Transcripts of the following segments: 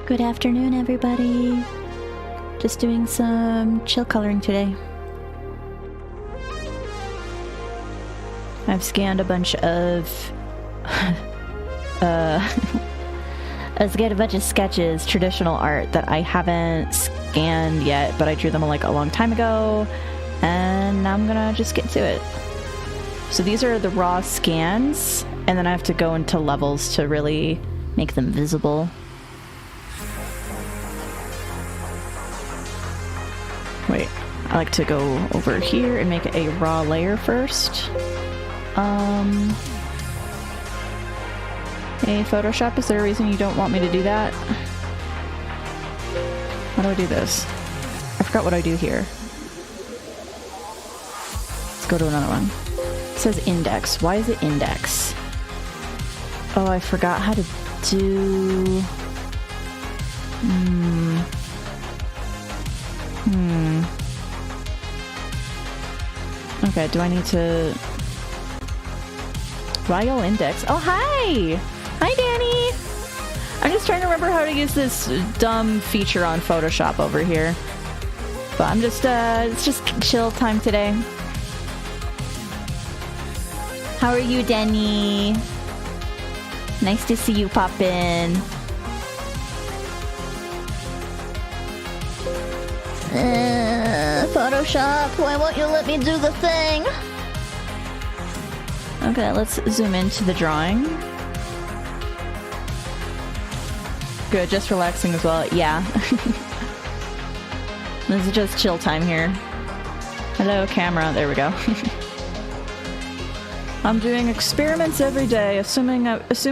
Good afternoon, everybody. Just doing some chill coloring today. I've scanned a bunch of I scanned a bunch of sketches, traditional art that I haven't scanned yet, but I drew them like a long time ago, and now I'm gonna just get to it. So these are the raw scans, and then I have to go into levels to really make them visible. Wait, I like to go over here and make a raw layer first. Hey, Photoshop, is there a reason you don't want me to do that? How do I do this? I forgot what I do here. Let's go to another one. It says index. Why is it index? Oh, I forgot how to do... Okay, do I need to... Royal index. Oh, hi! Hi, Danny! I'm just trying to remember how to use this dumb feature on Photoshop over here. But I'm just, it's just chill time today. How are you, Danny? Nice to see you pop in. Photoshop, why won't you let me do the thing? Okay, let's zoom into the drawing. Good, just relaxing as well. Yeah. This is just chill time here. Hello, camera. There we go. I'm doing experiments every day, assume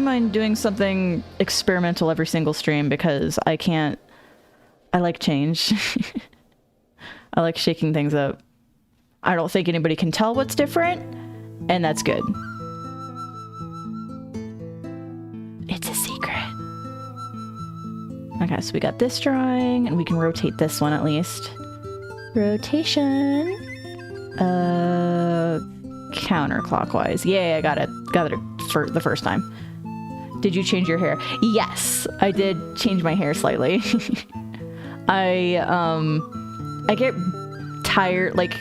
I'm doing something experimental every single stream because I like change. I like shaking things up. I don't think anybody can tell what's different, and that's good. It's a secret. Okay, so we got this drawing, and we can rotate this one at least. Rotation. Counterclockwise. Yay, I got it. Got it for the first time. Did you change your hair? Yes, I did change my hair slightly. I get tired, like,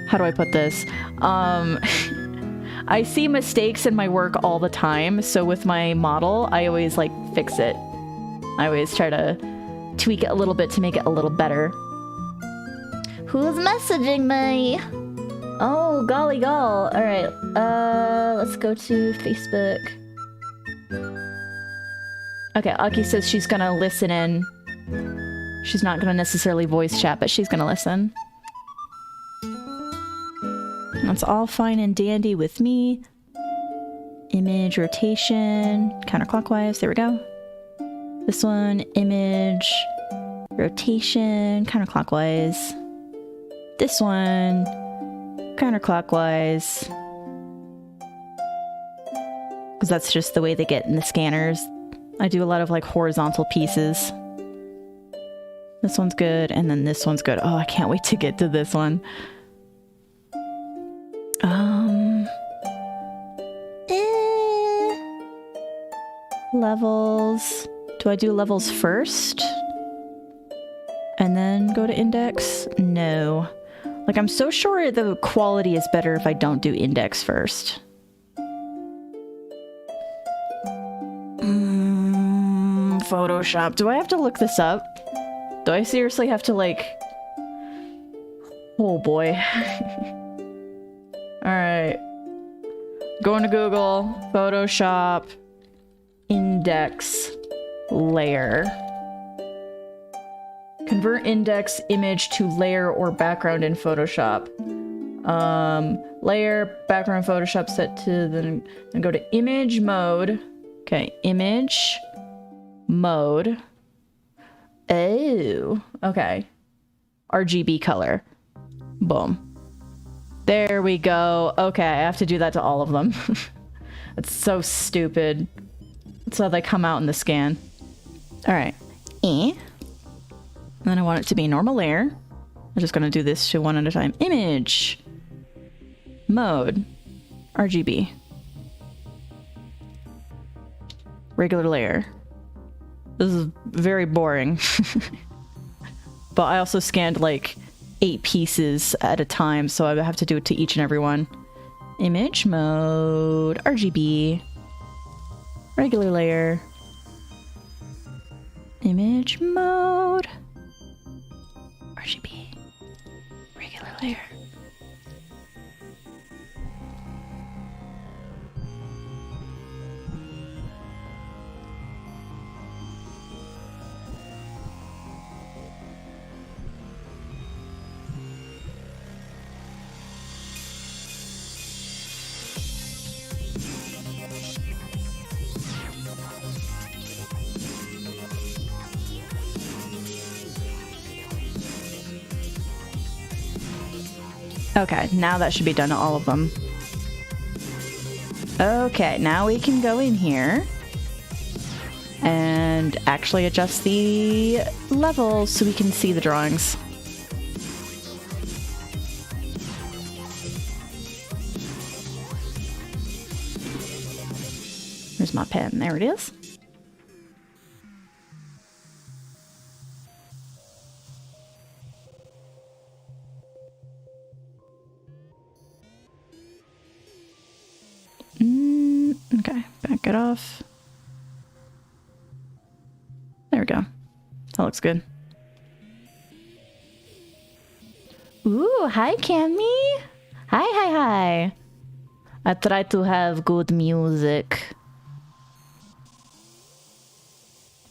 how do I put this? I see mistakes in my work all the time, so with my model, I always, like, fix it. I always try to tweak it a little bit to make it a little better. Who's messaging me? Oh, golly gall. Alright, let's go to Facebook. Okay, Aki says she's gonna listen in. She's not gonna necessarily voice chat, but she's gonna listen. That's all fine and dandy with me. Image rotation, counterclockwise, there we go. This one, image rotation, counterclockwise. This one, counterclockwise. Because that's just the way they get in the scanners. I do a lot of like horizontal pieces. This one's good, and then this one's good. Oh, I can't wait to get to this one. Levels. Do I do levels first? And then go to index? No. Like, I'm so sure the quality is better if I don't do index first. Photoshop. Do I have to look this up? Do I seriously have to, like... Oh, boy. Alright. Going to Google. Photoshop. Index. Layer. Convert index image to layer or background in Photoshop. Layer, background Photoshop set to then go to image mode. Okay, image mode. Oh, okay. RGB color. Boom. There we go. Okay, I have to do that to all of them. It's so stupid. That's how they come out in the scan. Alright. And then I want it to be normal layer. I'm just gonna do this to one at a time. Image. Mode. RGB. Regular layer. This is very boring. But I also scanned like 8 pieces at a time, so I have to do it to each and every one. Image mode, RGB, regular layer, image mode, RGB, regular layer. Okay, now that should be done to all of them. Okay, now we can go in here and actually adjust the levels so we can see the drawings. Where's my pen? There it is. Okay, back it off. There we go. That looks good. Ooh, hi Cammy. Hi. I try to have good music.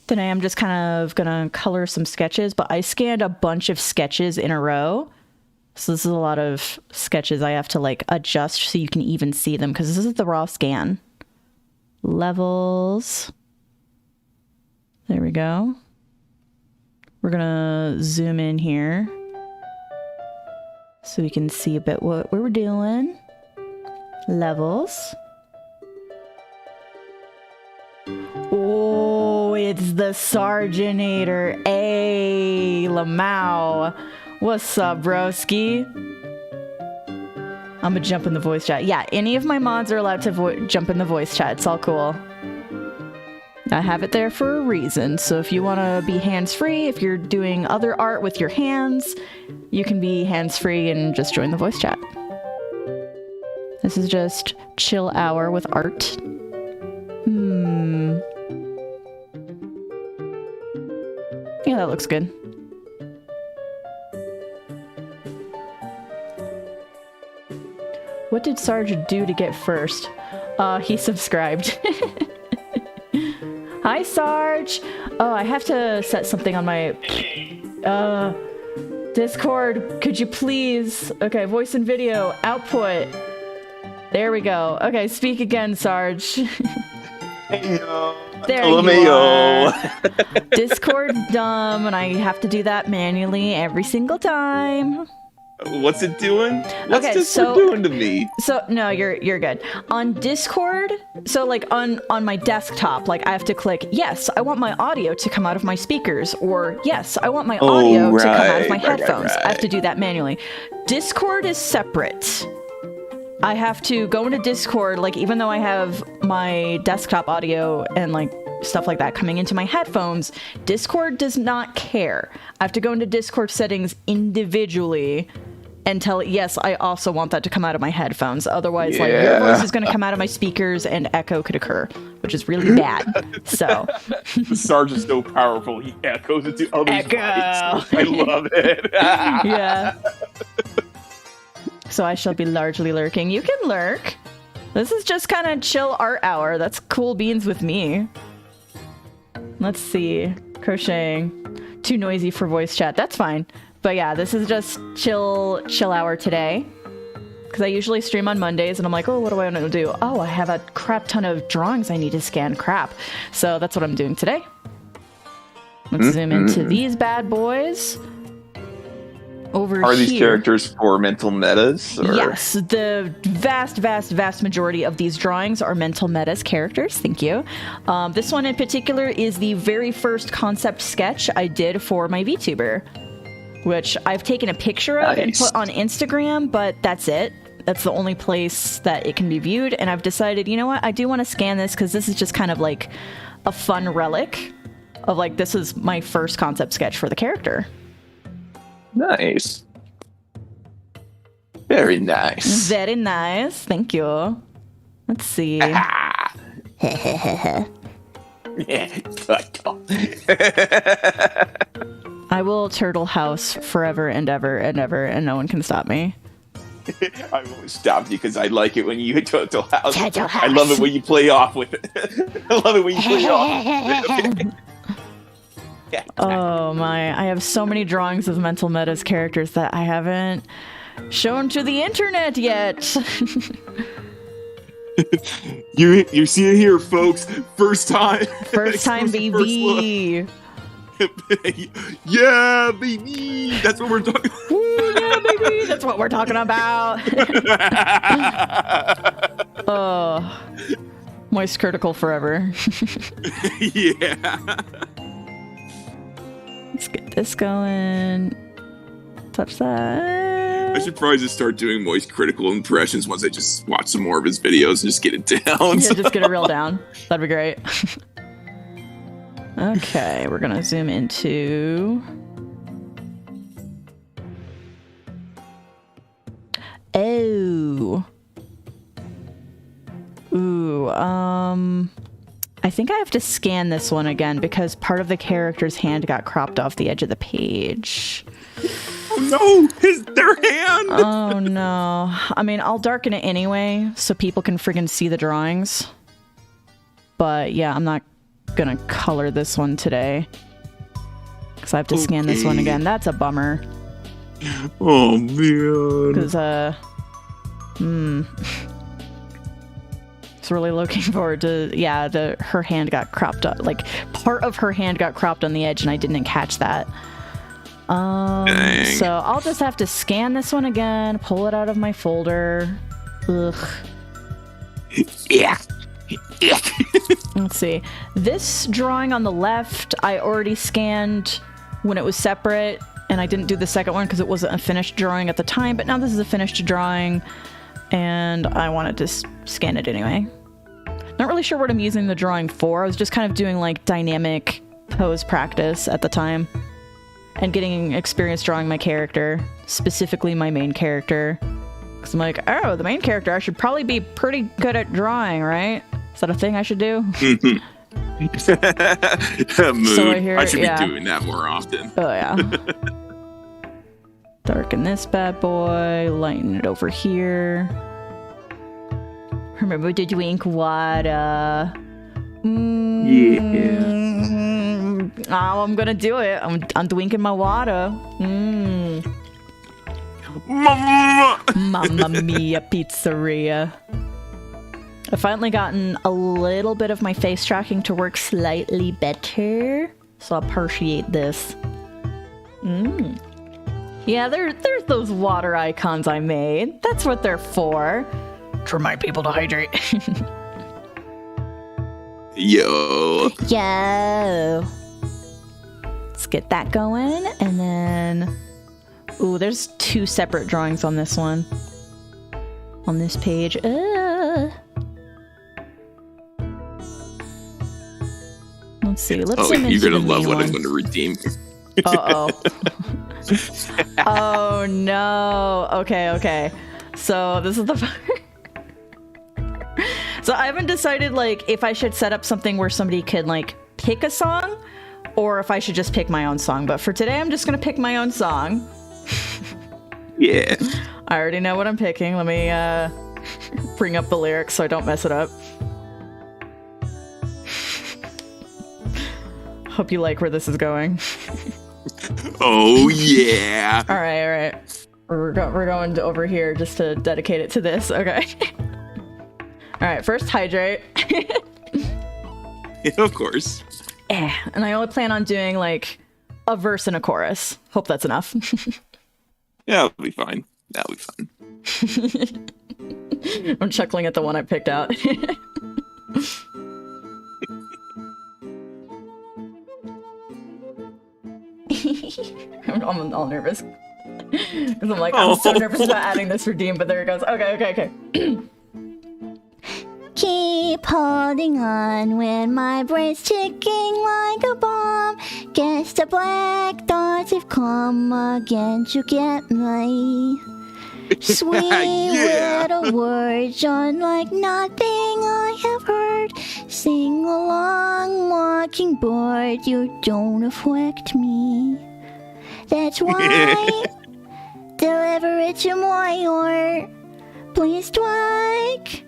Today I'm just kind of gonna color some sketches, but I scanned a bunch of sketches in a row. So this is a lot of sketches I have to like adjust so you can even see them because this is the raw scan. Levels. There we go. We're gonna zoom in here so we can see a bit what we're doing. Levels. Oh, it's the Sarginator. Hey, Lamau. What's up, broski? I'm gonna jump in the voice chat. Yeah, any of my mods are allowed to jump in the voice chat. It's all cool. I have it there for a reason. So if you want to be hands-free, if you're doing other art with your hands, you can be hands-free and just join the voice chat. This is just chill hour with art. Yeah, that looks good. What did Sarge do to get first? He subscribed. Hi, Sarge! Oh, I have to set something on my... Discord, could you please... Okay, voice and video, output. There we go. Okay, speak again, Sarge. Heyo. There you are. Discord's dumb, and I have to do that manually every single time. What's it doing? What's Discord doing to me? So no, you're good. On Discord, so like on my desktop, like I have to click yes, I want my audio to come out of my speakers, or yes, I want my audio to come out of my headphones. I have to do that manually. Discord is separate. I have to go into Discord, like even though I have my desktop audio and like stuff like that coming into my headphones, Discord does not care. I have to go into Discord settings individually and tell it, yes, I also want that to come out of my headphones. Otherwise, like, your voice is going to come out of my speakers and echo could occur, which is really bad. So. The Sarge is so powerful, he echoes into others' voices. I love it. Yeah. So I shall be largely lurking. You can lurk. This is just kind of chill art hour. That's cool beans with me. Let's see. Crocheting. Too noisy for voice chat. That's fine. But yeah, this is just chill hour today. Because I usually stream on Mondays and I'm like, oh, what do I want to do? Oh, I have a crap ton of drawings I need to scan. Crap. So that's what I'm doing today. Let's zoom into these bad boys. Over Are here. These characters for mental metas? Or? Yes, the vast majority of these drawings are mental metas characters. Thank you. This one in particular is the very first concept sketch I did for my VTuber, which I've taken a picture of and put on Instagram, but that's it. That's the only place that it can be viewed. And I've decided, you know what? I do want to scan this because this is just kind of like a fun relic of like, this is my first concept sketch for the character. Nice. Very nice. Very nice. Thank you. Let's see. I will turtle house forever and ever and ever, and no one can stop me. I won't stop you because I like it when you turtle house. Turtle house. I love it when you play off with it. I love it when you play off with it. Okay. Oh my, I have so many drawings of Mental Meta's characters that I haven't shown to the internet yet. You see it here, folks. First time. First time, baby. Yeah, baby. That's what we're talking about. Woo, yeah, baby. That's what we're talking about. Oh, moist critical forever. Yeah. Let's get this going. Touch that. I should probably just start doing moist critical impressions once I just watch some more of his videos and just get it down. Yeah, just get it real down. That'd be great. Okay, we're gonna zoom into... Oh. Ooh, I think I have to scan this one again because part of the character's hand got cropped off the edge of the page. Oh no! Their hand! Oh no. I mean, I'll darken it anyway so people can friggin' see the drawings. But yeah, I'm not gonna color this one today. Because I have to scan this one again. That's a bummer. Oh man. Because, It's really looking forward to, yeah, her hand got cropped up. Like, part of her hand got cropped on the edge and I didn't catch that. Dang. So I'll just have to scan this one again, pull it out of my folder. Ugh. Yeah. Let's see. This drawing on the left, I already scanned when it was separate, and I didn't do the second one because it wasn't a finished drawing at the time, but now this is a finished drawing, and I wanted to scan it anyway. Not really sure what I'm using the drawing for. I was just kind of doing like dynamic pose practice at the time and getting experience drawing my character, specifically my main character. Because I'm like, oh, the main character, I should probably be pretty good at drawing, right? Is that a thing I should do? Mood. So I should be doing that more often. Oh, yeah. Darken this bad boy, lighten it over here. Remember to drink water. Yeah. Oh, I'm gonna do it. I'm drinking my water. Mamma mia, pizzeria. I've finally gotten a little bit of my face tracking to work slightly better, so I appreciate this. Yeah, there's those water icons I made. That's what they're for. To remind people to hydrate. Yo. Yo. Let's get that going, and then... Ooh, there's two separate drawings on this one. On this page. Let's see. Let's zoom you're into gonna love the what main I'm gonna redeem. Uh-oh. Oh, no. Okay. So, this is the part. So, I haven't decided, like, if I should set up something where somebody could, like, pick a song, or if I should just pick my own song. But for today, I'm just gonna pick my own song. Yeah. I already know what I'm picking. Let me, bring up the lyrics so I don't mess it up. Hope you like where this is going. Oh, yeah. All right. We're going to over here just to dedicate it to this. Okay. All right, first hydrate. Yeah, of course. And I only plan on doing like a verse and a chorus. Hope that's enough. Yeah, that'll be fine. I'm chuckling at the one I picked out. I'm all nervous. Because I'm like, I'm so nervous about adding this redeem, but there it goes. Okay. keep holding on when my brain's ticking like a bomb. Guess the black thoughts have come again to get me. Sweet Yeah. little words, unlike nothing I have heard. Sing along, mockingbird, you don't affect me. That's why deliver it to my heart. Please strike,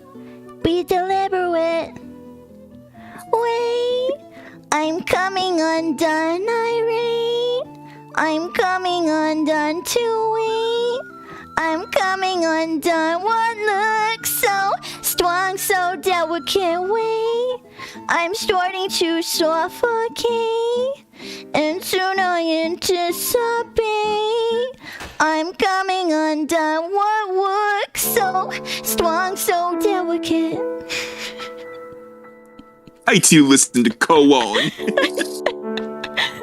be deliberate. Wait, I'm coming undone, irate. I'm coming undone to wait. I'm coming undone. What looks so strong, so delicate way. I'm starting to suffocate, and soon I anticipate. I'm coming undone. What looks so strong, so delicate. I too listen to Koon.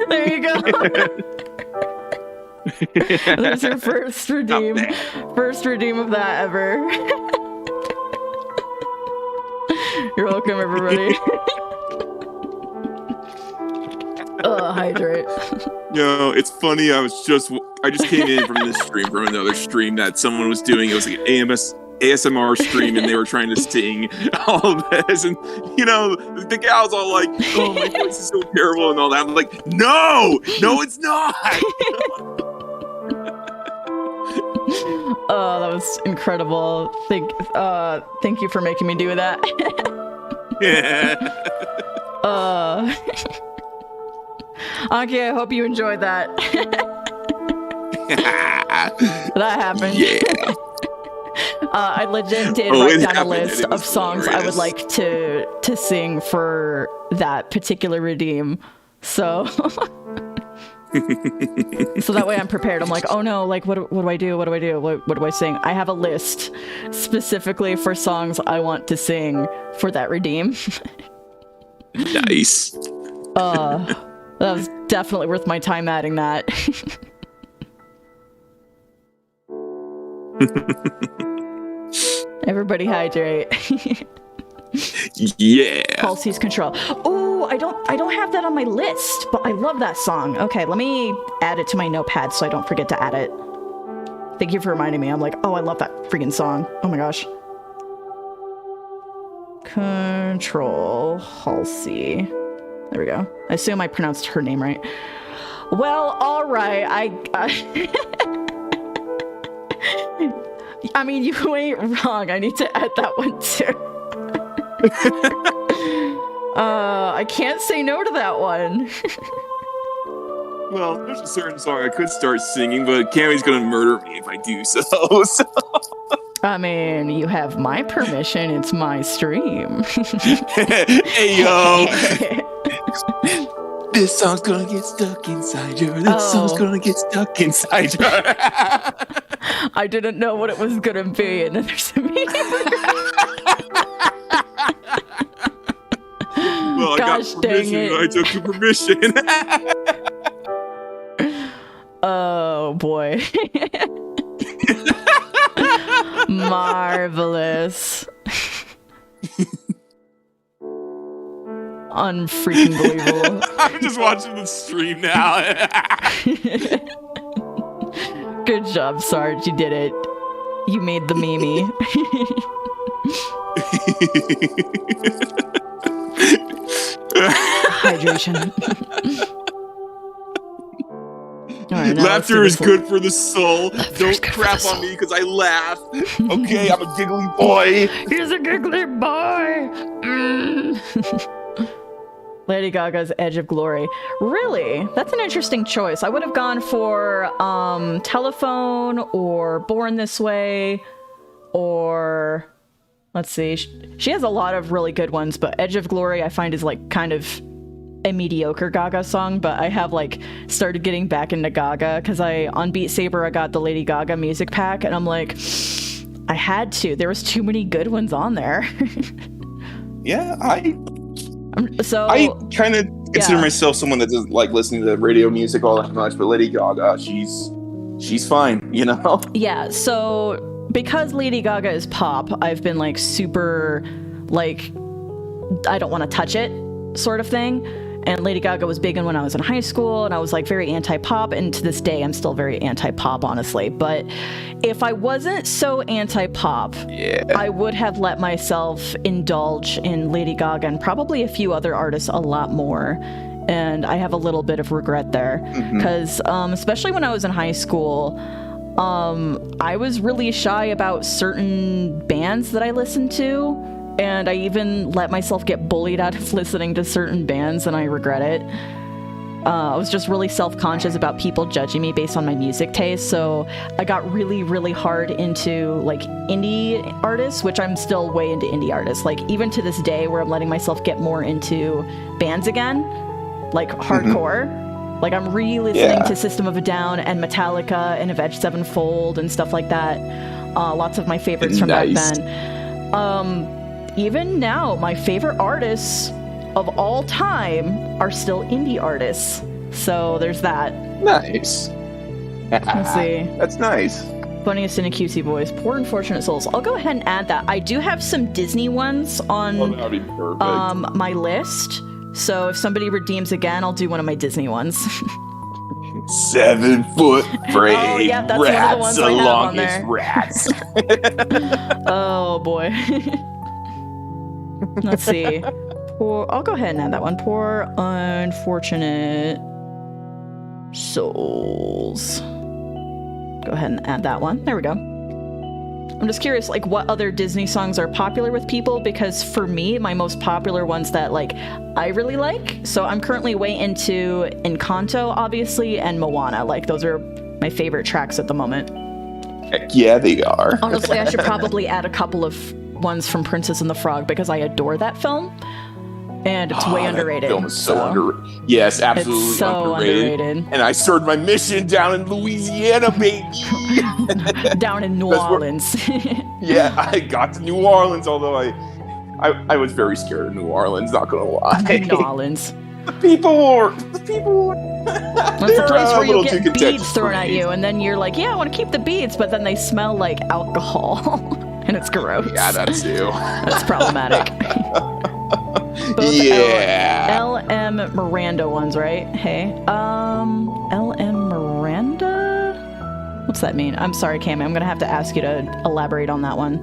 There you go. There's your first redeem. First redeem of that ever. You're welcome, everybody. Hydrate. It's funny. I just came in from this stream, from another stream that someone was doing. It was like an ASMR stream, and they were trying to sing all of this, and the gal's all like, "Oh, my voice is so terrible," and all that. I'm like, "No, it's not." Oh, that was incredible. Thank you for making me do that. Yeah. Anki, I hope you enjoyed that. That happened. Yeah. I legit did write down a list of songs I would like to sing for that particular redeem. So so that way I'm prepared. I'm like, oh no, like what do I do? What do I sing? I have a list specifically for songs I want to sing for that redeem. Nice. That was definitely worth my time adding that. Everybody hydrate. Yeah. Halsey's Control. Oh, I don't have that on my list, but I love that song. Okay, let me add it to my notepad so I don't forget to add it. Thank you for reminding me. I'm like, oh, I love that freaking song. Oh my gosh. Control Halsey. There we go. I assume I pronounced her name right. Well, all right. I mean, you ain't wrong. I need to add that one too. I can't say no to that one. Well, there's a certain song I could start singing, but Cammy's gonna murder me if I do so. I mean, you have my permission. It's my stream. Hey, yo. This song's gonna get stuck inside you. This song's gonna get stuck inside you. I didn't know what it was gonna be, and then there's a meeting. Well, Gosh, I got permission. I took the permission. Oh boy. Marvelous. Unfreaking believable. I'm just watching the stream now. Good job, Sarge. You did it. You made the meme. Hydration. Right, laughter is good for the soul. Don't crap on me because I laugh. Okay, I'm a giggly boy. He's a giggly boy. Lady Gaga's Edge of Glory. Really? That's an interesting choice. I would have gone for Telephone or Born This Way or let's see. She has a lot of really good ones, but Edge of Glory I find is like kind of a mediocre Gaga song, but I have like started getting back into Gaga because on Beat Saber I got the Lady Gaga music pack and I'm like, I had to. There was too many good ones on there. Yeah, I kind of consider myself someone that doesn't like listening to radio music all that much, but Lady Gaga, she's fine, you know? Yeah, so because Lady Gaga is pop, I've been like super like, I don't want to touch it sort of thing. And Lady Gaga was big in when I was in high school, and I was like very anti-pop, and to this day I'm still very anti-pop, honestly. But if I wasn't so anti-pop, I would have let myself indulge in Lady Gaga and probably a few other artists a lot more. And I have a little bit of regret there, because especially when I was in high school, I was really shy about certain bands that I listened to. And I even let myself get bullied out of listening to certain bands, and I regret it. I was just really self-conscious about people judging me based on my music taste, so I got really, really hard into, like, indie artists, which I'm still way into indie artists. Like, even to this day, where I'm letting myself get more into bands again, like hardcore. Like, I'm re-listening to System of a Down and Metallica and Avenged Sevenfold and stuff like that. Lots of my favorites from back then. Even now, my favorite artists of all time are still indie artists. So there's that. Nice. Let's see. That's nice. Funniest in a QC voice. Poor Unfortunate Souls. I'll go ahead and add that. I do have some Disney ones on That'd be perfect. my list. So if somebody redeems again, I'll do one of my Disney ones. 7 foot brave Oh, yeah, that's one of the rats, ones the I have on longest there. rats. Oh boy. Let's see. I'll go ahead and add that one. Poor Unfortunate Souls. Go ahead and add that one. There we go. I'm just curious, like, what other Disney songs are popular with people, because for me, my most popular ones that, like, I really like, so I'm currently way into Encanto, obviously, and Moana. Like, those are my favorite tracks at the moment. Heck yeah, they are. Honestly, I should probably add a couple of ones from Princess and the Frog, because I adore that film, and it's way underrated. That film is so underrated. Yes, absolutely It's so underrated. And I served my mission down in Louisiana, baby. Down in New Orleans. Yeah, I got to New Orleans, although I was very scared of New Orleans, not gonna lie. New Orleans. The people were That's a place where you get beads thrown at you, and then you're like, yeah, I want to keep the beads, but then they smell like alcohol, and it's gross. Yeah, that too. That's problematic. Both L.M. Miranda ones, right? Hey, L.M. Miranda? What's that mean? I'm sorry, Cami. I'm gonna have to ask you to elaborate on that one,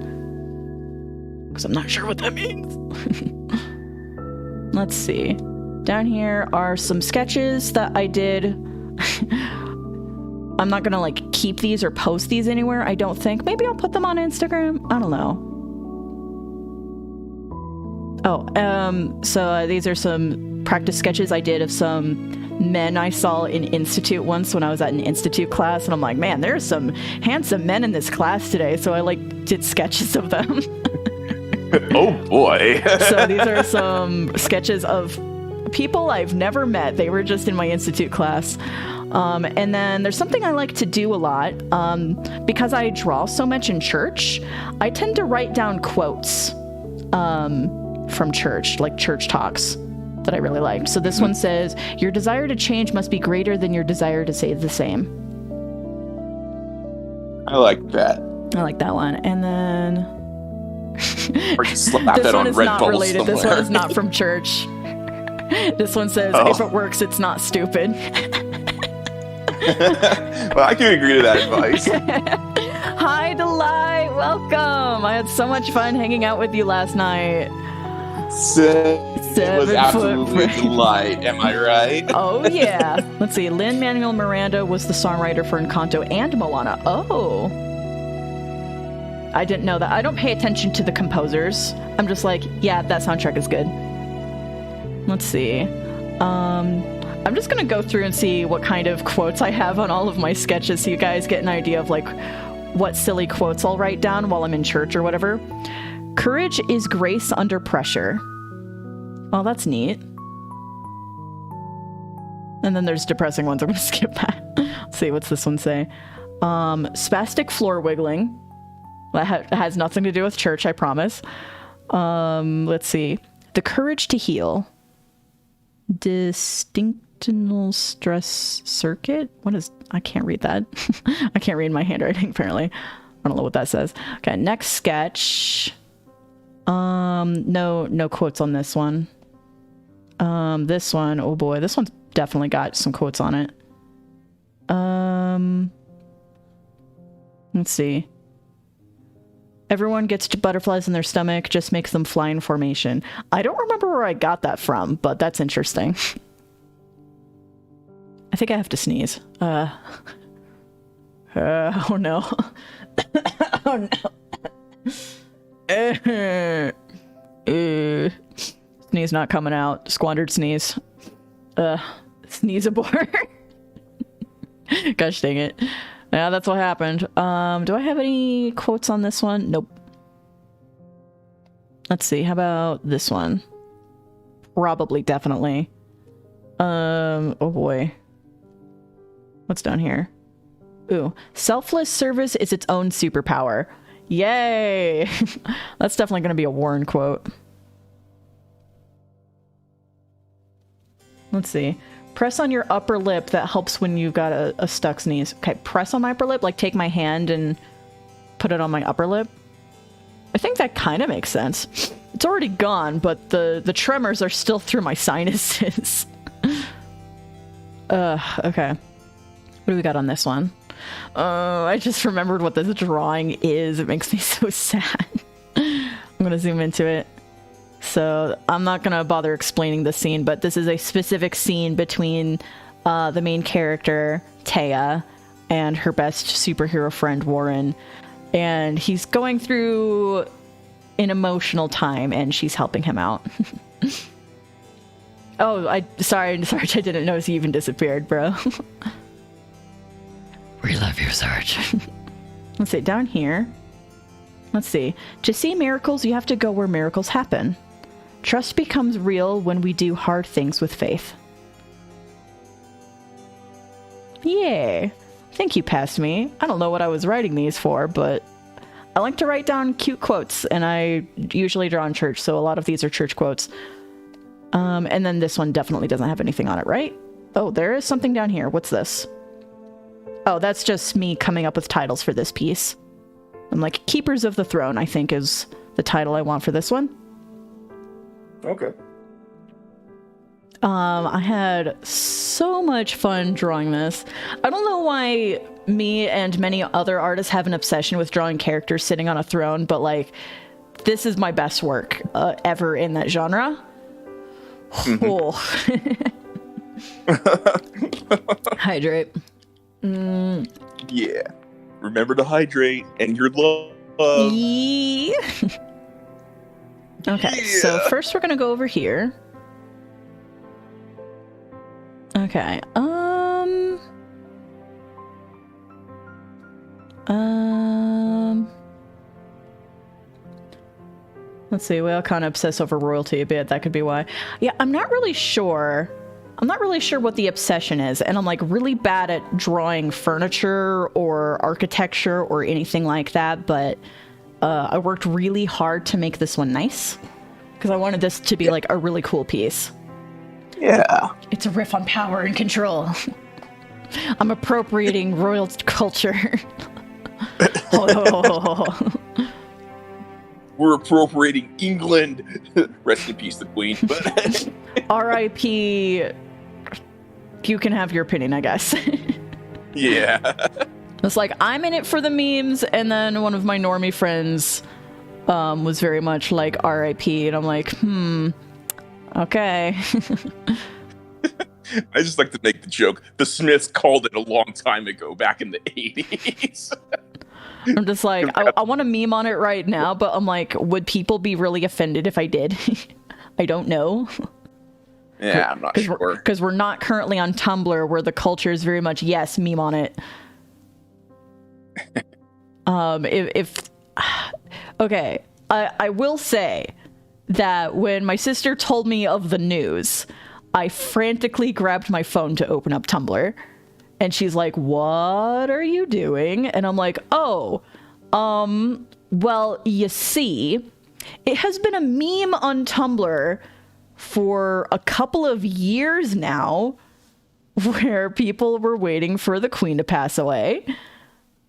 because I'm not sure what that means. Let's see. Down here are some sketches that I did. I'm not gonna, like, keep these or post these anywhere, I don't think. Maybe I'll put them on Instagram. I don't know. So these are some practice sketches I did of some men I saw in Institute once when I was at an Institute class, and I'm like, man, there's some handsome men in this class today, so I, like, did sketches of them. Oh boy. So these are some sketches of people I've never met. They were just in my Institute class. And then there's something I like to do a lot. Because I draw so much in church, I tend to write down quotes from church, like church talks that I really like. So this one says, your desire to change must be greater than your desire to stay the same. I like that. I like that one. And then Or just slap this that one on is Red not Bull related. somewhere. This one is not from church. This one says, if it works, it's not stupid. Well, I can agree to that advice. Hi, Delight. Welcome. I had so much fun hanging out with you last night. It was 7 foot absolutely a brave. delight. Am I right? Oh, yeah. Let's see. Lin-Manuel Miranda was the songwriter for Encanto and Moana. Oh. I didn't know that. I don't pay attention to the composers. I'm just like, yeah, that soundtrack is good. Let's see. I'm just going to go through and see what kind of quotes I have on all of my sketches so you guys get an idea of, like, what silly quotes I'll write down while I'm in church or whatever. Courage is grace under pressure. Oh, that's neat. And then there's depressing ones. I'm going to skip that. Let's see, what's this one say? Spastic floor wiggling. That has nothing to do with church, I promise. Let's see. The courage to heal. Distinctional stress circuit? What is... I can't read that. I can't read my handwriting, apparently. I don't know what that says. Okay, next sketch. No quotes on this one. This one, oh boy, this one's definitely got some quotes on it. Let's see. Everyone gets butterflies in their stomach, just makes them fly in formation. I don't remember where I got that from, but that's interesting. I think I have to sneeze. Oh no. Oh no. Sneeze not coming out. Squandered sneeze. Sneeze abort. Gosh dang it. Yeah, that's what happened. Do I have any quotes on this one? Nope. Let's see. How about this one? Probably, definitely. Oh boy. What's down here? Ooh. Selfless service is its own superpower. Yay! That's definitely going to be a Warren quote. Let's see. Press on your upper lip. That helps when you've got a stuck sneeze. Okay, press on my upper lip. Like, take my hand and put it on my upper lip. I think that kind of makes sense. It's already gone, but the tremors are still through my sinuses. Okay. What do we got on this one? I just remembered what this drawing is. It makes me so sad. I'm gonna zoom into it. So I'm not gonna bother explaining the scene, but this is a specific scene between the main character, Taya, and her best superhero friend, Warren. And he's going through an emotional time, and she's helping him out. Oh, sorry, I didn't notice he even disappeared, bro. We love you, Sarge. Let's see, down here. Let's see. To see miracles, you have to go where miracles happen. Trust becomes real when we do hard things with faith. Yay. I think you passed me. I don't know what I was writing these for, but I like to write down cute quotes, and I usually draw in church, so a lot of these are church quotes. And then this one definitely doesn't have anything on it, right? Oh, there is something down here. What's this? Oh, that's just me coming up with titles for this piece. I'm like, Keepers of the Throne, I think, is the title I want for this one. Okay. I had so much fun drawing this. I don't know why me and many other artists have an obsession with drawing characters sitting on a throne, but like, this is my best work ever in that genre. Mm-hmm. Oh. Hydrate. Yeah. Remember to hydrate and your love. Okay, yeah. So first we're gonna go over here. Okay, let's see, we all kind of obsess over royalty a bit, that could be why. Yeah, I'm not really sure what the obsession is, and I'm like really bad at drawing furniture or architecture or anything like that, but I worked really hard to make this one nice, because I wanted this to be like a really cool piece. Yeah. It's a riff on power and control. I'm appropriating royal culture. We're appropriating England. Rest in peace, the Queen. But R.I.P. You can have your opinion, I guess. Yeah. It's like, I'm in it for the memes, and then one of my normie friends was very much like R.I.P. And I'm like, okay. I just like to make the joke. The Smiths called it a long time ago, back in the 80s. I'm just like, I want to meme on it right now, but I'm like, would people be really offended if I did? I don't know. Yeah, I'm not sure. Because we're not currently on Tumblr, where the culture is very much, yes, meme on it. Okay, I will say that when my sister told me of the news, I frantically grabbed my phone to open up Tumblr. And she's like, what are you doing? And I'm like, oh, well, you see, it has been a meme on Tumblr for a couple of years now, where people were waiting for the Queen to pass away.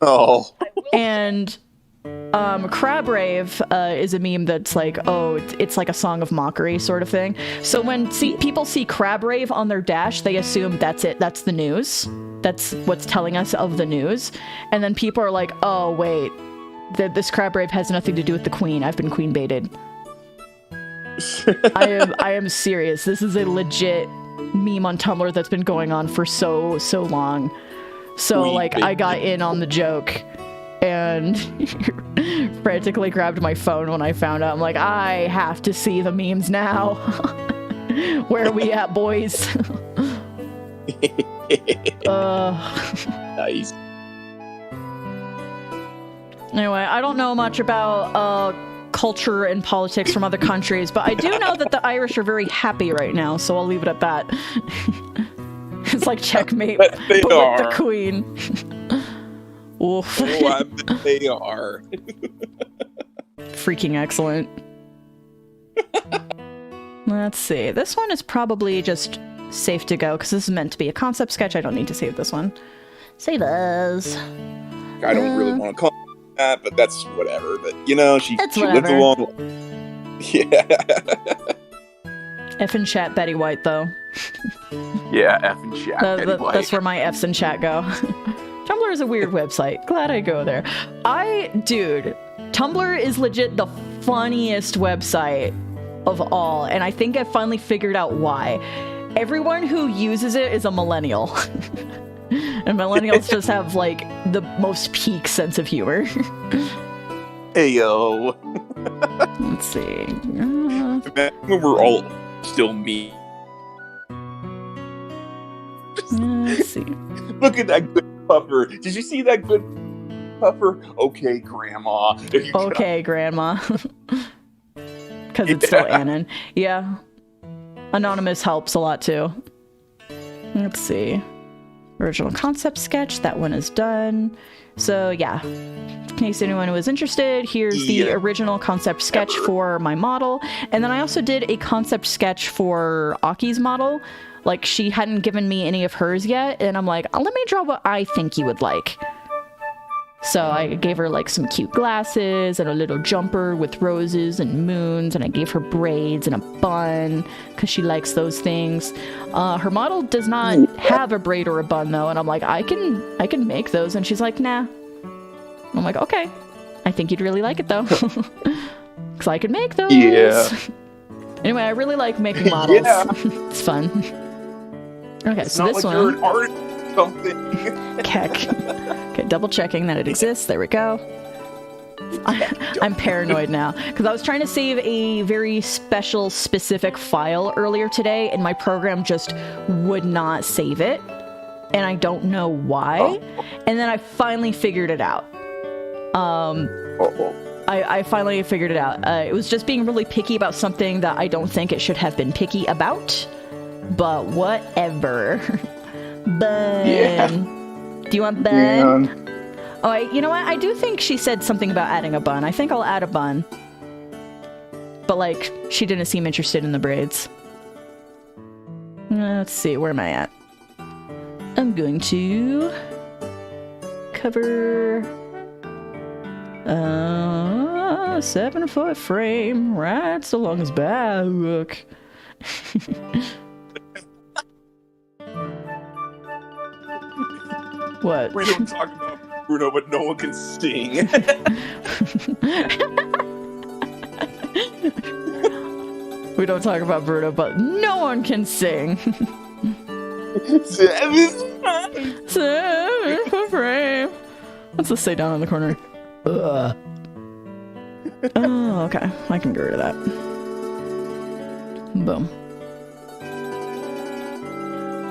Oh. And Crab Rave is a meme that's like, oh, it's like a song of mockery sort of thing. So when people see Crab Rave on their dash, they assume that's it. That's the news. That's what's telling us of the news. And then people are like, oh, wait, this Crab Rave has nothing to do with the queen. I've been queen baited. I am serious. This is a legit meme on Tumblr that's been going on for so long. So like I got in on the joke and frantically grabbed my phone when I found out. I'm like, I have to see the memes now. Where are we at, boys? Nice. Anyway, I don't know much about culture and politics from other countries, but I do know that the Irish are very happy right now, so I'll leave it at that. It's like checkmate, but with the queen. Oof. Oh, I bet they are. Freaking excellent. Let's see. This one is probably just safe to go, because this is meant to be a concept sketch. I don't need to save this one. Save as. I don't really want to call it that, but that's whatever. But, you know, she lived a long life. Yeah. F in chat Betty White, though. Yeah, F in chat Betty White. That's where my F's in chat go. Tumblr is a weird website. Glad I go there. Dude, Tumblr is legit the funniest website of all, and I think I finally figured out why. Everyone who uses it is a millennial. And millennials just have, like, the most peak sense of humor. Heyo. Let's see. When we're all still me. Let's see. Look at that good puffer. Did you see that good puffer? Okay, Grandma. Okay, Grandma. Because it's still Annan. Yeah. Anonymous helps a lot, too. Let's see. Original concept sketch. That one is done. So, yeah. In case anyone was interested, here's the original concept sketch for my model. And then I also did a concept sketch for Aki's model. Like, she hadn't given me any of hers yet. And I'm like, let me draw what I think you would like. So I gave her like some cute glasses and a little jumper with roses and moons, and I gave her braids and a bun because she likes those things. Her model does not have a braid or a bun though, and I'm like, I can make those, and she's like, nah. I'm like, okay, I think you'd really like it though, because I can make those. Yeah. Anyway, I really like making models. Yeah. It's fun. Okay, it's so not this like one. You're an artist or something. Keck. Okay, double checking that it exists. There we go. I'm paranoid now because I was trying to save a very special, specific file earlier today, and my program just would not save it, and I don't know why. Oh. And then I finally figured it out. I finally figured it out. It was just being really picky about something that I don't think it should have been picky about, but whatever. Bun. Yeah. Do you want bun? Yeah. Oh, you know what? I do think she said something about adding a bun. I think I'll add a bun. But, like, she didn't seem interested in the braids. Let's see. Where am I at? I'm going to cover 7-foot frame right so long as back. What? We don't talk about Bruno, but no one can sing. We don't talk about Bruno, but no one can sing. 7 frame. What's this say down in the corner? Ugh. Oh, okay. I can get rid of that. Boom.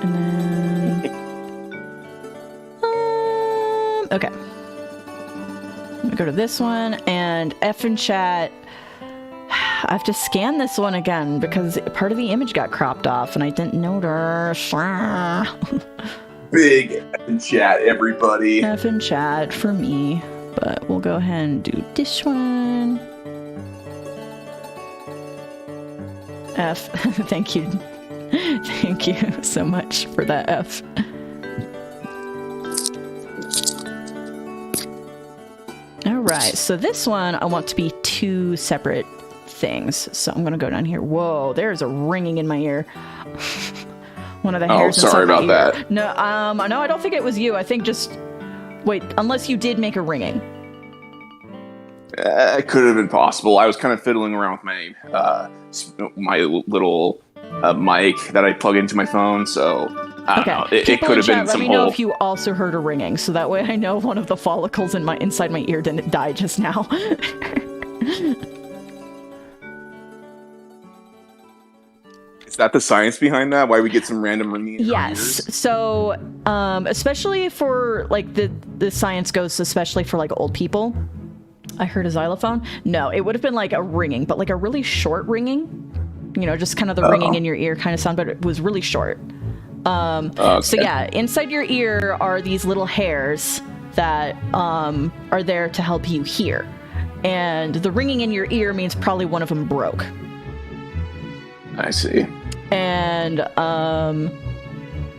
And then... okay. I'm gonna go to this one, and F in chat. I have to scan this one again because part of the image got cropped off and I didn't notice. Big F in chat, everybody. F in chat for me. But we'll go ahead and do this one. F. Thank you. Thank you so much for that F. All right, so this one I want to be 2 separate things. So I'm gonna go down here. Whoa, there's a ringing in my ear. One of the hairs inside sorry my about ear. that. No, no, I don't think it was you. I think just wait, unless you did make a ringing. It could have been possible. I was kind of fiddling around with my little mic that I plug into my phone, so I don't know. It People could in have been chat, let some me know whole. if you also heard a ringing, so that way I know one of the follicles inside my ear didn't die just now. Is that the science behind that? Why we get some random ringing? In our Yes. ears? So, especially for like the science goes, especially for like old people. I heard a xylophone. No, it would have been like a ringing, but like a really short ringing. You know, just kind of the ringing in your ear kind of sound, but it was really short. Okay. So yeah, inside your ear are these little hairs that are there to help you hear. And the ringing in your ear means probably one of them broke. I see. And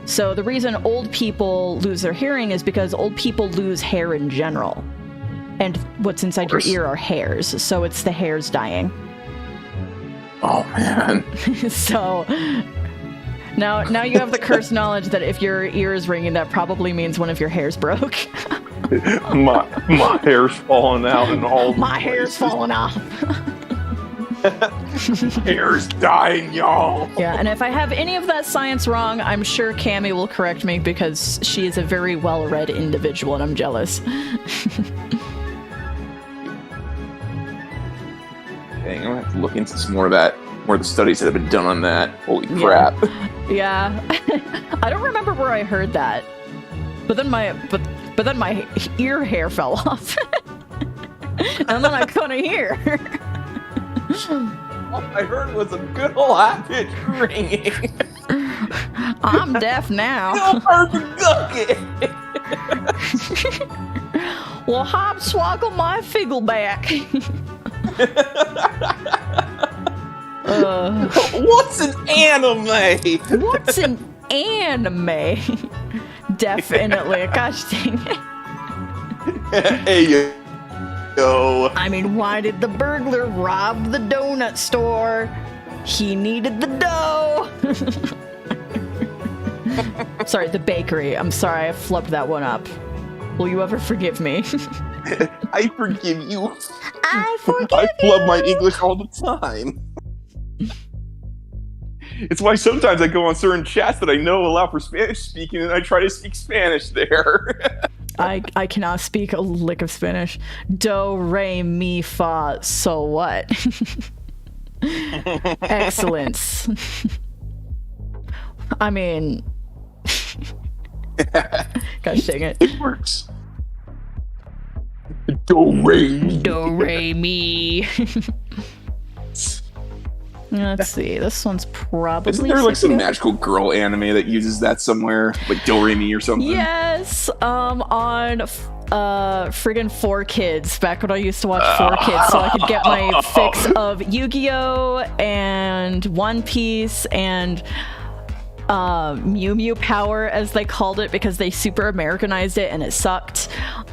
so the reason old people lose their hearing is because old people lose hair in general. And what's inside your ear are hairs, so it's the hairs dying. Oh man. So now you have the cursed knowledge that if your ear is ringing, that probably means one of your hairs broke. my hair's falling out and all. My hair's falling off. Hair's dying, y'all. Yeah, and if I have any of that science wrong, I'm sure Cammy will correct me because she is a very well-read individual and I'm jealous. Dang, I'm gonna have to look into some more of the studies that have been done on that. Holy crap. Yeah. I don't remember where I heard that. But then my ear hair fell off. And then I couldn't hear. All I heard was a good old high-pitched ringing. I'm deaf now. Well, hop swoggle my figgleback. What's an anime? What's an anime? Definitely. Gosh dang it. Hey, yo. I mean, why did the burglar rob the donut store? He needed the dough. Sorry, the bakery. I'm sorry, I flubbed that one up. Will you ever forgive me? I forgive you. I forgive I flub my English all the time. It's why sometimes I go on certain chats that I know allow for Spanish speaking, and I try to speak Spanish there. I cannot speak a lick of Spanish. Do, re, mi, fa, so what? Excellence. I mean... Gosh dang it. It works. Do, re, mi. Do, re, mi. Let's see. This one's probably... Isn't there like some magical girl anime that uses that somewhere? Like Do, Re, Mi or something? Yes, on friggin' 4Kids, back when I used to watch 4Kids, so I could get my fix of Yu-Gi-Oh! And One Piece and Mew Mew Power, as they called it, because they super Americanized it and it sucked.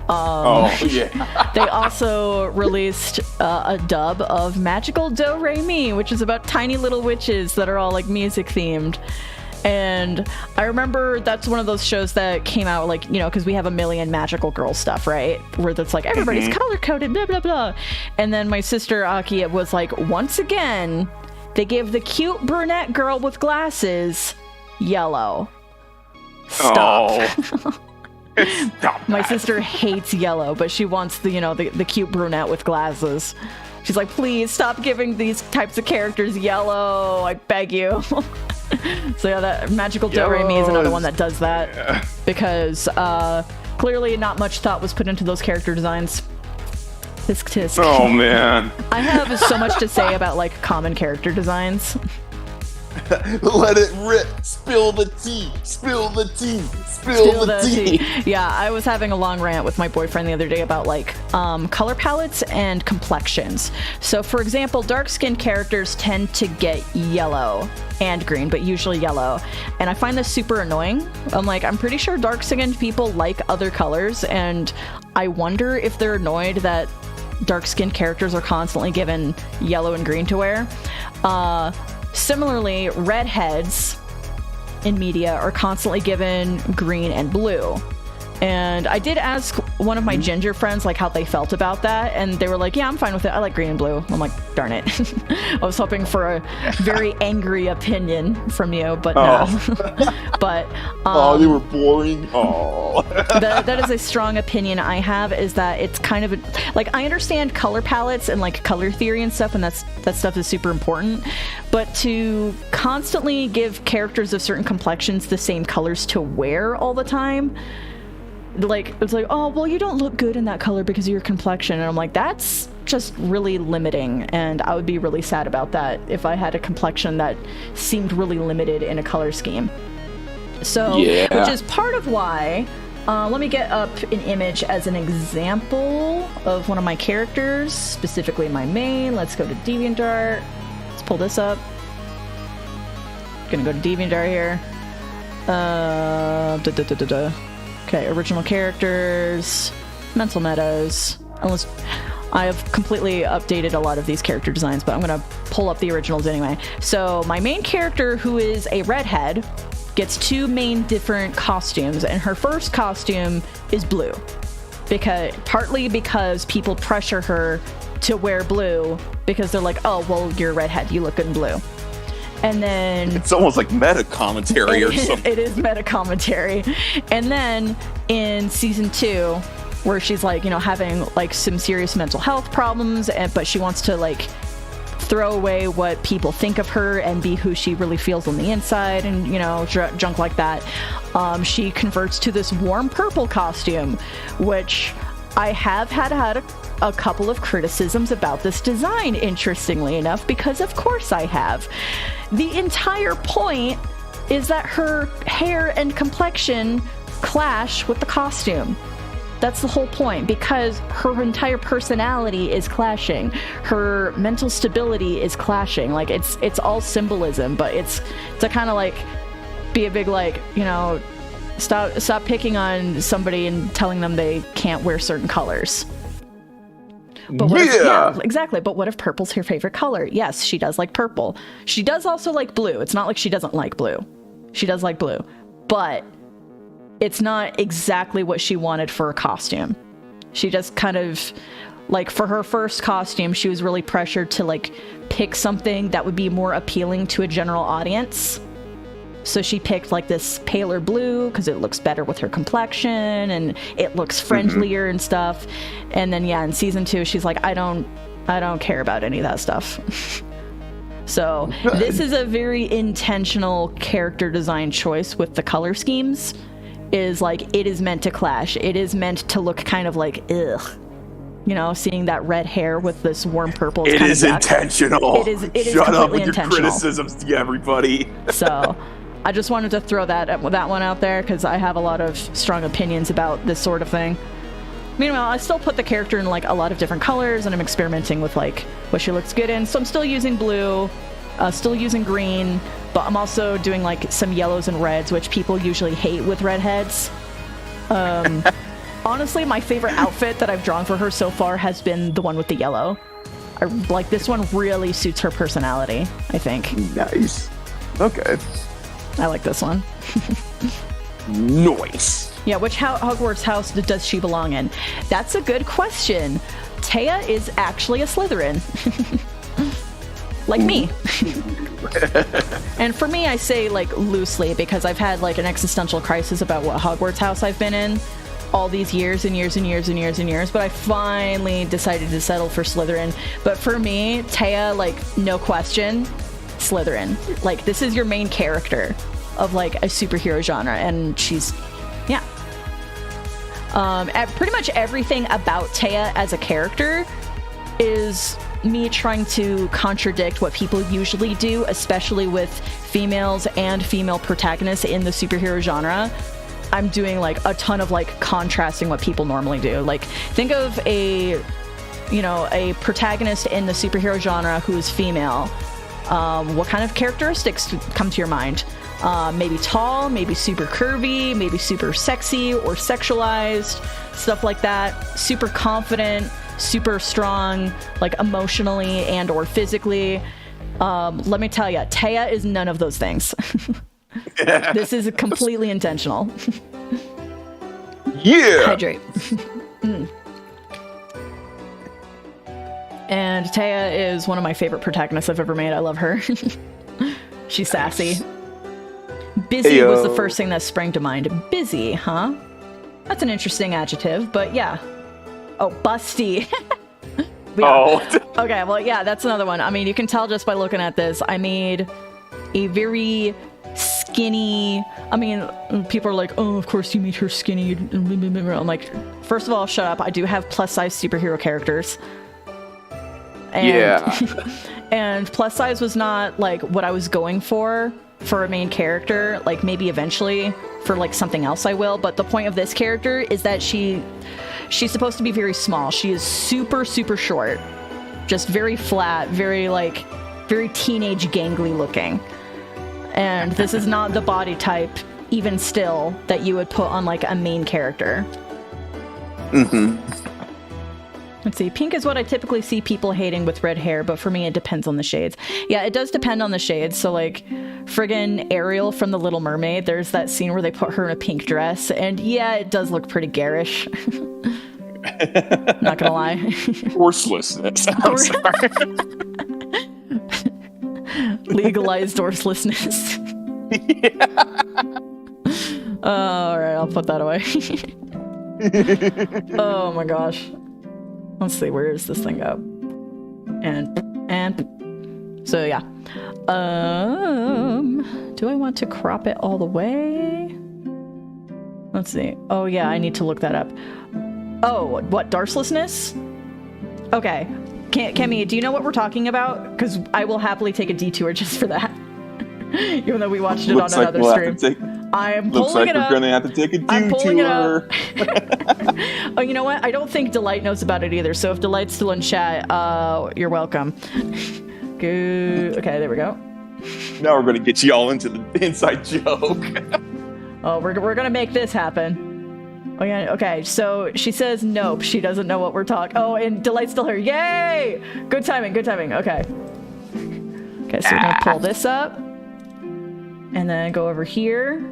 Oh, yeah. They also released a dub of Magical Do Re Mi, which is about tiny little witches that are all like music themed. And I remember that's one of those shows that came out, like, you know, because we have a million magical girl stuff, right? Where that's like everybody's color coded, blah, blah, blah. And then my sister Aki was like, once again, they give the cute brunette girl with glasses yellow. Stop. Oh. Stop My that. sister hates yellow, but she wants the, you know, the cute brunette with glasses. She's like, please stop giving these types of characters yellow. I beg you. So yeah, that Magical Do Re Mi is another one that does that. Yeah. Because clearly not much thought was put into those character designs. Tisk tisk. Oh, man. I have so much to say about like common character designs. Let it rip. Spill the tea. Spill the tea. Spill the tea. Yeah, I was having a long rant with my boyfriend the other day about like color palettes and complexions. So for example, dark-skinned characters tend to get yellow and green, but usually yellow. And I find this super annoying. I'm pretty sure dark-skinned people like other colors, and I wonder if they're annoyed that dark-skinned characters are constantly given yellow and green to wear. Similarly, redheads in media are constantly given green and blue. And I did ask one of my ginger friends like how they felt about that, and they were like, yeah, I'm fine with it. I like green and blue. I'm like, darn it. I was hoping for a very angry opinion from you, but no. But they were boring. That is a strong opinion I have, is that it's kind of like, I understand color palettes and like color theory and stuff, and that stuff is super important, but to constantly give characters of certain complexions the same colors to wear all the time, like, it's like, oh, well, you don't look good in that color because of your complexion. And I'm like, that's just really limiting. And I would be really sad about that if I had a complexion that seemed really limited in a color scheme. So, which is part of why, let me get up an image as an example of one of my characters, specifically my main. Let's go to DeviantArt. Let's pull this up. Gonna go to DeviantArt here. Okay, original characters, mental meadows. Unless I have completely updated a lot of these character designs, but I'm gonna pull up the originals anyway. So my main character, who is a redhead, gets two main different costumes, and her first costume is blue, partly because people pressure her to wear blue because they're like, oh, well, you're a redhead, you look good in blue. And then it's almost like meta commentary or something. It is meta commentary. And then in season 2, where she's like, having like some serious mental health problems, but she wants to like throw away what people think of her and be who she really feels on the inside, and junk like that, she converts to this warm purple costume, which I have had a couple of criticisms about this design, interestingly enough, because of course I have. The entire point is that her hair and complexion clash with the costume. That's the whole point, because her entire personality is clashing. Her mental stability is clashing. Like, it's all symbolism, but it's to kind of like be a big like, stop picking on somebody and telling them they can't wear certain colors. But yeah, exactly. But what if purple's her favorite color? Yes, she does like purple. She does also like blue. It's not like she doesn't like blue. She does like blue. But it's not exactly what she wanted for a costume. She just kind of, like, for her first costume, she was really pressured to, like, pick something that would be more appealing to a general audience. So she picked like this paler blue because it looks better with her complexion and it looks friendlier and stuff. And then in season 2, she's like, I don't care about any of that stuff. So this is a very intentional character design choice with the color schemes. Is like, it is meant to clash. It is meant to look kind of like, ugh. Seeing that red hair with this warm purple. It is intentional. It is Shut up with your intentional. criticisms to everybody. So I just wanted to throw that one out there because I have a lot of strong opinions about this sort of thing. Meanwhile, I still put the character in like a lot of different colors, and I'm experimenting with like what she looks good in. So I'm still using blue, still using green, but I'm also doing like some yellows and reds, which people usually hate with redheads. Honestly, my favorite outfit that I've drawn for her so far has been the one with the yellow. Like, this one really suits her personality, I think. Nice. Okay. I like this one. Nice. Yeah, which Hogwarts house does she belong in? That's a good question. Taya is actually a Slytherin. Like me. And for me, I say like loosely because I've had like an existential crisis about what Hogwarts house I've been in all these years and years and years and years and years, but I finally decided to settle for Slytherin. But for me, Taya, like, no question, Slytherin. Like, this is your main character of like a superhero genre, and she's, yeah. Pretty much everything about Taya as a character is me trying to contradict what people usually do, especially with females and female protagonists in the superhero genre. I'm doing like a ton of like contrasting what people normally do. Like, think of a protagonist in the superhero genre who is female. What kind of characteristics come to your mind? Maybe tall, maybe super curvy, maybe super sexy or sexualized, stuff like that. Super confident, super strong, like emotionally and or physically. Let me tell you, Taya is none of those things. This is completely intentional. Yeah. Hydrate. And Taya is one of my favorite protagonists I've ever made. I love her. She's sassy. Busy Heyo. was the first thing that sprang to mind. Busy, huh? That's an interesting adjective, but yeah. Oh, busty. Yeah. Oh. Okay, well, yeah, that's another one. I mean, you can tell just by looking at this. I made a very skinny... I mean, people are like, oh, of course you made her skinny. I'm like, first of all, shut up. I do have plus-size superhero characters. And, Yeah. And plus size was not like what I was going for a main character. Like maybe eventually for like something else I will. But the point of this character is that she's supposed to be very small. She is super, super short. Just very flat, very teenage gangly looking. And this is not the body type, even still, that you would put on like a main character. Mm-hmm. Let's see. Pink is what I typically see people hating with red hair, but for me, it depends on the shades. Yeah, it does depend on the shades. So, like, friggin' Ariel from The Little Mermaid, there's that scene where they put her in a pink dress, and yeah, it does look pretty garish. Not gonna lie. Horselessness. I'm sorry. Legalized horselessness. All right, I'll put that away. Oh my gosh. Let's see, where does this thing go? And so yeah. Do I want to crop it all the way? Let's see. Oh yeah, I need to look that up. Oh, what, darselessness? Okay. Kemi, do you know what we're talking about? Because I will happily take a detour just for that. Even though we watched it on another stream. I'm pulling it up. We're gonna have to take a detour. I'm pulling it up. Oh, you know what? I don't think Delight knows about it either. So if Delight's still in chat, you're welcome. Good. Okay, there we go. Now we're gonna get you all into the inside joke. Oh, we're gonna make this happen. Oh yeah. Okay. So she says nope. She doesn't know what we're talking. Oh, and Delight's still here. Yay! Good timing. Good timing. Okay. Okay. So we're gonna pull this up, and then go over here.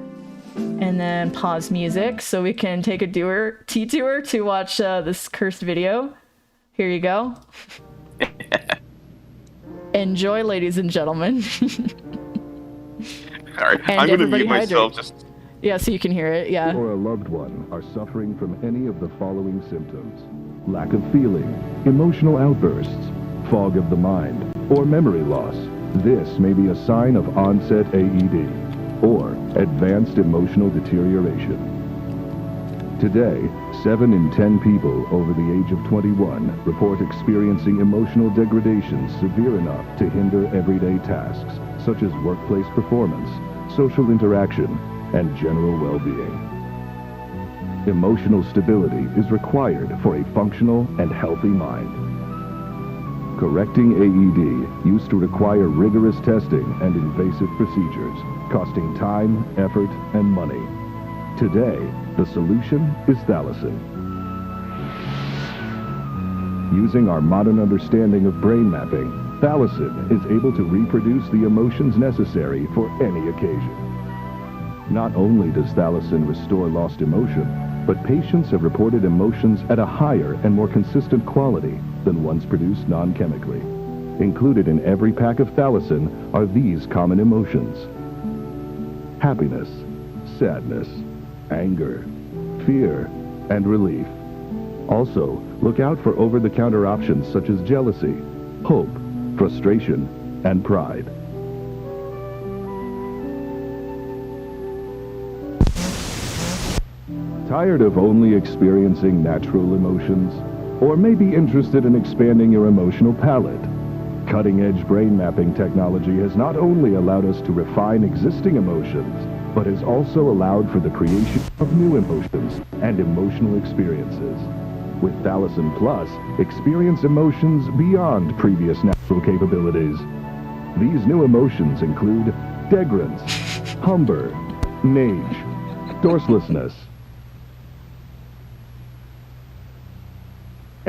And then pause music so we can take a detour to watch this cursed video. Here you go. Enjoy, ladies and gentlemen. Alright, I'm gonna mute myself just... Yeah, so you can hear it, yeah. Or a loved one are suffering from any of the following symptoms: lack of feeling, emotional outbursts, fog of the mind, or memory loss. This may be a sign of onset AED. Or advanced emotional deterioration. Today, 7 in 10 people over the age of 21 report experiencing emotional degradation severe enough to hinder everyday tasks, such as workplace performance, social interaction, and general well-being. Emotional stability is required for a functional and healthy mind. Correcting AED used to require rigorous testing and invasive procedures, costing time, effort, and money. Today, the solution is Thalassin. Using our modern understanding of brain mapping, Thalassin is able to reproduce the emotions necessary for any occasion. Not only does Thalassin restore lost emotion, but patients have reported emotions at a higher and more consistent quality than ones produced non-chemically. Included in every pack of Thalassin are these common emotions: happiness, sadness, anger, fear, and relief. Also, look out for over-the-counter options such as jealousy, hope, frustration, and pride. Tired of only experiencing natural emotions? or may be interested in expanding your emotional palette. Cutting-edge brain mapping technology has not only allowed us to refine existing emotions, but has also allowed for the creation of new emotions and emotional experiences. With Thalassin Plus, experience emotions beyond previous natural capabilities. These new emotions include degrance, humber, nage, dorselessness,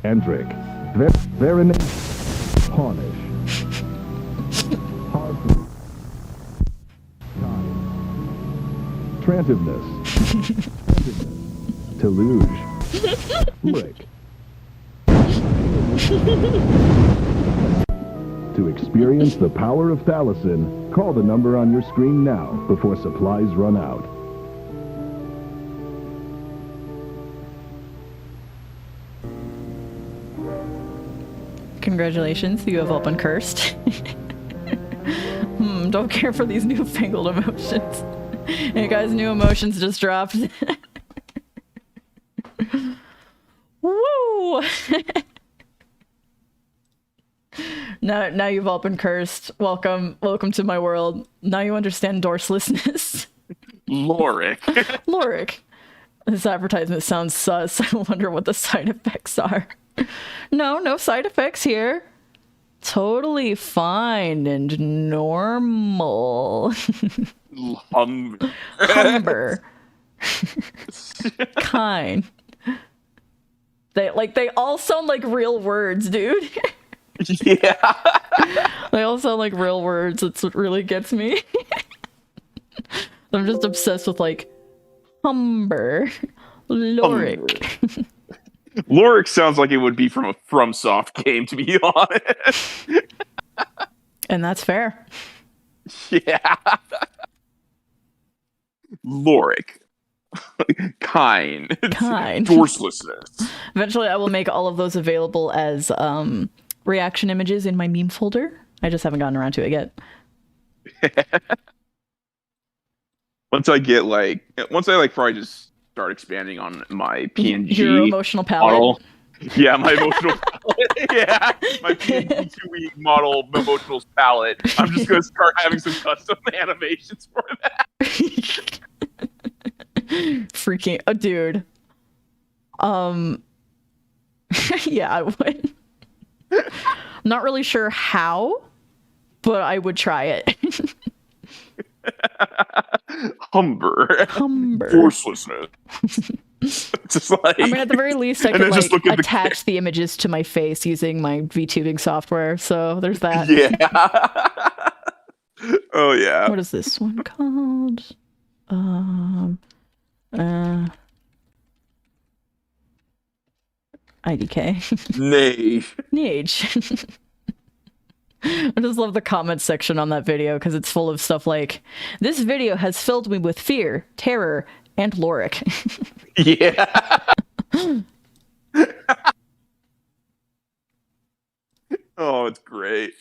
andric, verination, pawnish, hard, trantiveness, teluge, flick. To experience the power of Thalassin, call the number on your screen now before supplies run out. Congratulations, you have all been cursed. Don't care for these newfangled emotions. Hey guys, new emotions just dropped. Woo! Now you've all been cursed. Welcome to my world. Now you understand dorselessness. Lorik. Lorik. This advertisement sounds sus. I wonder what the side effects are. No side effects here. Totally fine and normal. Humber. Kind. They all sound like real words, dude. Yeah. They all sound like real words. That's what really gets me. I'm just obsessed with like humber, Lorik. Lorik sounds like it would be from a FromSoft game, to be honest. And that's fair. Yeah. Lorik. Kind. Dorselessness. Eventually I will make all of those available as reaction images in my meme folder. I just haven't gotten around to it yet. Once I probably just start expanding on my PNG Your emotional palette. model. Yeah, my emotional palette. Yeah, my PNG 2-week model emotional palette. I'm just going to start having some custom animations for that. Freaking dude. Yeah, I would. I'm not really sure how, but I would try it. Humber. Forcelessness. Just like, I mean, at the very least, I could like attach the images to my face using my VTubing software. So there's that. Yeah. Oh yeah. What is this one called? IDK. Nage. I just love the comment section on that video because it's full of stuff like, this video has filled me with fear, terror, and Lorik. Yeah. Oh, it's great.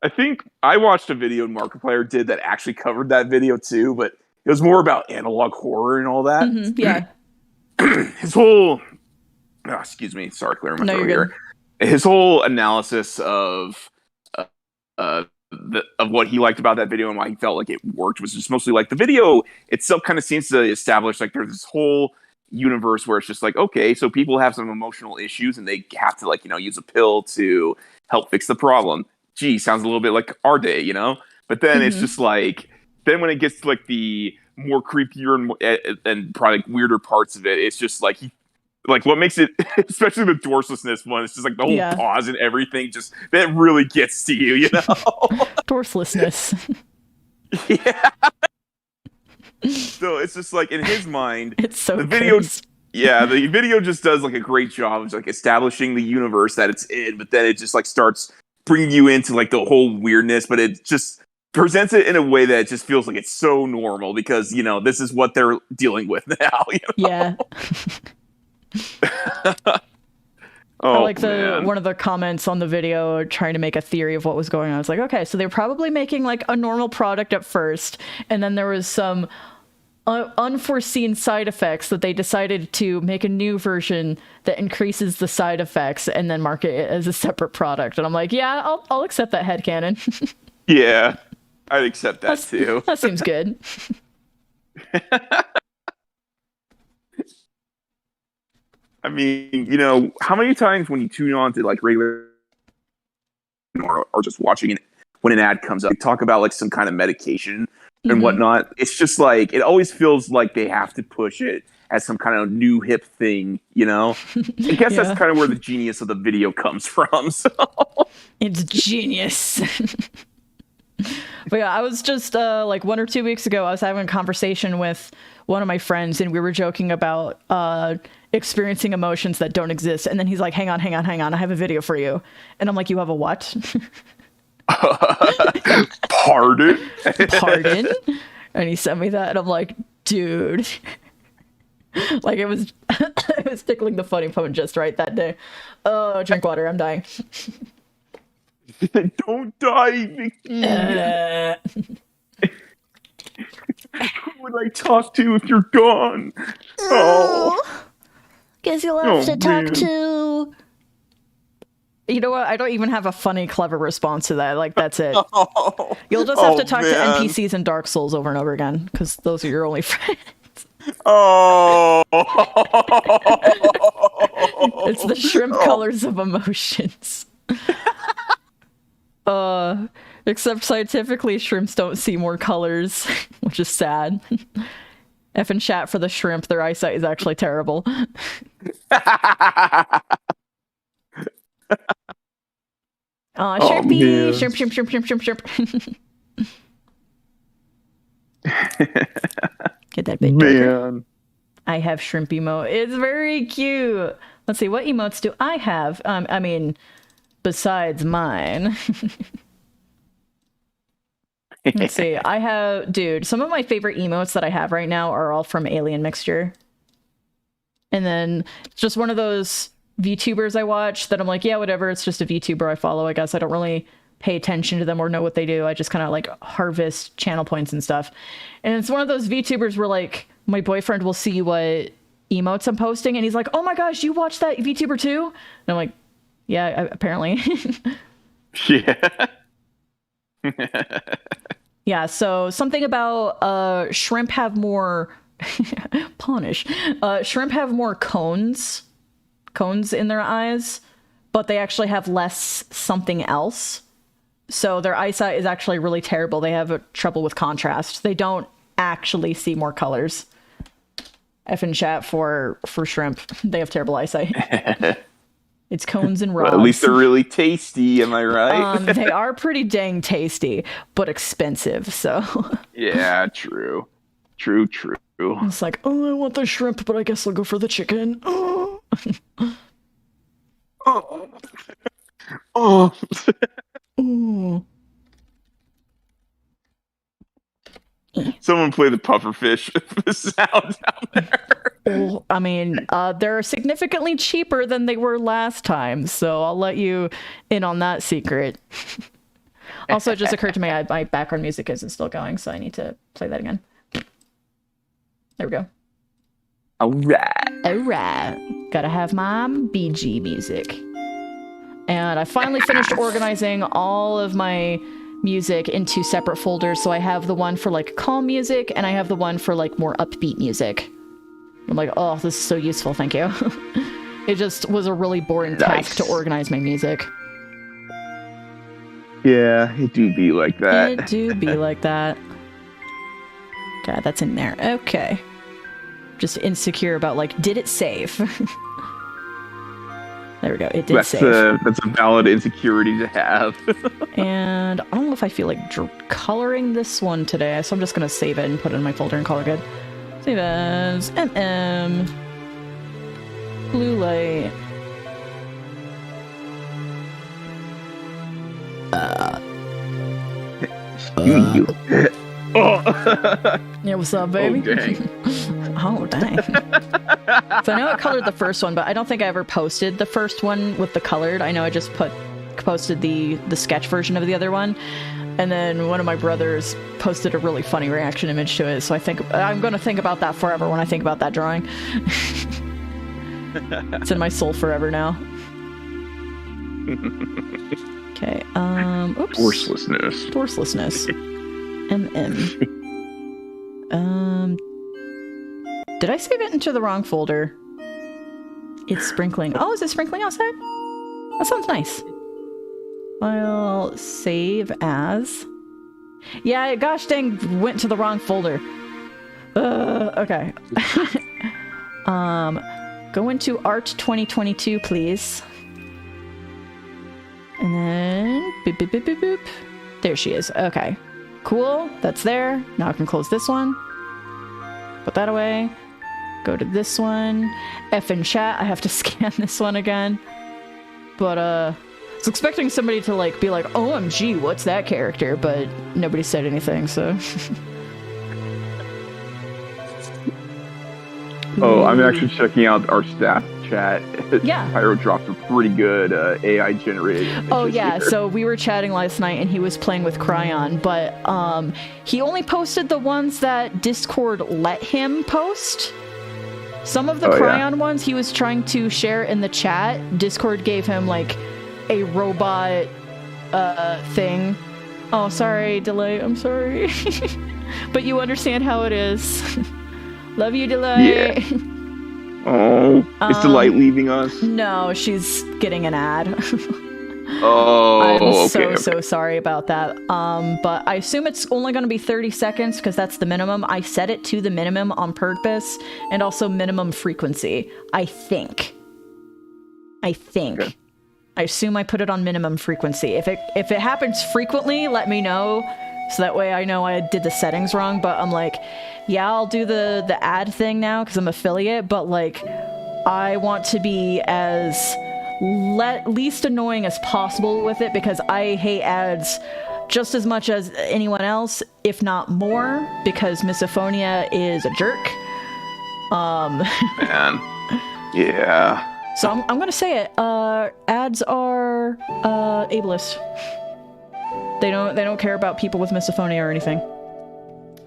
I think I watched a video Markiplier did that actually covered that video too, but it was more about analog horror and all that. Mm-hmm, yeah. His whole... Oh, excuse me. Sorry, clearing my throat here. His whole analysis of what he liked about that video and why he felt like it worked was just mostly like the video itself kind of seems to establish like there's this whole universe where it's just like, okay, so people have some emotional issues and they have to like, use a pill to help fix the problem. Gee, sounds a little bit like our day, But then it's just like, then when it gets to like the more creepier and probably like weirder parts of it, it's just like like what makes it, especially the dorselessness one, it's just like the whole pause and everything, just that really gets to you, Dorselessness. Yeah. So it's just like in his mind, it's so the video. crazy. Yeah, the video just does like a great job of like establishing the universe that it's in, but then it just like starts bringing you into like the whole weirdness, but it just presents it in a way that it just feels like it's so normal because this is what they're dealing with now. Yeah. Oh, I like one of the comments on the video trying to make a theory of what was going on. I was like, okay, so they're probably making like a normal product at first, and then there was some unforeseen side effects that they decided to make a new version that increases the side effects and then market it as a separate product. And I'm like, yeah, I'll accept that headcanon. Yeah, I'd accept that too. That seems good. I mean, how many times when you tune on to like regular or just watching it when an ad comes up, they talk about like some kind of medication and whatnot. It's just like, it always feels like they have to push it as some kind of new hip thing, I guess that's kind of where the genius of the video comes from. So it's genius. But yeah, I was just like 1 or 2 weeks ago, I was having a conversation with one of my friends and we were joking about experiencing emotions that don't exist. And then he's like, hang on. I have a video for you. And I'm like, you have a what? Pardon? Pardon? And he sent me that. And I'm like, dude. Like it was tickling the funny bone just right that day. Oh, drink water. I'm dying. Don't die, Vicky. Who would I talk to if you're gone? Oh. Guess you'll have to talk to... You know what? I don't even have a funny, clever response to that. Like, that's it. You'll just have to talk to NPCs in Dark Souls over and over again, because those are your only friends. Oh. It's the shrimp colors of emotions. Except scientifically, shrimps don't see more colors, which is sad. F in chat for the shrimp, their eyesight is actually terrible. Shrimpy! Shrimp. Get that big man. I have shrimp emote. It's very cute. Let's see, what emotes do I have? I mean, besides mine. Let's see, I have... Dude, some of my favorite emotes that I have right now are all from Alien Mixture. And then, just one of those VTubers I watch that I'm like, yeah, whatever, it's just a VTuber I follow, I guess. I don't really pay attention to them or know what they do. I just kind of, like, harvest channel points and stuff. And it's one of those VTubers where, like, my boyfriend will see what emotes I'm posting, and he's like, oh my gosh, you watch that VTuber too? And I'm like, yeah, apparently. Yeah. Yeah, so something about shrimp have more punish. Shrimp have more cones in their eyes, but they actually have less something else. So their eyesight is actually really terrible. They have trouble with contrast. They don't actually see more colors. F in chat for shrimp. They have terrible eyesight. It's cones and rods. Well, at least they're really tasty, am I right? They are pretty dang tasty, but expensive, so... Yeah, true. True. It's like, oh, I want the shrimp, but I guess I'll go for the chicken. Oh. Oh. Ooh. Someone play the pufferfish sound down there. Well, I mean, they're significantly cheaper than they were last time, so I'll let you in on that secret. Also, it just occurred to me my background music isn't still going, so I need to play that again. There we go. All right. Gotta have my BG music. And I finally finished organizing all of my music into separate folders, so I have the one for like calm music and I have the one for like more upbeat music. I'm like, oh, this is so useful, thank you. It just was a really boring task to organize my music. Yeah, it do be like that. It do be like that. God, that's in there. Okay. Just insecure about like, did it save? There we go. It did save. That's a valid insecurity to have. And I don't know if I feel like coloring this one today, so I'm just going to save it and put it in my folder and call it good. Save as MM. Blue light. Yeah, what's up, baby? Oh, dang. Oh, dang. So I know I colored the first one, but I don't think I ever posted the first one with the colored. I know I just posted the sketch version of the other one. And then one of my brothers posted a really funny reaction image to it, so I think I'm going to think about that forever when I think about that drawing. It's in my soul forever now. Okay, oops. Forcelessness. Did I save it into the wrong folder? It's sprinkling. Oh, is it sprinkling outside? That sounds nice. I'll save as. Yeah, gosh dang, went to the wrong folder. Okay. Go into Art 2022, please. And then boop, boop, boop, boop, boop. There she is. Okay. Cool. That's there. Now I can close this one. Put that away. Go to this one. F in chat. I have to scan this one again. But, I was expecting somebody to, like, be like, OMG, what's that character? But nobody said anything, so. Oh, I'm actually checking out our staff chat. Yeah. Pyro dropped a pretty good AI generated. Oh yeah, so we were chatting last night and he was playing with Cryon, but he only posted the ones that Discord let him post. Some of the Cryon ones he was trying to share in the chat. Discord gave him like a robot thing. Oh, sorry, delay. I'm sorry. But you understand how it is. Love you, delay. Yeah. Oh, is Delight leaving us? No, she's getting an ad. Oh, I'm so sorry about that. But I assume it's only going to be 30 seconds because that's the minimum. I set it to the minimum on purpose and also minimum frequency. I think. Okay. I assume I put it on minimum frequency. If it happens frequently, let me know. So that way I know I did the settings wrong, but I'm like, yeah, I'll do the ad thing now because I'm affiliate, but like, I want to be as least annoying as possible with it because I hate ads just as much as anyone else, if not more, because Misophonia is a jerk. Man. Yeah. So I'm gonna say it. Ads are ableist. They don't care about people with misophonia or anything.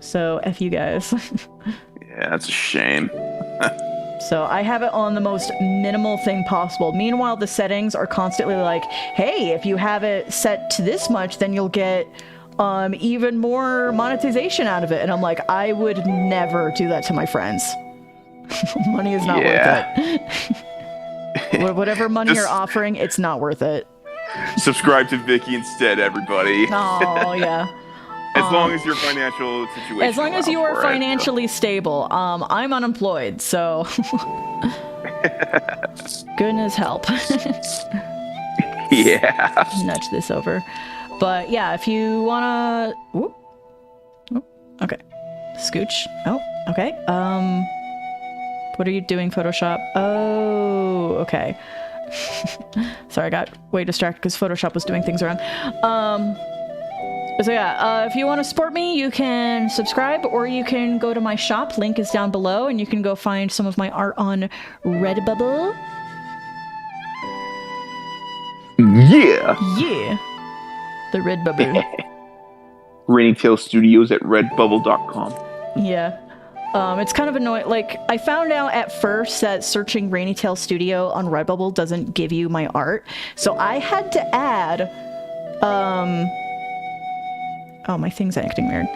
So F you guys. Yeah, that's a shame. So I have it on the most minimal thing possible. Meanwhile, the settings are constantly like, hey, if you have it set to this much, then you'll get even more monetization out of it. And I'm like, I would never do that to my friends. Money is not worth it. Whatever money you're offering, it's not worth it. Subscribe to Vicky instead, everybody. Oh, yeah. As long as your financial situation. As long as you are financially stable. I'm unemployed, so. Goodness help. Yeah. Nudge this over. But yeah, if you wanna. Whoop. Oh, okay. Scooch. Oh, okay. What are you doing, Photoshop? Oh, okay. Sorry, I got way distracted because Photoshop was doing things wrong. So yeah, if you want to support me, you can subscribe or you can go to my shop. Link is down below and you can go find some of my art on Redbubble. Yeah. Yeah. The Redbubble. Rainy Tail Studios at redbubble.com. Yeah. It's kind of annoying. Like, I found out at first that searching Rainy Tail Studio on Redbubble doesn't give you my art. So I had to add, oh, my thing's acting weird.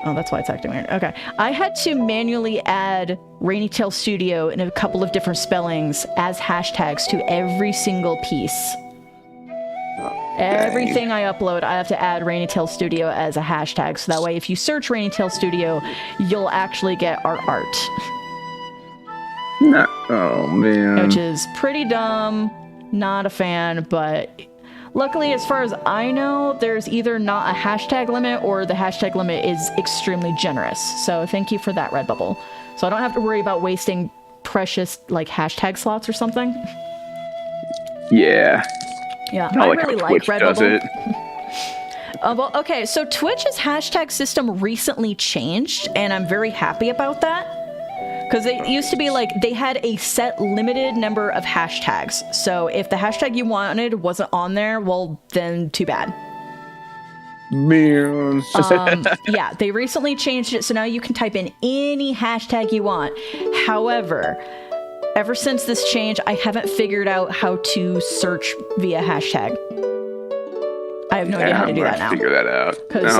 Oh, that's why it's acting weird. Okay. I had to manually add Rainy Tail Studio in a couple of different spellings as hashtags to every single piece. Everything I upload, I have to add Rainy Tail Studio as a hashtag, so that way if you search Rainy Tail Studio, you'll actually get our art. No. Oh, man. Which is pretty dumb, not a fan, but luckily, as far as I know, there's either not a hashtag limit or the hashtag limit is extremely generous. So thank you for that, Redbubble. So I don't have to worry about wasting precious, like, hashtag slots or something. Yeah. Yeah, I really like Redbubble. It. Well, okay, so Twitch's hashtag system recently changed, and I'm very happy about that. Because it used to be like they had a set limited number of hashtags. So if the hashtag you wanted wasn't on there, well, then too bad. Man. Yeah, they recently changed it, so now you can type in any hashtag you want. However, ever since this change, I haven't figured out how to search via hashtag. I have no idea how to do that now. Figure that out. Because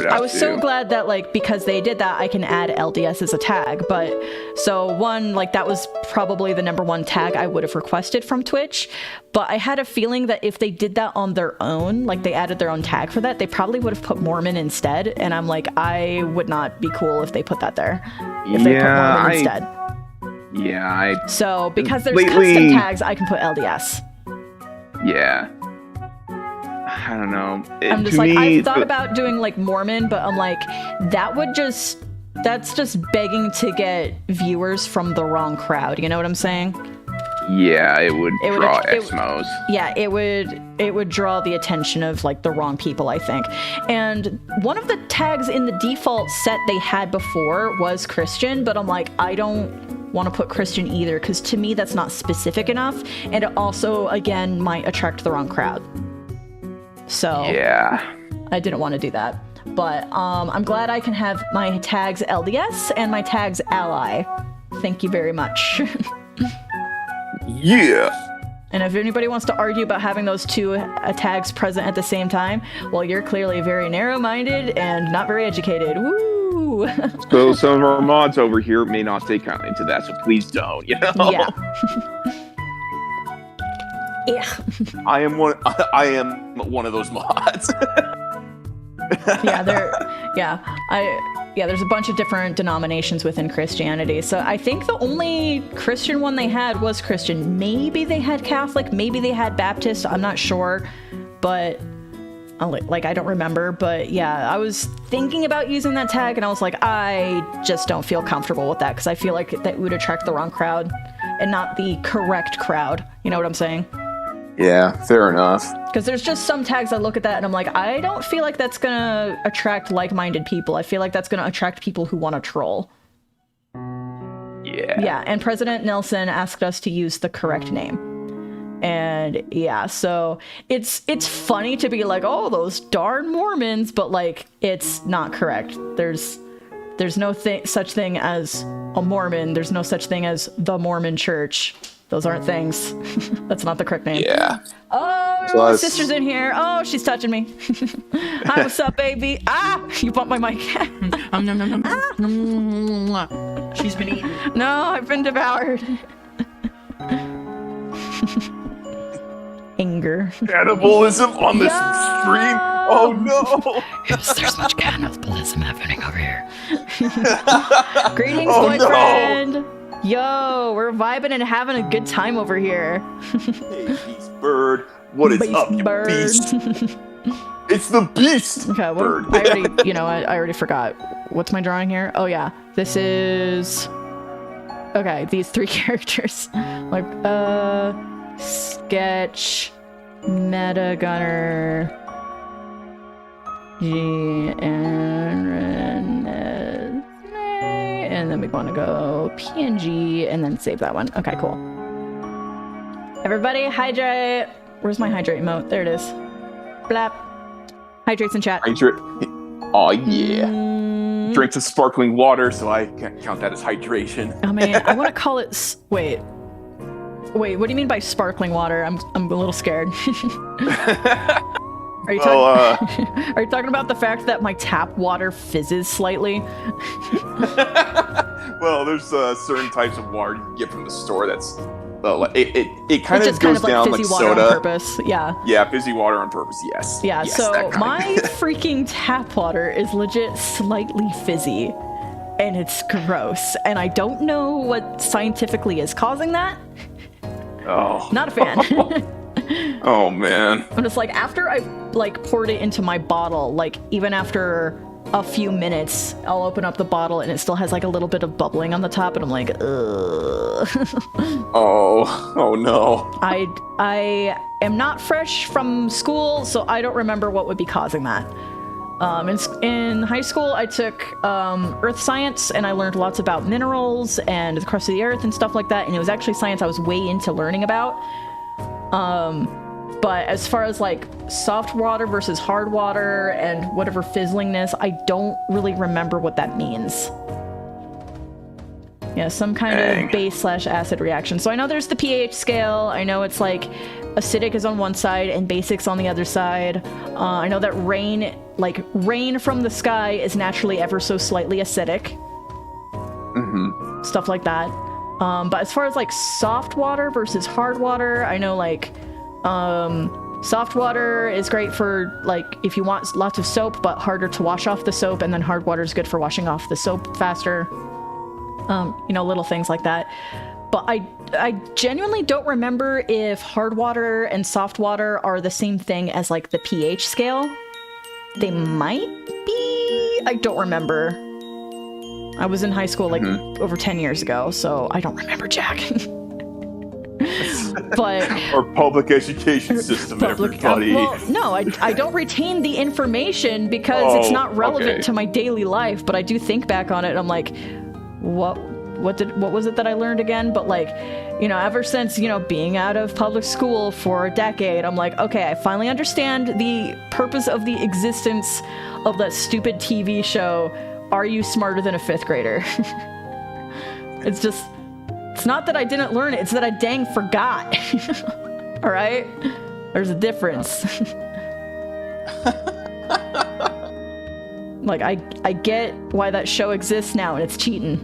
I was so too. glad that, like, because they did that, I can add LDS as a tag. But so one, like, that was probably the #1 tag I would have requested from Twitch. But I had a feeling that if they did that on their own, like they added their own tag for that, they probably would have put Mormon instead. And I'm like, I would not be cool if they put that there. If they put Mormon instead. Yeah, So because there's lately, custom tags, I can put LDS. Yeah. I don't know. I'm just like, I thought about doing like Mormon, but I'm like, that's just begging to get viewers from the wrong crowd. You know what I'm saying? Yeah, it would draw Exmos. Yeah, it would draw the attention of like the wrong people, I think. And one of the tags in the default set they had before was Christian, but I'm like, I don't want to put Christian either, because to me that's not specific enough, and it also, again, might attract the wrong crowd. So yeah, I didn't want to do that. But I'm glad I can have my tags LDS and my tags ally. Thank you very much. Yeah. And if anybody wants to argue about having those two tags present at the same time, well, you're clearly very narrow-minded and not very educated. Woo! So some of our mods over here may not take kindly to that, so please don't, you know? Yeah. Yeah. I am one of those mods. There's a bunch of different denominations within Christianity. So I think the only Christian one they had was Christian. Maybe they had Catholic, maybe they had Baptist, I'm not sure. But I don't remember. But yeah, I was thinking about using that tag and I was like, I just don't feel comfortable with that, because I feel like that would attract the wrong crowd and not the correct crowd. You know what I'm saying? Yeah, fair enough. Because there's just some tags I look at that and I'm like, I don't feel like that's gonna attract like-minded people. I feel like that's gonna attract people who want to troll. Yeah. Yeah, and President Nelson asked us to use the correct name. And yeah, so it's funny to be like, oh, those darn Mormons, but like, it's not correct. There's no such thing as a Mormon. There's no such thing as the Mormon Church. Those aren't things. That's not the correct name. Yeah. Oh, my sister's in here. Oh, she's touching me. Hi, what's up, baby? Ah, you bumped my mic. She's been eaten. No, I've been devoured. Anger. Cannibalism on the stream? Oh no! Yes, there's much cannibalism happening over here. Greetings, boyfriend. No. Yo, we're vibing and having a good time over here. Hey, Beast Bird. What is Beast up, you Bird. beast? It's the Beast Okay, well, Bird. I already forgot. What's my drawing here? Oh, yeah. This is... Okay, these 3 characters. Like, Sketch, Meta Gunner, G, and then we want to go PNG and then save that one. Okay, cool. Everybody hydrate. Where's my hydrate emote? There it is. Blap. Hydrates in chat. Hydrate. Oh yeah. Drink some sparkling water, so I can't count that as hydration. Oh man, I want to call it. Wait, what do you mean by sparkling water? I'm a little scared. Are you talking about the fact that my tap water fizzes slightly? Well, there's certain types of water you can get from the store that's it kind of goes down like water soda on purpose. Yeah, fizzy water on purpose. Yes. Yeah. Yes, so my freaking tap water is legit slightly fizzy, and it's gross, and I don't know what scientifically is causing that. Oh. Not a fan. Oh man. I'm just like, after I like poured it into my bottle, like even after a few minutes, I'll open up the bottle and it still has like a little bit of bubbling on the top, and I'm like, ugh. Oh no. I am not fresh from school, so I don't remember what would be causing that. In high school, I took earth science, and I learned lots about minerals and the crust of the earth and stuff like that, and it was actually science I was way into learning about. But as far as like soft water versus hard water and whatever fizzlingness, I don't really remember what that means. Yeah, some kind of base/acid reaction. So I know there's the pH scale. I know it's like acidic is on one side and basic's on the other side. I know that rain from the sky is naturally ever so slightly acidic. Mm-hmm. Stuff like that. But as far as like soft water versus hard water, I know like soft water is great for like if you want lots of soap but harder to wash off the soap, and then hard water is good for washing off the soap faster. Little things like that. But I genuinely don't remember if hard water and soft water are the same thing as like the pH scale. They might be. I don't remember. I was in high school like over 10 years ago, so I don't remember jack. But our public education system, everybody. No, I don't retain the information because it's not relevant to my daily life. But I do think back on it, and I'm like, what was it that I learned again? But like, ever since being out of public school for a decade, I'm like, okay, I finally understand the purpose of the existence of that stupid TV show. Are You Smarter Than a Fifth Grader? It's not that I didn't learn it, it's that I dang forgot. All right? There's a difference. Like, I get why that show exists now, and it's cheating.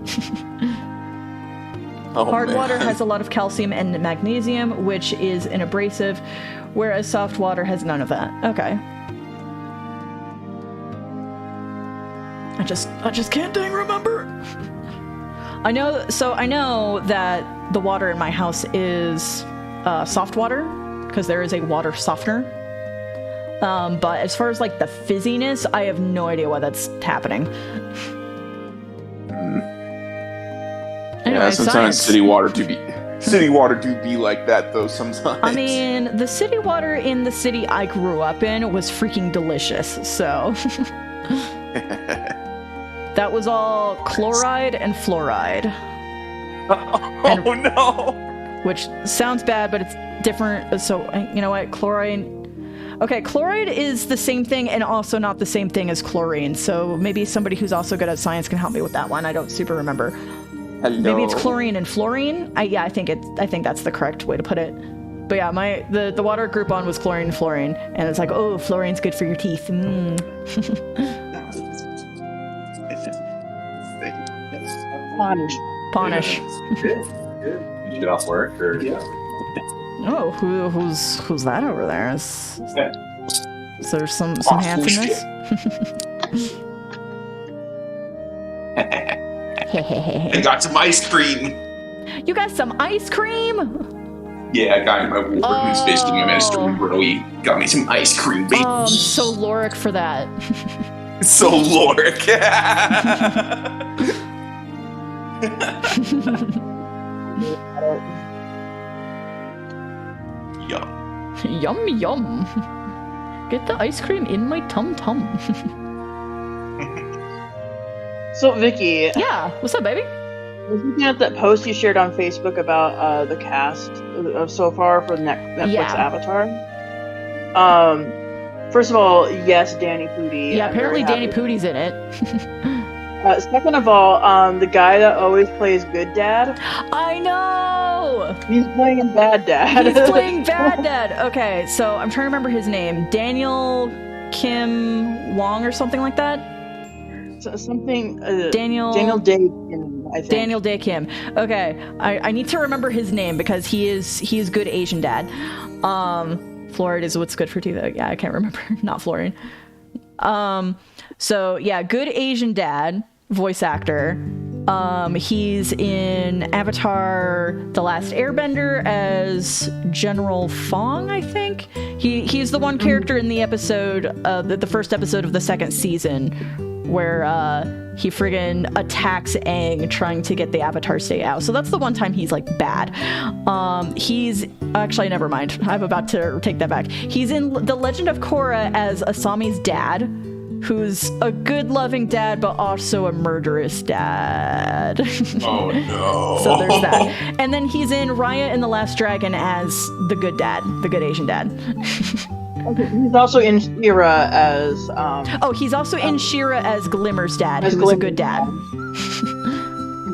Hard water has a lot of calcium and magnesium, which is an abrasive, whereas soft water has none of that. Okay. I just can't dang remember. I know that the water in my house is soft water because there is a water softener. But as far as like the fizziness, I have no idea why that's happening. Anyway, yeah, sometimes city water do be like that though. Sometimes. I mean, the city water in the city I grew up in was freaking delicious. So. That was all chloride and fluoride. Oh no! Which sounds bad, but it's different. So, you know what? Chloride... Okay, chloride is the same thing and also not the same thing as chlorine. So maybe somebody who's also good at science can help me with that one. I don't super remember. Hello. Maybe it's chlorine and fluorine? I think that's the correct way to put it. But yeah, the water Groupon was chlorine and fluorine. And it's like, oh, fluorine's good for your teeth. Punish. Good. You get off work or Oh, who's that over there? Is there some handsomeness? I got some ice cream. You got some ice cream? Yeah, I got my Wolverine who's visiting him at Mr. Bro. He got me some ice cream, baby. Oh, I'm so Loric for that. So Loric. Yum. Yum, yum. Get the ice cream in my tum-tum. So, Vicky. Yeah, what's up, baby? I was looking at that post you shared on Facebook about the cast of so far for Netflix Avatar. First of all, yes, Danny Pudi. Yeah, apparently Danny Pudi's in it. Second of all, the guy that always plays good dad. I know! He's playing bad dad. He's playing bad dad. Okay, so I'm trying to remember his name. Daniel Kim Wong or something like that? Something. Daniel Day Kim, I think. Daniel Day Kim. Okay, I need to remember his name because he is good Asian dad. Fluoride is what's good for teeth. Yeah, I can't remember. Not fluorine. So yeah, good Asian dad, voice actor. He's in Avatar: The Last Airbender as General Fong, I think. He's the one character in the episode, the first episode of the second season, where he friggin' attacks Aang trying to get the Avatar State out. So that's the one time he's like bad. He's actually, never mind. I'm about to take that back. He's in The Legend of Korra as Asami's dad, who's a good loving dad but also a murderous dad. Oh no. So there's that. And then he's in Raya and the Last Dragon as the good dad, the good Asian dad. Okay, he's also in Shira as Oh, he's also in Shira as Glimmer's dad, as who was a Glimmer's good dad.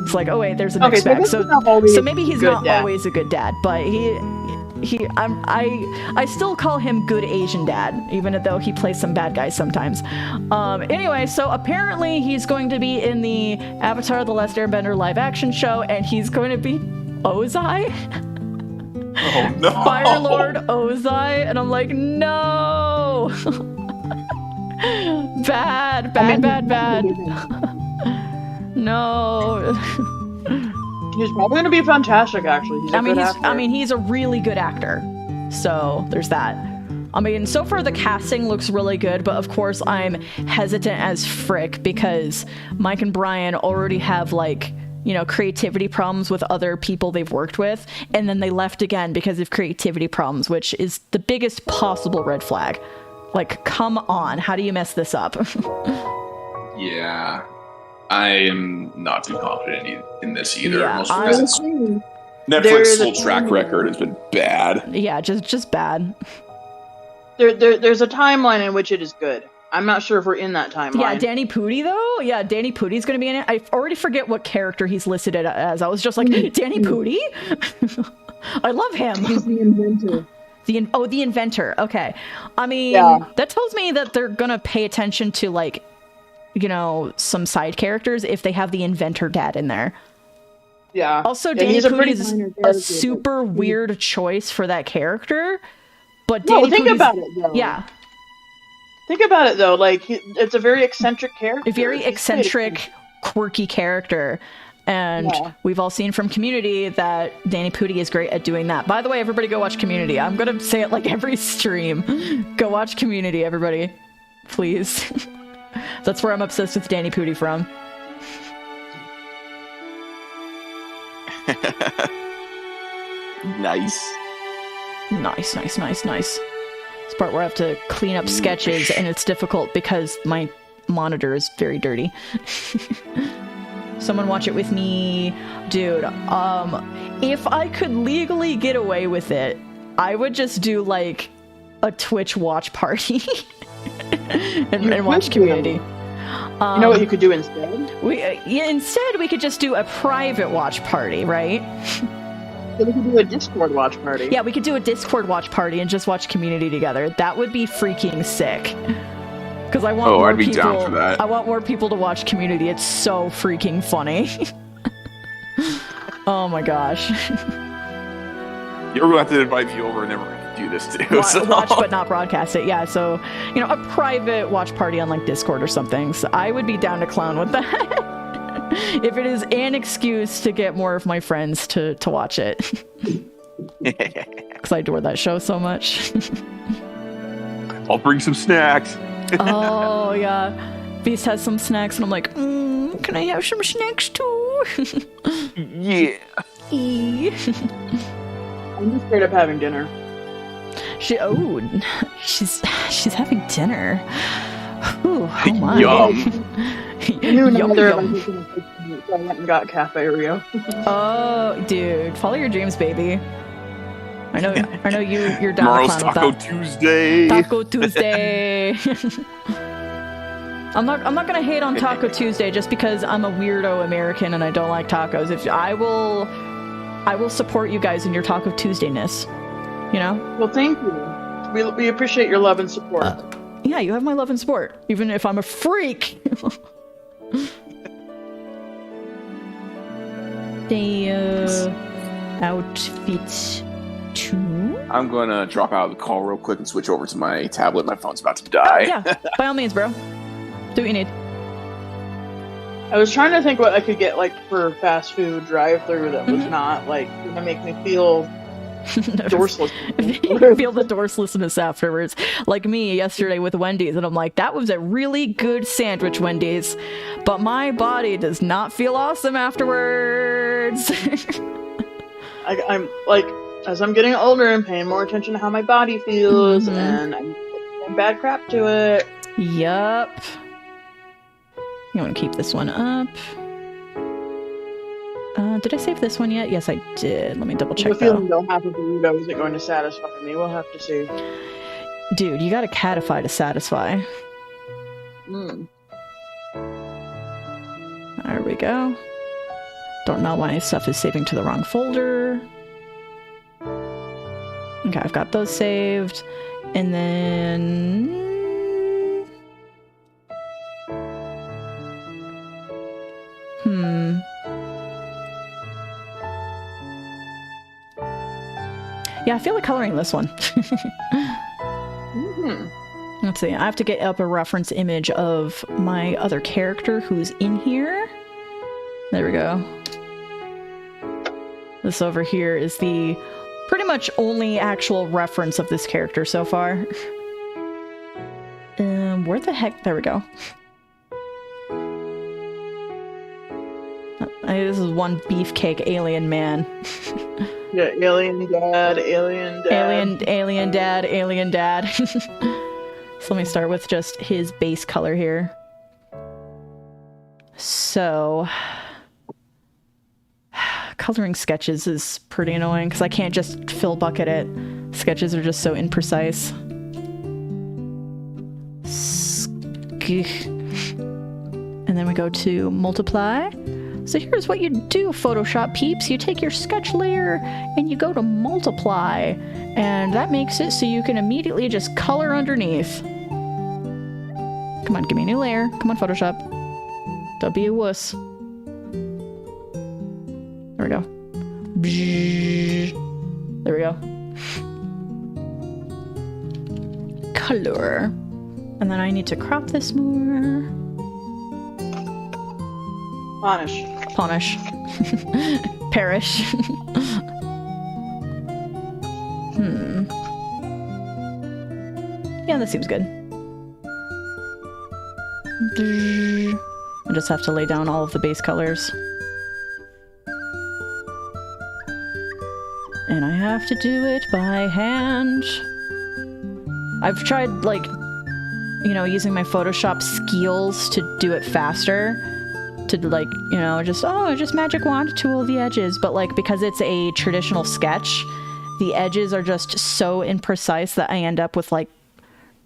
It's like, oh wait, there's a Okay, mixed so bag. this So, is not always so maybe he's a good not dad. always a good dad, but I still call him good Asian dad, even though he plays some bad guys sometimes. Anyway, so apparently he's going to be in the Avatar: The Last Airbender live action show, and he's going to be Ozai, Oh no! Fire Lord Ozai, and I'm like, no, bad. No. He's probably going to be fantastic, actually. He's a good actor. He's a really good actor. So there's that. I mean, so far the casting looks really good, but of course I'm hesitant as frick because Mike and Brian already have creativity problems with other people they've worked with, and then they left again because of creativity problems, which is the biggest possible red flag. Like, come on, how do you mess this up? Yeah, I am not too confident in this either. Yeah, Mostly because There Netflix's is a whole track time- record has been bad. Yeah, just bad. There's a timeline in which it is good. I'm not sure if we're in that timeline. Yeah, Danny Pudi though. Yeah, Danny Pudi's gonna be in it. I already forget what character he's listed it as. I was just like, Danny Pudi. I love him. He's the inventor. The inventor. Okay. I mean, Yeah. that tells me that they're gonna pay attention to some side characters if they have the inventor dad in there. Yeah. Also, Yeah, Danny he's a pretty Pudi is minor a character, super but- weird choice for that character. But No, Danny think Pudi's- about it, though. Yeah. Think about it, though. It's a very eccentric character. A very He's eccentric, quirky character. And Yeah. we've all seen from Community that Danny Pudi is great at doing that. By the way, everybody go watch Community. I'm going to say it like every stream. Go watch Community, everybody. Please. That's where I'm obsessed with Danny Pudi from. Nice. Nice. This part where I have to clean up sketches, and it's difficult because my monitor is very dirty. Someone watch it with me. Dude, if I could legally get away with it, I would just do a Twitch watch party and watch Community. You know what you could do instead? Instead, we could just do a private watch party, right? So we could do a Discord watch party. Yeah, we could do a Discord watch party and just watch Community together. That would be freaking sick. Because I want more I'd be people. down for that. I want more people to watch Community. It's so freaking funny. Oh my gosh. You're going to have to invite me over and then we're going to do this too. Watch but not broadcast it. Yeah, so a private watch party on Discord or something. So I would be down to clown with that. If it is an excuse to get more of my friends to watch it. Because I adore that show so much. I'll bring some snacks. Oh, yeah. Beast has some snacks, and I'm like, can I have some snacks too? Yeah. Eee. I'm just straight up having dinner. She's having dinner. Ooh, oh my. Yum. I knew Yum, neither yum. of us was going to take me, so I went and got Cafe Rio. Oh, dude, follow your dreams, baby. I know you're down Tomorrow's to clown Taco with that. Tuesday. Taco Tuesday. I'm not gonna hate on Taco Tuesday just because I'm a weirdo American and I don't like tacos. If I will support you guys in your Taco Tuesdayness. Well, thank you. We appreciate your love and support. Yeah, you have my love and support, even if I'm a freak. The outfit 2. I'm going to drop out of the call real quick and switch over to my tablet. My phone's about to die. Yeah, by all means, bro. Do what you need. I was trying to think what I could get for fast food drive-through that was not gonna make me feel dorseless. Feel the dorselessness afterwards. Like me yesterday with Wendy's, and I'm like, that was a really good sandwich, Wendy's, but my body does not feel awesome afterwards. I'm as I'm getting older and paying more attention to how my body feels, Mhm. and I'm putting bad crap to it. Yup. You want to keep this one up. Did I save this one yet? Yes, I did. Let me double I check have a feeling though. though half a burrito isn't going to satisfy me. We'll have to see. Dude, you gotta catify to satisfy. There we go. Don't know why stuff is saving to the wrong folder. Okay, I've got those saved. And then... Yeah, I feel like coloring this one. Let's see, I have to get up a reference image of my other character who's in here. There we go. This over here is the pretty much only actual reference of this character so far. Where the heck? There we go. This is one beefcake alien man. Yeah, alien dad. Alien dad. So let me start with just his base color here. So, coloring sketches is pretty annoying because I can't just fill bucket it. Sketches are just so imprecise. And then we go to multiply. So here's what you do, Photoshop peeps. You take your sketch layer and you go to multiply. And that makes it so you can immediately just color underneath. Come on, give me a new layer. Come on, Photoshop. Don't be a wuss. There we go. There we go. Color. And then I need to crop this more. Punish. Perish. Yeah, that seems good. I just have to lay down all of the base colors. And I have to do it by hand. I've tried, like, you know, using my Photoshop skills to do it faster. To, like, you know, just magic wand tool the edges. But, like, because it's a traditional sketch, the edges are just so imprecise that I end up with, like,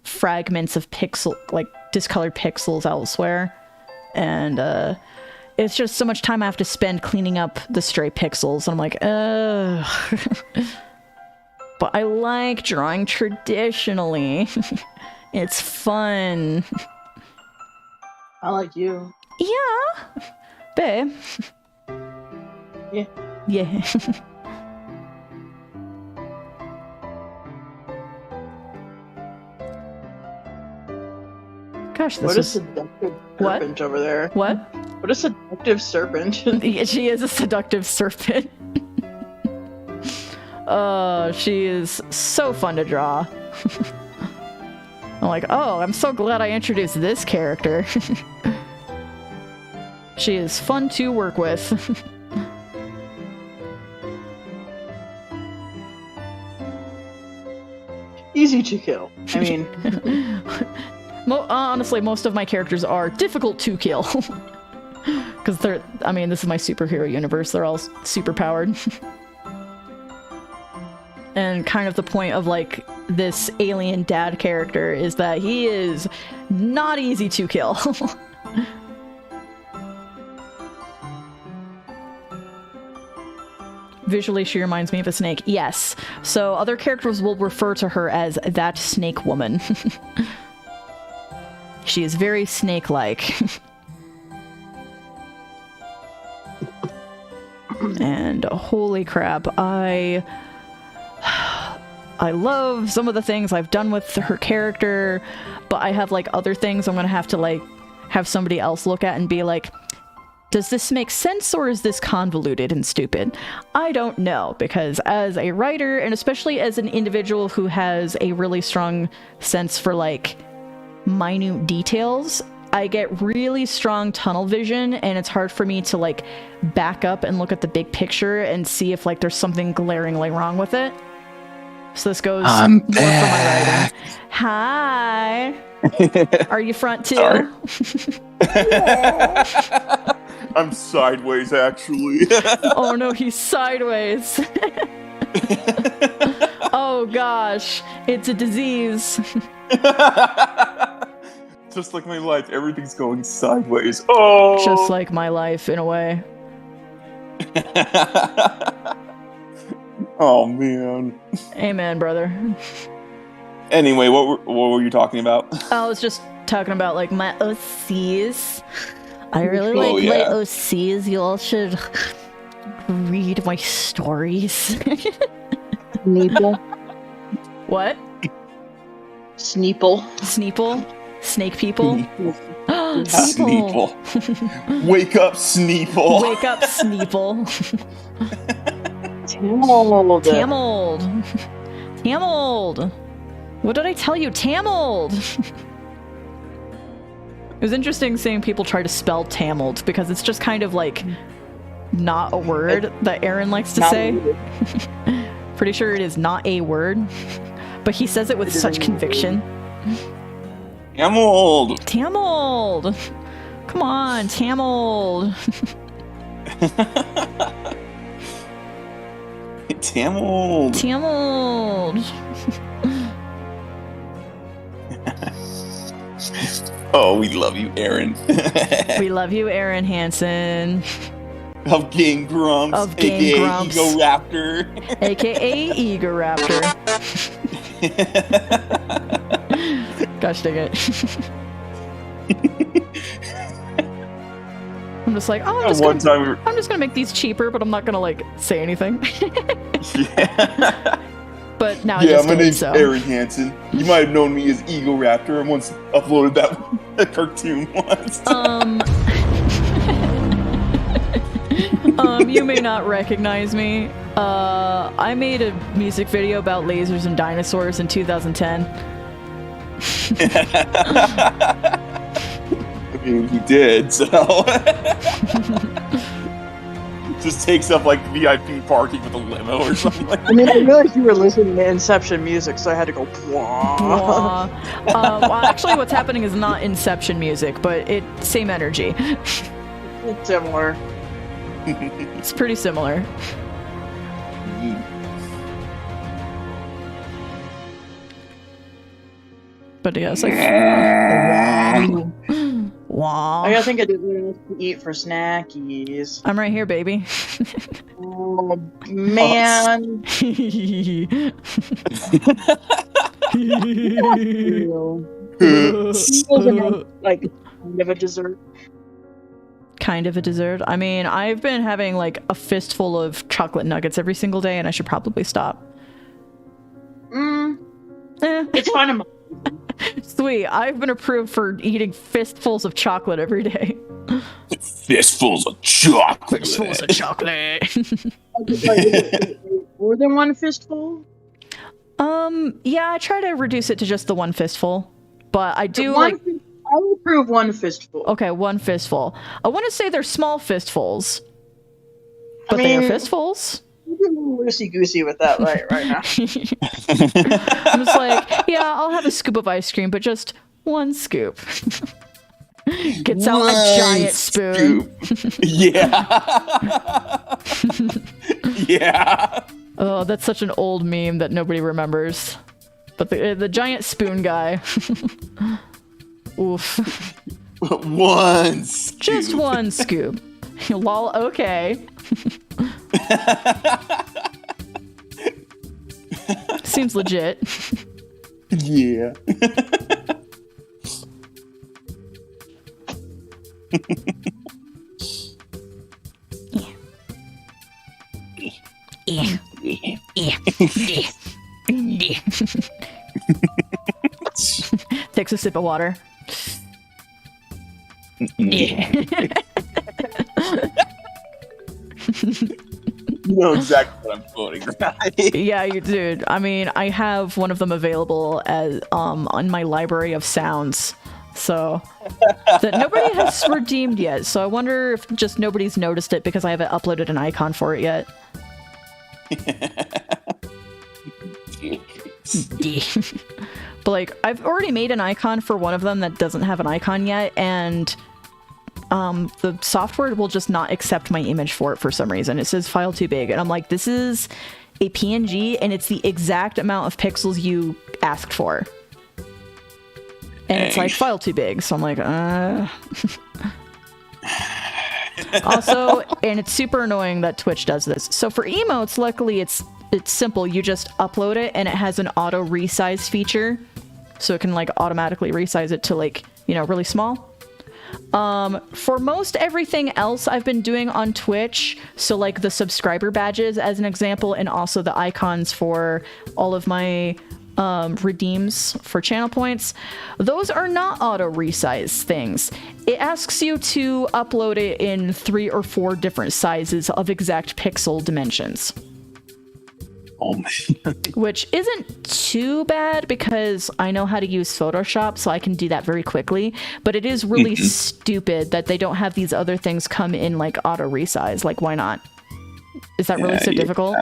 fragments of discolored pixels elsewhere. And, it's just so much time I have to spend cleaning up the stray pixels. And I'm like, ugh. But I like drawing traditionally. It's fun. I like you. Yeah. Babe. Yeah. Yeah. Gosh, this What is... a seductive What? serpent over there. What? What a seductive serpent. Yeah, she is a seductive serpent. She is so fun to draw. I'm like, oh, I'm so glad I introduced this character. She is fun to work with. Easy to kill. I mean, honestly, most of my characters are difficult to kill. Because this is my superhero universe. They're all super powered. And kind of the point of, like, this alien dad character is that he is not easy to kill. Visually, she reminds me of a snake. Yes. So other characters will refer to her as that snake woman. She is very snake-like. And holy crap, I love some of the things I've done with her character, but I have, like, other things I'm gonna have to, like, have somebody else look at and be like, does this make sense or is this convoluted and stupid? I don't know, because as a writer, and especially as an individual who has a really strong sense for, like, minute details, I get really strong tunnel vision, and it's hard for me to, like, back up and look at the big picture and see if, like, there's something glaringly wrong with it. So this goes more for my writing. Hi! Are you front too? I'm sideways, actually. Oh no, he's sideways. Oh gosh, it's a disease. Just like my life, everything's going sideways. Oh! Just like my life, in a way. Oh, man. Amen, brother. Anyway, what were you talking about? I was just talking about, like, my OCs. I really Oh, like yeah. my OCs. You all should read my stories. Sneeple. What? Sneeple. Sneeple? Snake people? Sneeple. Wake up, Sneeple. Wake up, Sneeple. Tamold. Tamold. Tamold. What did I tell you? Tamold. It was interesting seeing people try to spell Tamold because it's just kind of like not a word that Aaron likes to say. Pretty sure it is not a word, but he says it with such conviction. Tamold. Tamold. Come on, Tamold. Tamold. Tamold. Oh, we love you, Aaron. We love you, Aaron Hansen. Of Game Grumps. Of Game aka Grumps. Ego Raptor. AKA Eager Raptor. Gosh dang it. I'm just like, oh, I'm just gonna make these cheaper, but I'm not gonna like say anything. Yeah. But now I Yeah, just my did, name's so. Aaron Hansen. You might have known me as Ego Raptor and once uploaded that cartoon once. You may not recognize me. I made a music video about lasers and dinosaurs in 2010. I mean, he did, so. Just takes up like VIP parking with a limo or something like that. I mean, I realized you were listening to Inception music, so I had to go. Well, actually, what's happening is not Inception music, but it's same energy. It's similar. It's pretty similar. But yeah, it's like. Wow. I gotta think I did what else to eat for snackies. I'm right here, baby. Oh man. Like kind of a dessert. Kind of a dessert. I mean, I've been having like a fistful of chocolate nuggets every single day, and I should probably stop. It's fine in my Sweet. I've been approved for eating fistfuls of chocolate every day. Fistfuls of chocolate. Fistfuls of chocolate. More than one fistful? Yeah, I try to reduce it to just the one fistful. But I do I will approve one fistful. Okay, one fistful. I want to say they're small fistfuls. But I they mean, are fistfuls. You're a little loosey-goosey with that right now. I'm just like, yeah, I'll have a scoop of ice cream, but just one scoop. Gets out a giant spoon. Yeah. Yeah. Oh, that's such an old meme that nobody remembers. But the giant spoon guy. Oof. One scoop. Just one scoop. Lol, okay. Seems legit. Yeah. Takes a sip of water. You know exactly what I'm quoting, right? Yeah, you dude. I mean, I have one of them available as on my library of sounds. So that nobody has redeemed yet. So I wonder if just nobody's noticed it because I haven't uploaded an icon for it yet. But like, I've already made an icon for one of them that doesn't have an icon yet, and the software will just not accept my image for it for some reason. It says file too big, and I'm like, this is a PNG, and it's the exact amount of pixels you asked for. And it's like file too big, so I'm like, Also, and it's super annoying that Twitch does this. So for emotes, luckily it's simple. You just upload it and it has an auto resize feature. So it can like automatically resize it to like, you know, really small. For most everything else I've been doing on Twitch, so like the subscriber badges as an example, and also the icons for all of my redeems for channel points, those are not auto resize things. It asks you to upload it in 3 or 4 different sizes of exact pixel dimensions. Oh man. Which isn't too bad because I know how to use Photoshop, so I can do that very quickly. But it is really stupid that they don't have these other things come in like auto resize. Like, why not? Is that really so difficult?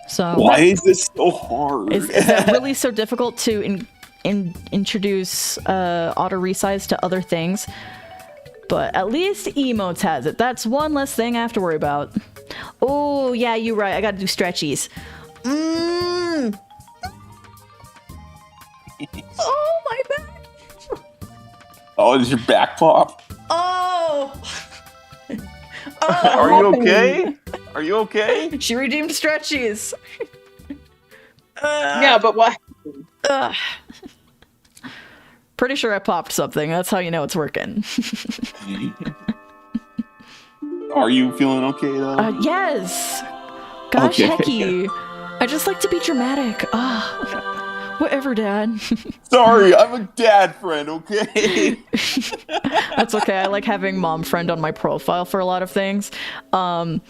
So why is this so hard? Is that really so difficult to introduce auto resize to other things? But at least emotes has it. That's one less thing I have to worry about. Oh yeah, you're right. I gotta do stretchies. Oh my back. Oh, is your back pop? Oh. Are you okay? Are you okay? She redeemed stretchies. Yeah, but what? Pretty sure I popped something. That's how you know it's working. Are you feeling okay though? Yes. Gosh, Okay. hecky. I just like to be dramatic. Whatever, Dad. Sorry, I'm a dad friend, okay? That's okay. I like having mom friend on my profile for a lot of things. And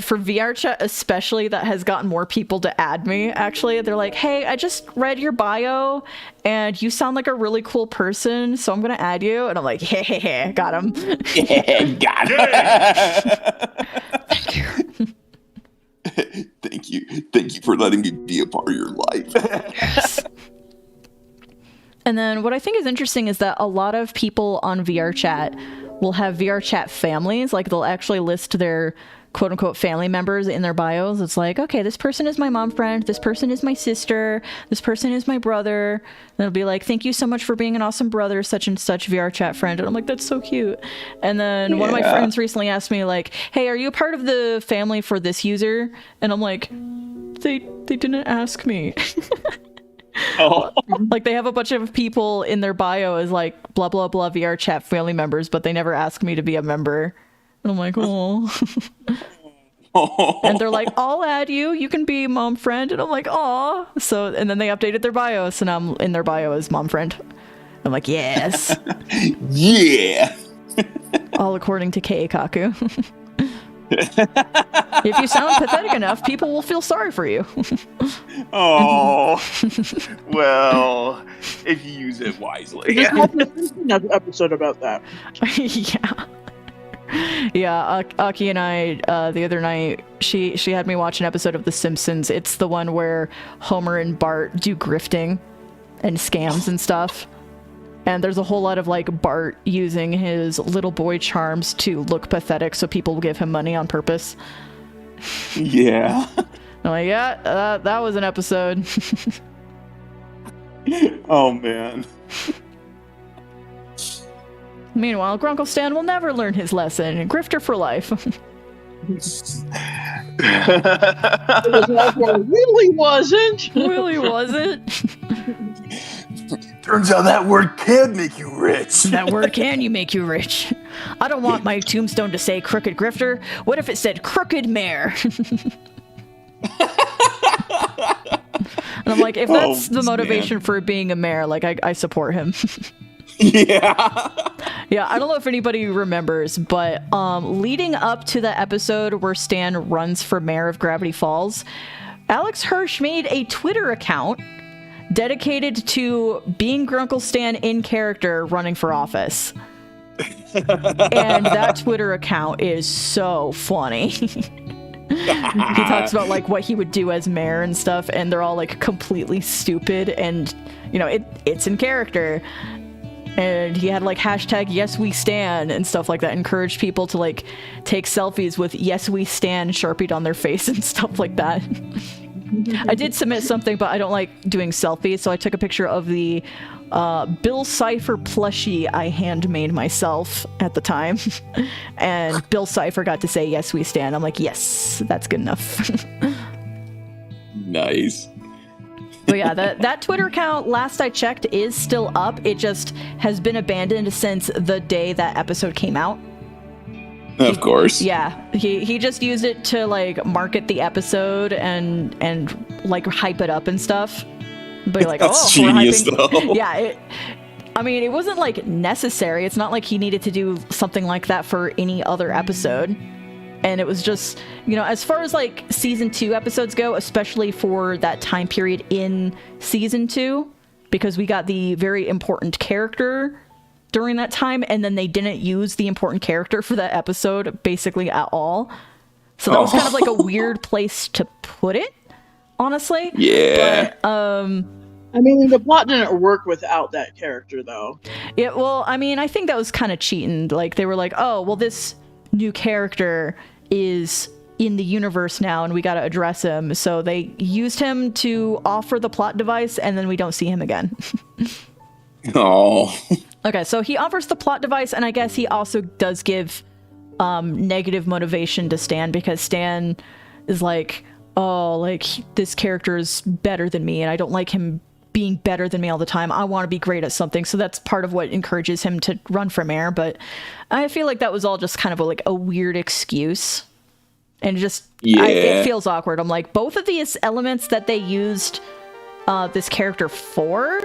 for VR chat especially, that has gotten more people to add me, actually. They're like, hey, I just read your bio and you sound like a really cool person, so I'm gonna add you. And I'm like, hey, got him. Yeah, got it. Thank you. Thank you for letting me be a part of your life. Yes. And then what I think is interesting is that a lot of people on VR chat will have VR chat families. Like, they'll actually list their quote-unquote family members in their bios. It's like, okay, this person is my mom friend, this person is my sister, this person is my brother. And it'll be like, thank you so much for being an awesome brother, such and such VR chat friend. And I'm like, that's so cute. And then one of my friends recently asked me like, hey, are you a part of the family for this user? And I'm like, they didn't ask me. Oh. Like, they have a bunch of people in their bio as like blah blah blah VR chat family members, but they never ask me to be a member. And I'm like, oh. And they're like, I'll add you. You can be mom friend. And I'm like, aw. So, and then they updated their bio, so now I'm in their bio as mom friend. I'm like, yes. Yeah. All according to Keikaku. If you sound pathetic enough, people will feel sorry for you. Oh. Well, if you use it wisely. Another episode about that. Yeah. Yeah, Aki and I, the other night, she had me watch an episode of The Simpsons. It's the one where Homer and Bart do grifting and scams and stuff. And there's a whole lot of, like, Bart using his little boy charms to look pathetic so people will give him money on purpose. Yeah. I'm like, yeah, that was an episode. Oh, man. Meanwhile, Grunkle Stan will never learn his lesson. Grifter for life. Really wasn't. Really wasn't. Turns out that word can make you rich. That word can you make you rich. I don't want my tombstone to say crooked grifter. What if it said crooked mayor? And I'm like, if that's the motivation for being a mayor, like, I support him. Yeah. Yeah, I don't know if anybody remembers, but leading up to the episode where Stan runs for mayor of Gravity Falls, Alex Hirsch made a Twitter account dedicated to being Grunkle Stan in character running for office. And that Twitter account is so funny. He talks about like what he would do as mayor and stuff, and they're all like completely stupid, and you know, it's in character. And he had like hashtag yes we stan and stuff like that, encouraged people to like take selfies with yes we stan sharpied on their face and stuff like that. I did submit something, but I don't like doing selfies, so I took a picture of the Bill Cipher plushie I handmade myself at the time. And Bill Cipher got to say yes we stan. I'm like, yes, that's good enough. Nice. But yeah, that Twitter account, last I checked, is still up. It just has been abandoned since the day that episode came out. Of course. Yeah, he just used it to like market the episode and like hype it up and stuff. But like, That's oh, genius, we're hyping. though. Yeah, I mean, it wasn't like necessary. It's not like he needed to do something like that for any other episode. And it was just, you know, as far as like season 2 episodes go, especially for that time period in season 2, because we got the very important character during that time, and then they didn't use the important character for that episode basically at all. So that was kind of like a weird place to put it, honestly. Yeah. But, I mean, the plot didn't work without that character, though. Yeah, well, I mean, I think that was kind of cheating. Like, they were like, oh, well, this new character is in the universe now and we got to address him. So they used him to offer the plot device and then we don't see him again. Oh. Okay, so he offers the plot device, and I guess he also does give negative motivation to Stan, because Stan is like, oh, like, this character is better than me and I don't like him being better than me all the time. I want to be great at something. So that's part of what encourages him to run for mayor. But I feel like that was all just kind of like a weird excuse. And just, it feels awkward. I'm like, both of these elements that they used this character for,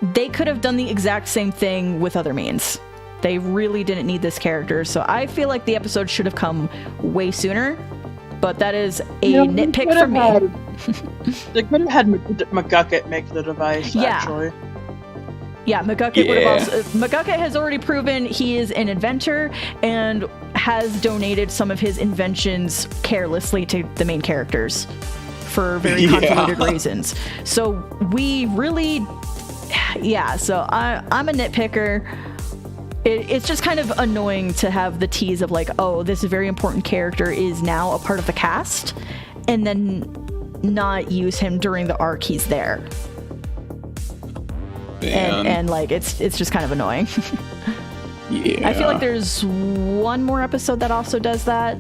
they could have done the exact same thing with other means. They really didn't need this character. So I feel like the episode should have come way sooner. But that is a nitpick for me. They could have had McGucket make the device, actually. Yeah, McGucket would have also... McGucket has already proven he is an inventor and has donated some of his inventions carelessly to the main characters for very convoluted reasons. So we really... Yeah, so I'm a nitpicker. It's just kind of annoying to have the tease of like, oh, this very important character is now a part of the cast, and then not use him during the arc he's there. And like, it's just kind of annoying. Yeah. I feel like there's one more episode that also does that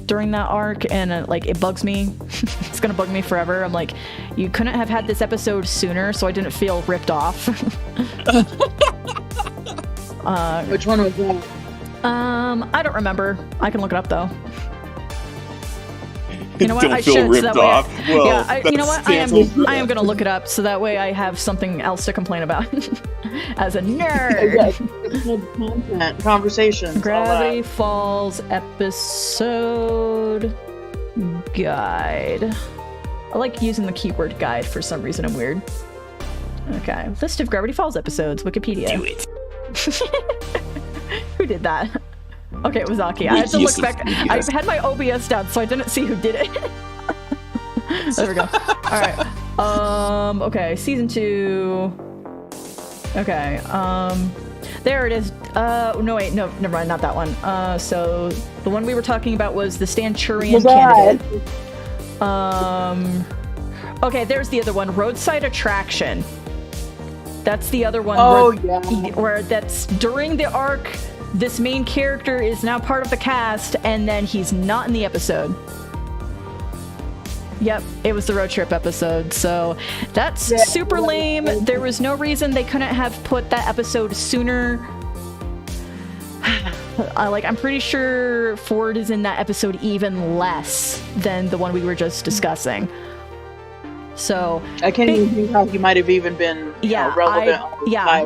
during that arc, and like, it bugs me. It's gonna bug me forever. I'm like, you couldn't have had this episode sooner, so I didn't feel ripped off. Which one was that? I don't remember. I can look it up though. You know what? Don't I feel should. ripped So that way off. Well, you know what? I am gonna look it up so that way I have something else to complain about. As a nerd. Content, conversations, Gravity Falls episode guide. I like using the keyword guide for some reason. I'm weird. Okay, list of Gravity Falls episodes. Wikipedia. Do it. Who did that? Okay, it was Aki. I had to look back. I had my OBS down, so I didn't see who did it. There we go. All right. Okay, season 2. Okay. There it is. No, wait, no, never mind, not that one. So the one we were talking about was the Stanchurian candidate. Okay, there's the other one. Roadside Attraction. That's the other one. Where that's during the arc. This main character is now part of the cast, and then he's not in the episode. Yep, it was the road trip episode, so that's super lame. There was no reason they couldn't have put that episode sooner. I'm pretty sure Ford is in that episode even less than the one we were just discussing. So I can't even think how he might have even been relevant.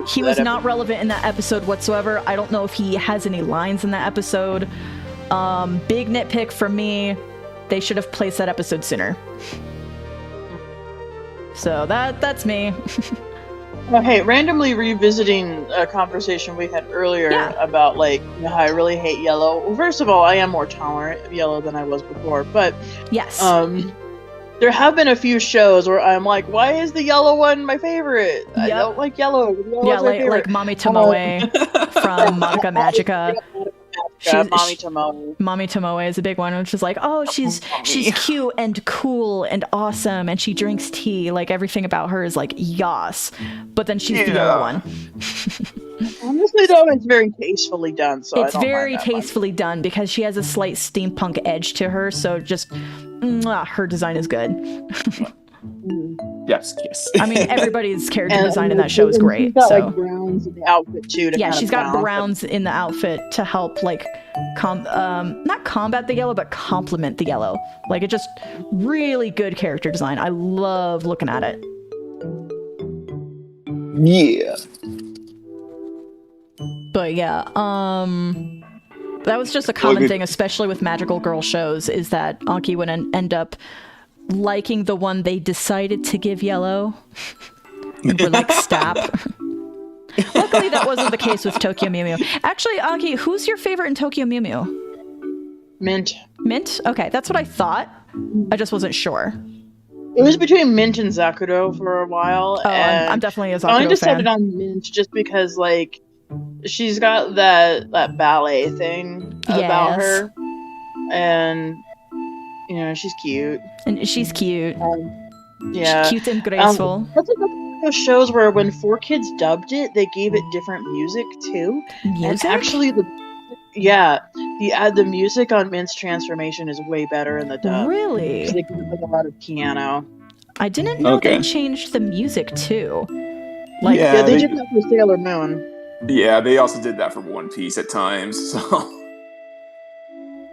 He was not relevant in that episode whatsoever. I don't know if he has any lines in that episode. Big nitpick from me. They should have placed that episode sooner. So that's me. Well, hey, randomly revisiting a conversation we had earlier about how I really hate yellow. Well, first of all, I am more tolerant of yellow than I was before, but yes. there have been a few shows where I'm like, why is the yellow one my favorite? I Yep. don't like yellow. Yeah, like Mommy Tomoe from Madoka Magica. Mommy Tomoe. Mommy Tomoe is a big one, which is like, oh, she's cute and cool and awesome, and she drinks tea. Like everything about her is like yas. But then she's the yellow one. Honestly, though, it's very tastefully done. So It's very tastefully done because she has a slight steampunk edge to her. So just, her design is good. Yes. I mean, everybody's character design in that show is great. She's got, So like, browns in the outfit too. yeah, she's got browns in the outfit to help like not combat the yellow, but complement the yellow. Like it just really good character design. I love looking at it. Yeah. But yeah, that was just a common thing, especially with magical girl shows, is that Anki would end up liking the one they decided to give yellow. And we're like, stop. Luckily, that wasn't the case with Tokyo Mew Mew. Actually, Anki, who's your favorite in Tokyo Mew Mew? Mint. Mint? Okay, that's what I thought. I just wasn't sure. It was between Mint and Zakudo for a while. Oh, and I'm definitely a I only Zakudo decided fan. on Mint just because, like, she's got that ballet thing about her. And, you know, she's cute. And she's cute. Yeah. She's cute and graceful. That's like one of those shows where when 4Kids dubbed it, they gave it different music too. Music? And actually, the music on Mint's transformation is way better in the dub. Really? 'Cause they give it, like, a lot of piano. I didn't know they changed the music too. Like, Yeah, they did that for Sailor Moon. Yeah, they also did that for One Piece at times. So.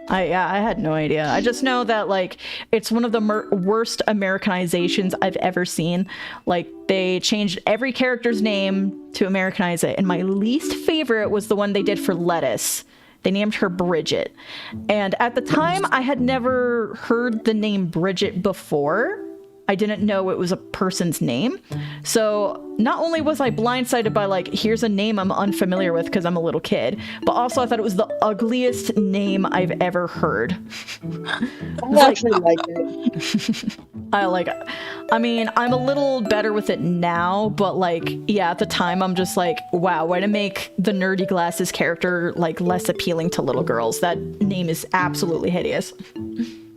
I had no idea. I just know that like it's one of the worst Americanizations I've ever seen. Like they changed every character's name to Americanize it, and my least favorite was the one they did for Lettuce. They named her Bridget, and at the time I had never heard the name Bridget before. I didn't know it was a person's name. So not only was I blindsided by like, here's a name I'm unfamiliar with because I'm a little kid, but also I thought it was the ugliest name I've ever heard. I actually like it. I like it. I mean, I'm a little better with it now, but like, yeah, at the time I'm just like, wow, way to make the nerdy glasses character like less appealing to little girls. That name is absolutely hideous.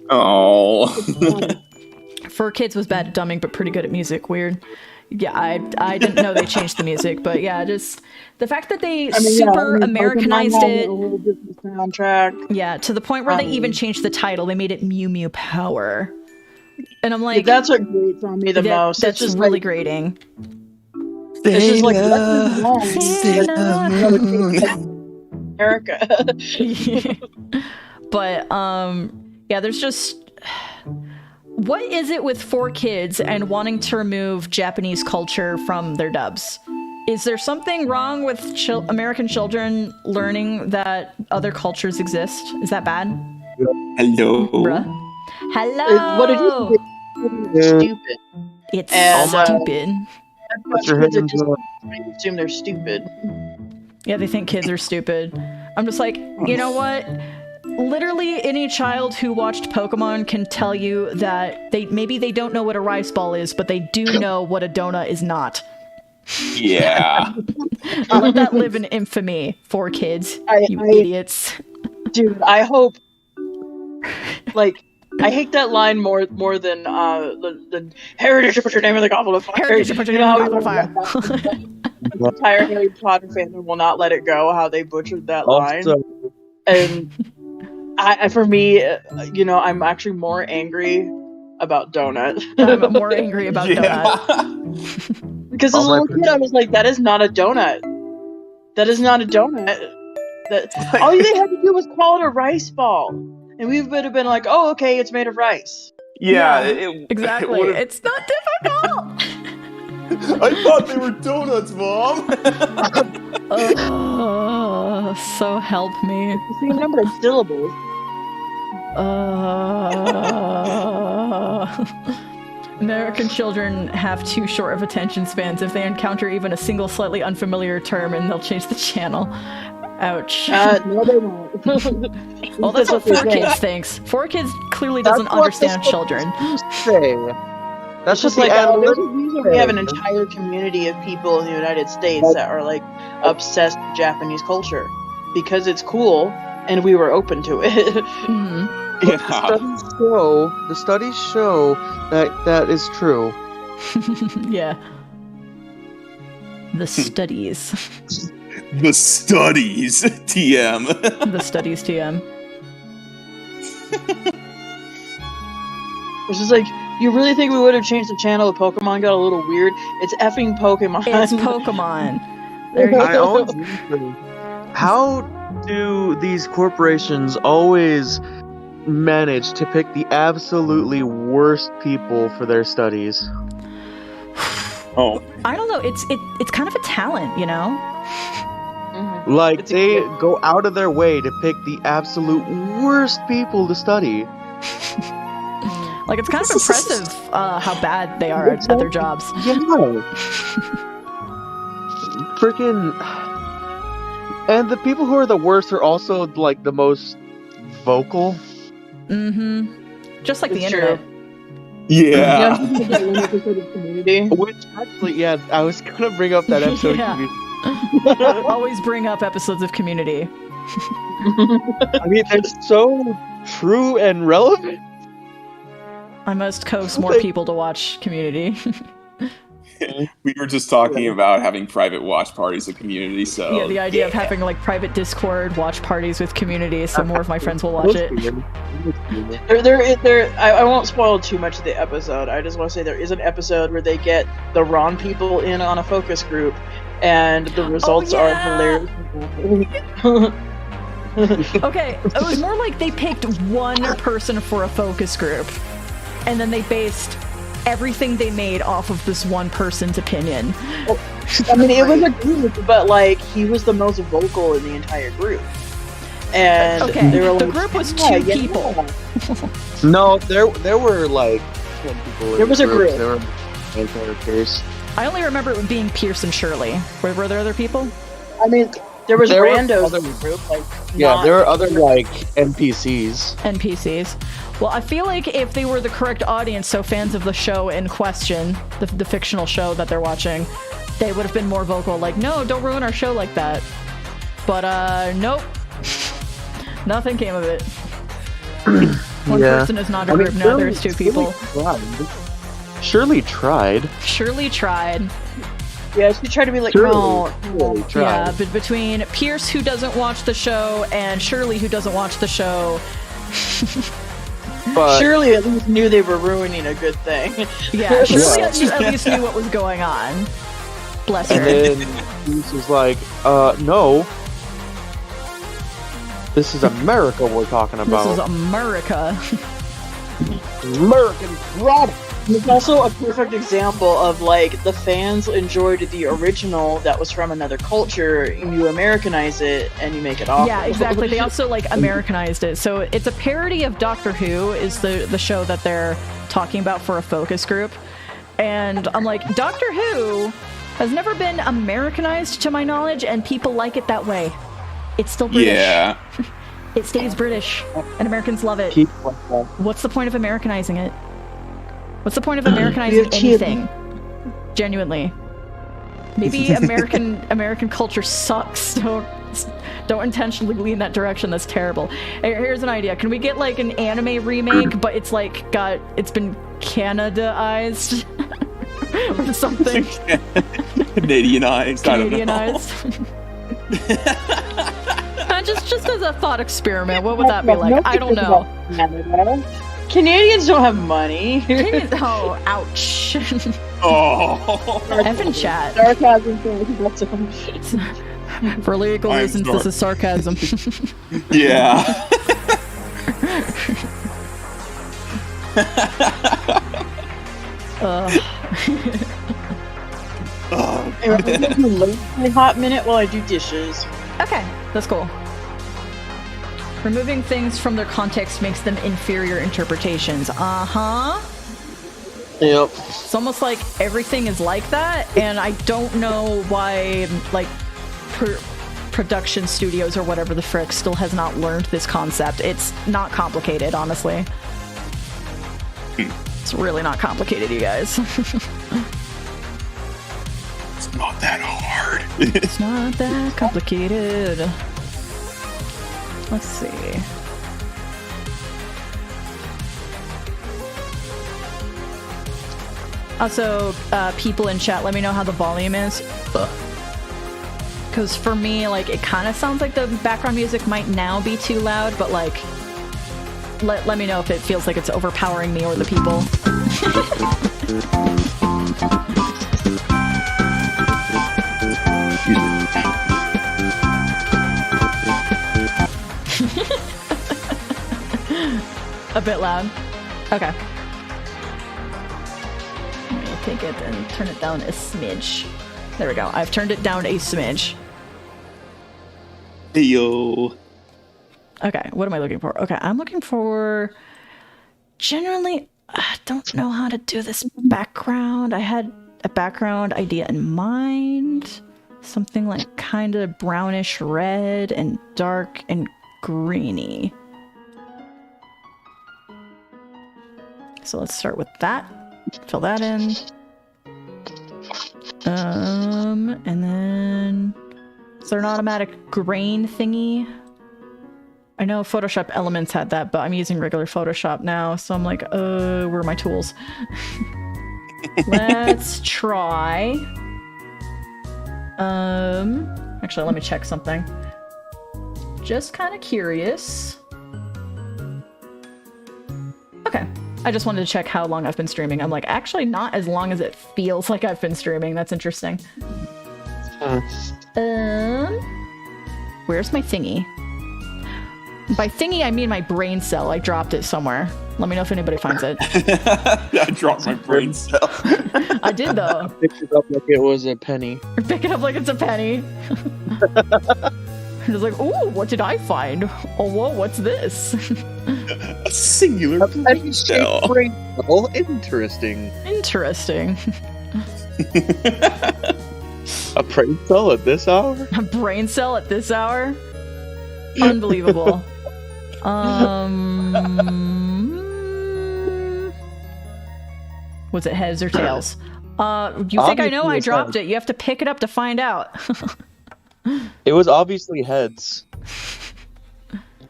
Oh. For Kids was bad at dumbing, but pretty good at music. Weird. Yeah, I didn't know they changed the music, but yeah, just the fact that they Americanized it. Soundtrack. Yeah, to the point where they even changed the title. They made it Mew Mew Power. And I'm like, Yeah, that's what grates on me the most. That's just really grating. It's just like, Erica. But yeah, there's just, what is it with 4Kids and wanting to remove Japanese culture from their dubs? Is there something wrong with American children learning that other cultures exist? Is that bad? Hello. Bruh. Hello. What it is stupid. It's And, stupid. Kids are just assume they're stupid. Yeah, they think kids are stupid. I'm just like, you know what? Literally any child who watched Pokemon can tell you that maybe they don't know what a rice ball is, but they do know what a donut is not. Yeah. Let that live in infamy, 4Kids, you idiots. Dude, I hope, like, I hate that line more than the heritage to put your name in the goblet of fire. Heritage to put your name in the goblet of fire. The entire Harry Potter fandom will not let it go how they butchered that line. And for me, you know, I'm actually more angry about Donut. I'm more angry about Donut. Because as a little kid, I was like, that is not a donut. That is not a donut. All they had to do was call it a rice ball. And we would have been like, oh, okay, it's made of rice. Yeah, exactly. It's not difficult. I thought they were donuts, Mom. Oh, so help me. The same number of syllables. American children have too short of attention spans. If they encounter even a single slightly unfamiliar term, and they'll change the channel. Ouch. No, they won't. Well, that's what 4Kids thinks. 4Kids clearly doesn't understand children. Say. That's just like, the there's a analytics reason we have an thing. entire community of people in the United States that are like obsessed with Japanese culture because it's cool and we were open to it. Mhm. But the studies show that is true. Yeah. The studies. The studies, TM. The studies TM. It's just like, you really think we would have changed the channel if Pokemon got a little weird? It's effing Pokemon. It's Pokemon. There you I go. always wonder, how do these corporations always manage to pick the absolutely worst people for their studies? Oh, I don't know. It's kind of a talent, you know? Mhm. Like, It's a they gift. go out of their way to pick the absolute worst people to study. Like, it's kind of impressive how bad they are at their jobs. Yeah. Freaking. And the people who are the worst are also, like, the most vocal. Mm-hmm. Just like the It's internet. yeah. Community. Which, actually, yeah, I was gonna bring up that episode. Yeah. Always bring up episodes of Community. I mean, they're so true and relevant. I must coax more people to watch Community. We were just talking about having private watch parties at Community, so Yeah, the idea of having like private Discord watch parties with Community, so more of my friends will watch it. I won't spoil too much of the episode. I just want to say there is an episode where they get the wrong people in on a focus group, and the results are hilarious. Okay, it was more like they picked one person for a focus group, and then they based everything they made off of this one person's opinion. I mean, it was a group, but like he was the most vocal in the entire group. And Okay, they were the like, group was "Yeah, two yeah." people. No, there were like 10 people. There was a group. There were main characters. I only remember it being Pierce and Shirley. Were there other people? I mean, there was There were randos other- in the group. Like, Yeah, not- there were other like NPCs. NPCs. Well, I feel like if they were the correct audience, so fans of the show in question, the fictional show that they're watching, they would have been more vocal, like, no, don't ruin our show like that. But, nope. Nothing came of it. One Yeah. person is not a group, now there's two people. Shirley tried. Shirley tried. Yeah, she tried to be like, Shirley no. really tried. Yeah, but between Pierce, who doesn't watch the show, and Shirley, who doesn't watch the show, But Shirley at least knew they were ruining a good thing. yeah, Shirley Yeah. at least knew what was going on. Bless and her. then Bruce was like, no. This is America we're talking This about. is America. American product. It's also a perfect example of like the fans enjoyed the original that was from another culture, and you Americanize it and you make it awful. Yeah, exactly. They also like Americanized it. So it's a parody of Doctor Who is the show that they're talking about for a focus group. And I'm like, Doctor Who has never been Americanized to my knowledge, and people like it that way. It's still British. yeah. It stays British, and Americans love it. Keep like that. What's the point of Americanizing it? What's the point of Americanizing anything? Genuinely. Maybe American culture sucks. Don't intentionally lean that direction. That's terrible. Here's an idea. Can we get like an anime remake, but it's like it's been Canadaized or something? Canadianized. I don't know. Canadianized. just as a thought experiment, what would that be like? I don't know. Canadians don't have money. Oh, ouch. Oh. Evan chat. Sarcasm. For lyrical I'm reasons, this is sarcasm. Yeah. A hot minute while I do dishes. Okay, that's cool. Removing things from their context makes them inferior interpretations. Uh-huh. Yep. It's almost like everything is like that, and I don't know why, like, production studios or whatever the frick still has not learned this concept. It's not complicated, honestly. It's really not complicated, you guys. It's not that hard. It's not that complicated. Let's see. Also, people in chat, let me know how the volume is. Because for me, like, it kind of sounds like the background music might now be too loud, but, like, let me know if it feels like it's overpowering me or the people. A bit loud. Okay. Let me take it and turn it down a smidge. There we go. I've turned it down a smidge. Hey, yo. Okay, what am I looking for? Okay, I'm looking for... Generally, I don't know how to do this background. I had a background idea in mind. Something like kind of brownish red and dark and greeny. So let's start with that. Fill that in. And then... Is there an automatic grain thingy? I know Photoshop Elements had that, but I'm using regular Photoshop now, so I'm like, where are my tools? Let's try. Actually, let me check something. Just kind of curious. Okay. I just wanted to check how long I've been streaming. I'm like, actually not as long as it feels like I've been streaming. That's interesting. Where's my thingy? By thingy, I mean my brain cell. I dropped it somewhere. Let me know if anybody finds it. I dropped my brain cell. I did, though. Picked it up like it was a penny. Pick it up like it's a penny. It's like, ooh, what did I find? Oh, whoa, what's this? A singular brain cell. Brain cell. Interesting. Interesting. A brain cell at this hour? A brain cell at this hour? Unbelievable. Was it heads or tails? You think I know I dropped it. You have to pick it up to find out. It was obviously heads.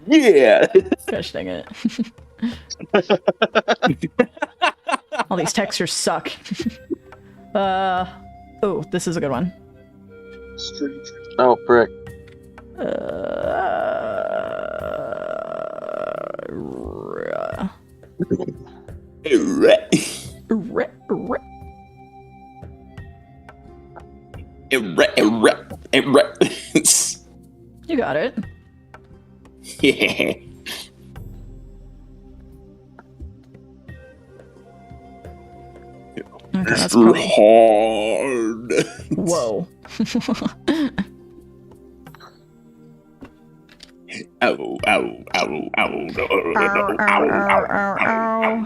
Yeah. Gosh dang it. All these textures suck. Oh, this is a good one. Oh, frick. You got it. Yeah. Okay, that's probably... hard. Whoa. Ow, ow, ow, ow, ow, Ow, ow, ow, ow.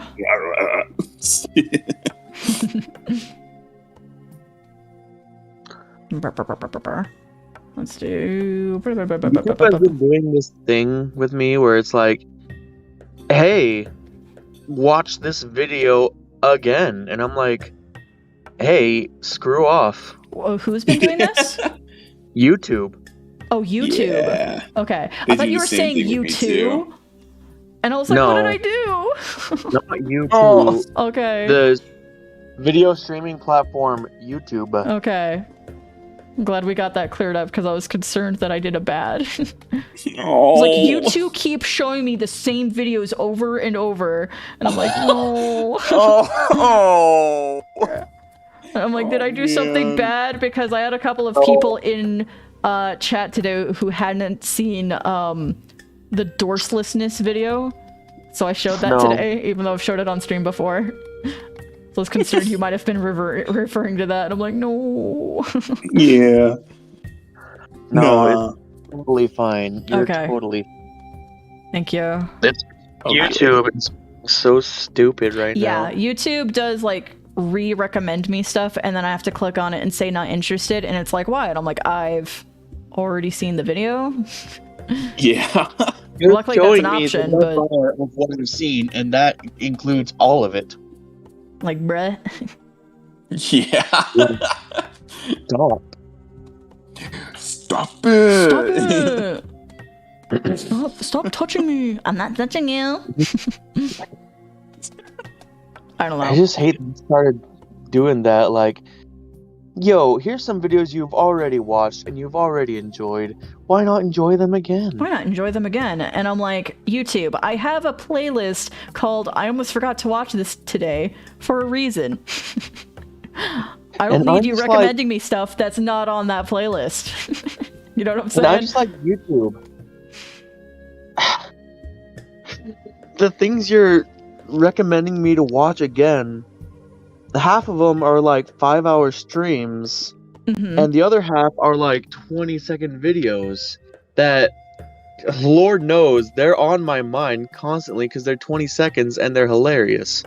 Let's do... YouTube has been doing this thing with me where it's like, hey, watch this video again. And I'm like, hey, screw off. Whoa, who's been doing this? YouTube. Oh, YouTube. Yeah. Okay. They I thought do you the were same saying thing with me, too. YouTube. And I was like, No. what did I do? Not YouTube. Oh. Okay. The video streaming platform YouTube. Okay. I'm glad we got that cleared up because I was concerned that I did a bad. It's Oh. like, you two keep showing me the same videos over and over. And I'm like, no. Oh. And I'm like, did I do something man. bad? Because I had a couple of people in chat today who hadn't seen the dorselessness video. So I showed that No. today, even though I've showed it on stream before. So I was concerned you might have been referring to that. And I'm like, no. Yeah. No, it's totally fine. You're Okay. totally... Thank you. It's Okay. YouTube is so stupid right Yeah, now. YouTube does like recommend me stuff and then I have to click on it and say not interested and it's like, why? And I'm like, I've already seen the video. Yeah. You're Luckily, that's showing an me option, the but part of what I've seen, and that includes all of it. like, bruh. Yeah. Stop. Stop it. Stop it! Stop touching me! I'm not touching you. I don't know. I just hate that they started doing that. Like, yo, here's some videos you've already watched and you've already enjoyed. Why not enjoy them again? Why not enjoy them again? And I'm like, YouTube, I have a playlist called I Almost Forgot to Watch This Today for a reason. I don't And need I'm you just recommending me stuff that's not on that playlist. You know what I'm And I saying? just like YouTube. The things you're recommending me to watch again, half of them are like 5-hour streams, Mhm. and the other half are like 20-second videos that, Lord knows, they're on my mind constantly because they're 20 seconds and they're hilarious.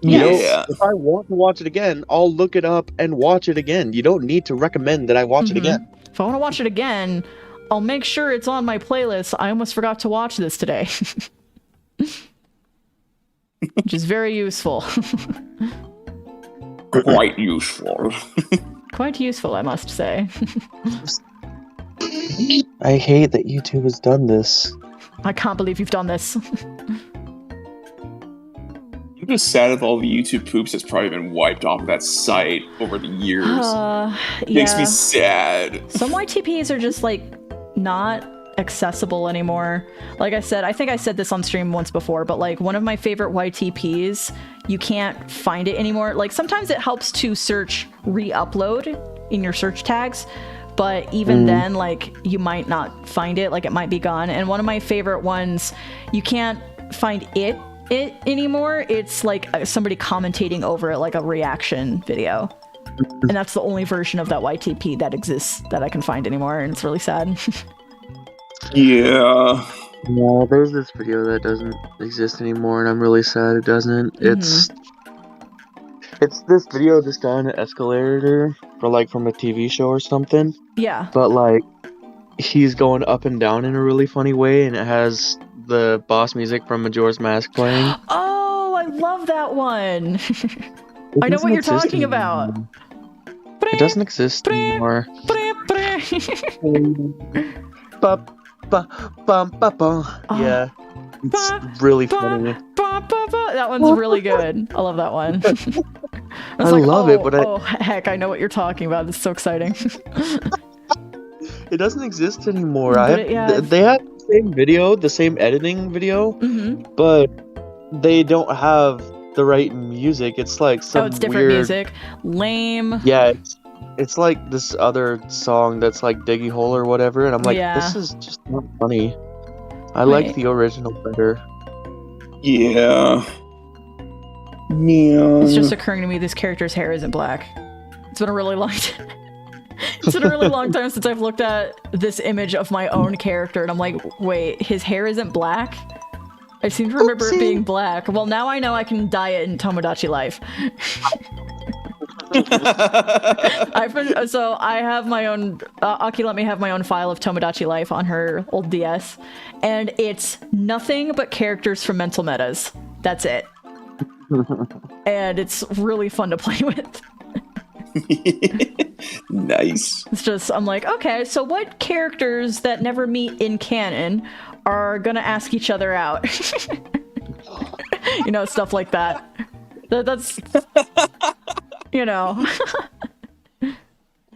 You know, Yeah. if I want to watch it again, I'll look it up and watch it again. You don't need to recommend that I watch it again. If I want to watch it again, I'll make sure it's on my playlist. I almost forgot to watch this today. Which is very useful. Quite useful. Quite useful, I must say. I hate that YouTube has done this. I can't believe you've done this. I'm just sad of all the YouTube poops that's probably been wiped off of that site over the years. Makes me sad. Some YTPs are just like not accessible anymore. Like I said, I think I said this on stream once before, but like one of my favorite YTPs, you can't find it anymore. Like sometimes it helps to search re-upload in your search tags, but even then, like you might not find it, like it might be gone. And one of my favorite ones, you can't find it anymore. It's like somebody commentating over it, like a reaction video. And that's the only version of that YTP that exists that I can find anymore, and it's really sad. Yeah. No, there's this video that doesn't exist anymore, and I'm really sad it doesn't. It's this video of this guy on an escalator for like from a TV show or something. Yeah. But like he's going up and down in a really funny way, and it has the boss music from Majora's Mask playing. Oh, I love that one. I know what you're talking about. It doesn't exist anymore. Yeah, it's really funny. That one's really good. I love that one. I love it, but oh heck, I know what you're talking about. It's so exciting. It doesn't exist anymore. But They have the same video, the same editing video, but they don't have the right music. It's like some it's different weird music. Lame. Yeah, it's like this other song that's like Diggy Hole or whatever, and I'm like, Yeah. this is just not funny. I like the original better. Yeah. Man. It's just occurring to me this character's hair isn't black. It's been a really long time. It's been a really long time since I've looked at this image of my own character, and I'm like, wait, his hair isn't black? I seem to remember it being black. Well, now I know I can dye it in Tomodachi Life. So I have my own, Aki let me have my own file of Tomodachi Life on her old DS, and it's nothing but characters from Mental Metas. That's it. And it's really fun to play with. Nice. It's just, I'm like, okay, so what characters that never meet in canon are gonna ask each other out? You know, stuff like that. That's, you know.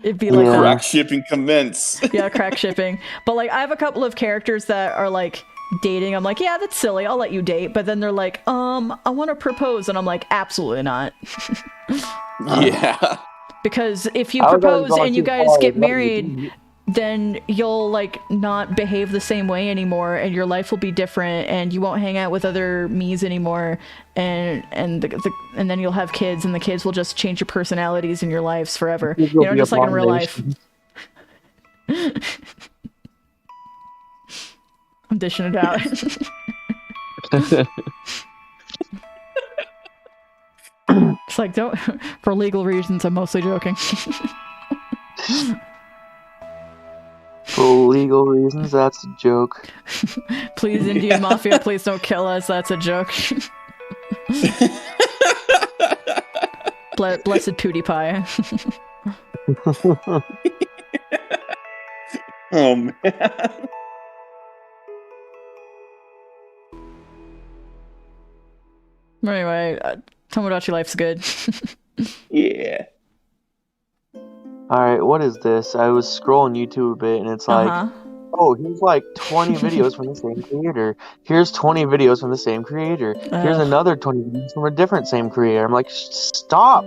It'd be like crack shipping commence. Yeah, crack shipping. But like, I have a couple of characters that are like dating. I'm like, yeah, that's silly. I'll let you date. But then they're like, I want to propose, and I'm like, absolutely not. Yeah. Because if you propose and you guys get married, then you'll like not behave the same way anymore, and your life will be different, and you won't hang out with other me's anymore, and then you'll have kids, and the kids will just change your personalities in your lives forever. You know, just like in real life. I'm dishing it out. It's like, don't, for legal reasons, I'm mostly joking. For legal reasons, that's a joke. Please, Indian Mafia, please don't kill us. That's a joke. Blessed PewDiePie. Oh man. Anyway, Tomodachi Life's good. Yeah. Alright, what is this? I was scrolling YouTube a bit, and it's like, oh, here's like 20 videos from the same creator. Here's 20 videos from the same creator. Here's another 20 videos from a different same creator. I'm like, stop!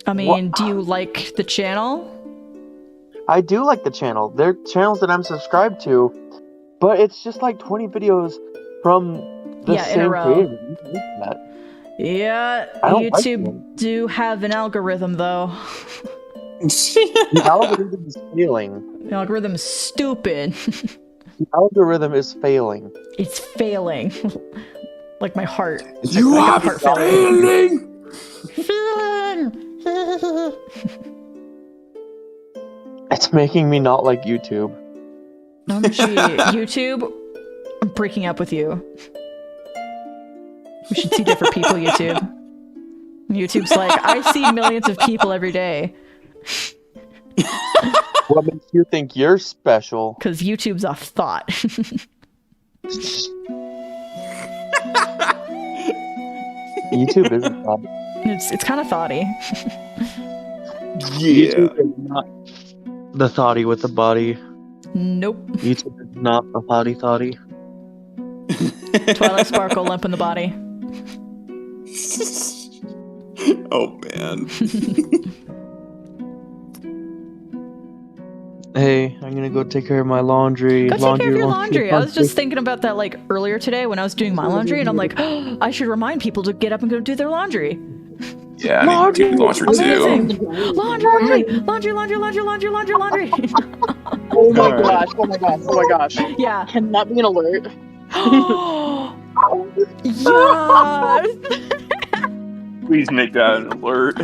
I mean, do you like the channel? I do like the channel. They're channels that I'm subscribed to, but it's just like 20 videos from the in a same row. creator. Yeah, I don't like YouTube them. do have an algorithm, though. The algorithm is failing. The algorithm's stupid. The algorithm is failing. It's failing. Like my heart. You I are got heart failure. failing. It's making me not like YouTube. Oh, gee, YouTube, I'm breaking up with you. We should see different people, YouTube. YouTube's like, I see millions of people every day. What makes you think you're special? Because YouTube's a thought. YouTube is not. It's kind of thoughty. Yeah. YouTube is not the thoughty with the body. Nope. YouTube is not a potty thoughty. Twilight Sparkle, limp in the body. Oh man. Hey, I'm gonna go take care of my laundry. Go take care of your laundry. I was just thinking about that like earlier today when I was doing my laundry, and I'm like, oh, I should remind people to get up and go do their laundry. Yeah, I need to do laundry Amazing. too. Laundry! Laundry, laundry, laundry, laundry, laundry, laundry. Oh my gosh, oh my gosh, oh my gosh. Yeah. Can that be an alert? Yes! Please make that an alert.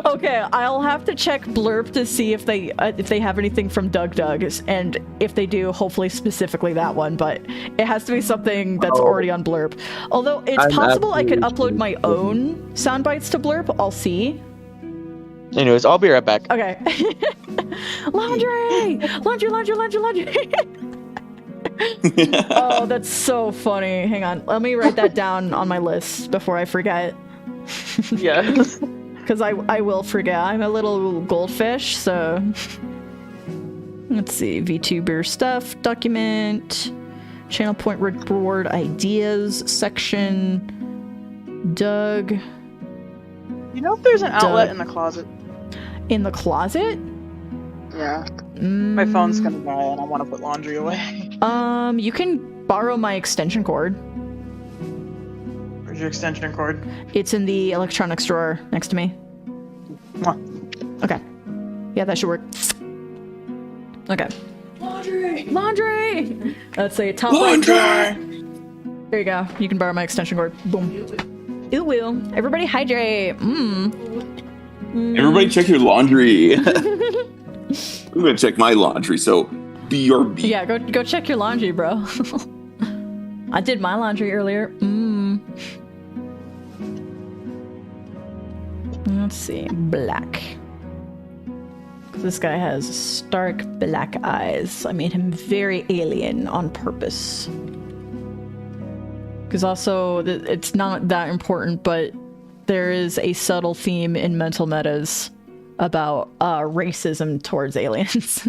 Okay, I'll have to check Blurb to see if they have anything from Doug Doug's, and if they do, hopefully specifically that one. But it has to be something that's already on Blurb. Although it's possible I could upload my own sound bites to Blurb. I'll see. Anyways, I'll be right back. Okay. Laundry, laundry, laundry, laundry, laundry. Oh, that's so funny. Hang on, let me write that down on my list before I forget. Yes. Because I will forget. I'm a little goldfish, so... Let's see. VTuber stuff, document, channel point reward ideas, section, Doug. You know if there's an outlet in the closet? In the closet? Yeah. My phone's gonna die and I want to put laundry away. You can borrow my extension cord. Where's your extension cord? It's in the electronics drawer next to me. Okay. Yeah, that should work. Okay. Laundry! Laundry! Let's say top right drawer. There you go. You can borrow my extension cord. Boom. It will. Everybody hydrate. Everybody check your laundry. I'm gonna check my laundry, so BRB. Yeah, go check your laundry, bro. I did my laundry earlier. Let's see. Black. This guy has stark black eyes. I made him very alien on purpose. Because also, it's not that important, but there is a subtle theme in mental metas about racism towards aliens.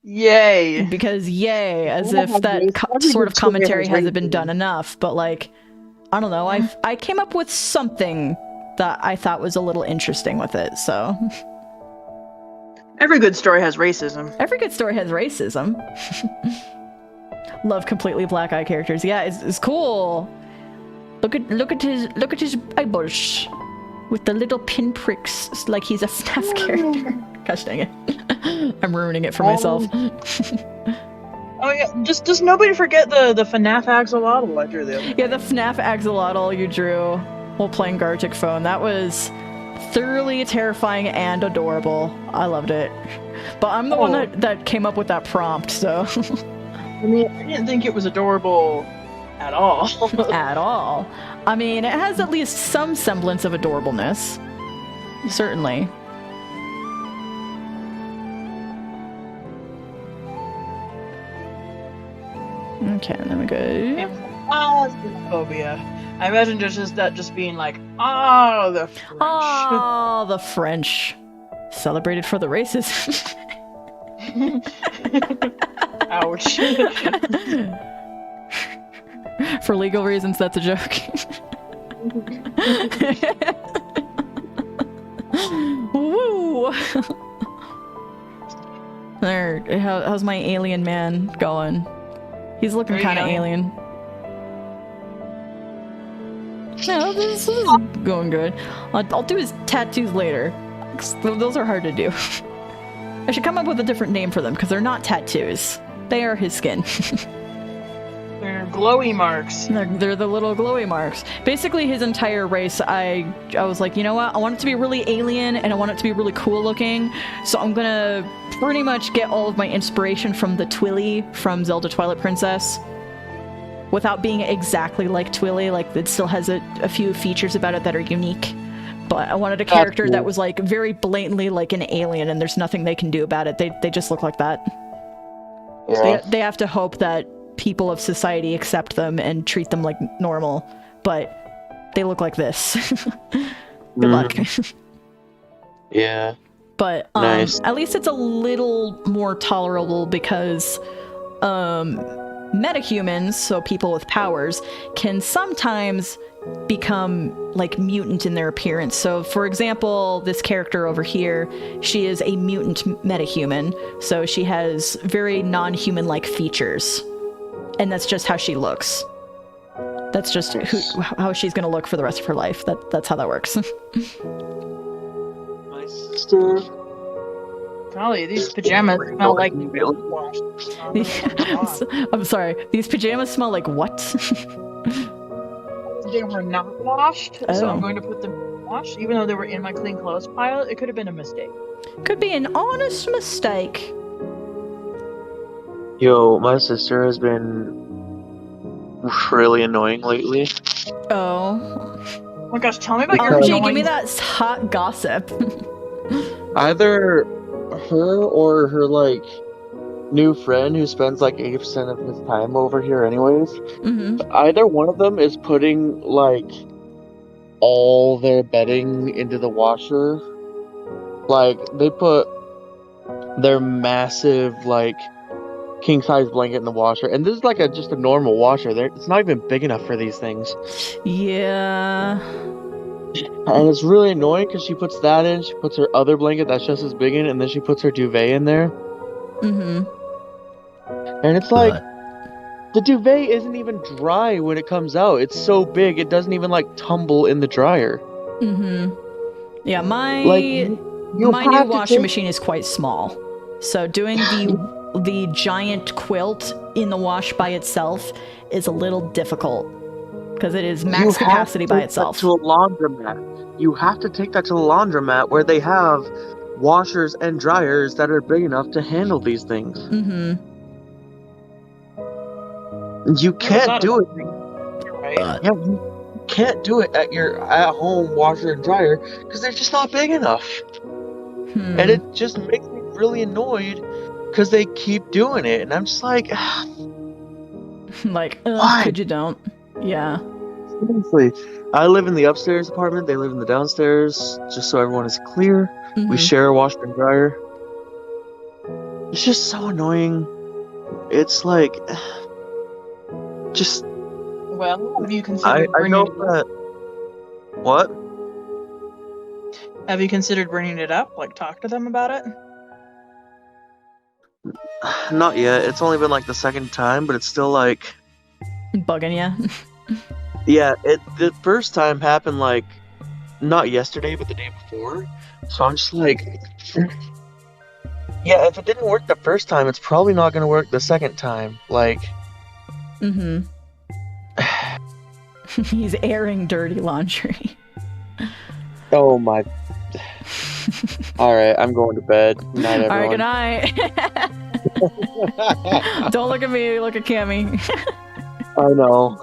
Yay! Because yay, as if that sort of commentary hasn't been done enough, but like, I don't know, I came up with something that I thought was a little interesting with it, so. Every good story has racism. Every good story has racism. Love completely black eye characters. Yeah, it's cool. Look at his eyeballs with the little pinpricks. It's like he's a FNAF character. Gosh dang it. I'm ruining it for myself. Oh yeah, just nobody forget the FNAF axolotl I drew the other day. Yeah, the FNAF axolotl you drew while playing Gartic Phone. That was thoroughly terrifying and adorable. I loved it. But I'm the one that came up with that prompt, so. I mean, I didn't think it was adorable at all. At all. I mean, it has at least some semblance of adorableness. Certainly. Okay, then we go. Phobia. I imagine just being like, the French. Oh, the French. Celebrated for the races. Ouch. For legal reasons, that's a joke. Woo! There. How's my alien man going? He's looking kind of alien. No, this is going good. I'll do his tattoos later. Those are hard to do. I should come up with a different name for them, because they're not tattoos. They are his skin. They're glowy marks. They're the little glowy marks. Basically, his entire race, I was like, you know what? I want it to be really alien, and I want it to be really cool looking, so I'm gonna pretty much get all of my inspiration from the Twilly from Zelda Twilight Princess. Without being exactly like Twilly, like it still has a few features about it that are unique. But I wanted a character that was like very blatantly like an alien, and there's nothing they can do about it. They just look like that. Yeah. They have to hope that people of society accept them and treat them like normal, but they look like this. Good luck. Yeah. But nice. At least it's a little more tolerable because metahumans, so people with powers, can sometimes become like mutant in their appearance. So for example, this character over here, she is a mutant metahuman, so she has very non-human like features, and that's just how she looks. That's just how she's gonna look for the rest of her life. That's how that works. My sister. Golly, these pajamas smell like. I'm sorry. These pajamas smell like what? They were not washed, so I'm going to put them in wash. Even though they were in my clean clothes pile, it could have been a mistake. Could be an honest mistake. Yo, my sister has been really annoying lately. Oh. Oh my gosh, tell me about your RG, give me that hot gossip. Either her or her, like, new friend who spends, like, 80% of his time over here anyways. Mm-hmm. Either one of them is putting, like, all their bedding into the washer. Like, they put their massive, like, king-size blanket in the washer. And this is, like, just a normal washer. It's not even big enough for these things. Yeah. And it's really annoying because she puts that in, she puts her other blanket that's just as big in, and then she puts her duvet in there. Mm-hmm. And it's like, the duvet isn't even dry when it comes out. It's so big, it doesn't even, like, tumble in the dryer. Mm-hmm. Yeah, my new washing machine is quite small. So doing the giant quilt in the wash by itself is a little difficult. Because it is max capacity by itself. To a laundromat. You have to take that to the laundromat where they have washers and dryers that are big enough to handle these things. Mm-hmm. You can't do it. Right? Yeah, you can't do it at your at-home washer and dryer because they're just not big enough. And it just makes me really annoyed because they keep doing it, and I'm just like, like, could you don't? Yeah. Seriously, I live in the upstairs apartment. They live in the downstairs. Just so everyone is clear, we share a washer and dryer. It's just so annoying. It's like, just. Well, have you considered I know that. What? Have you considered bringing it up? Like, talk to them about it? Not yet. It's only been like the second time, but it's still like bugging ya. Yeah, the first time happened like not yesterday, but the day before. So I'm just like, yeah, if it didn't work the first time, it's probably not gonna work the second time. Like, he's airing dirty laundry. Oh my. All right, I'm going to bed. Good night, All right, everyone. good night. Don't look at me, look at Cammy. I know.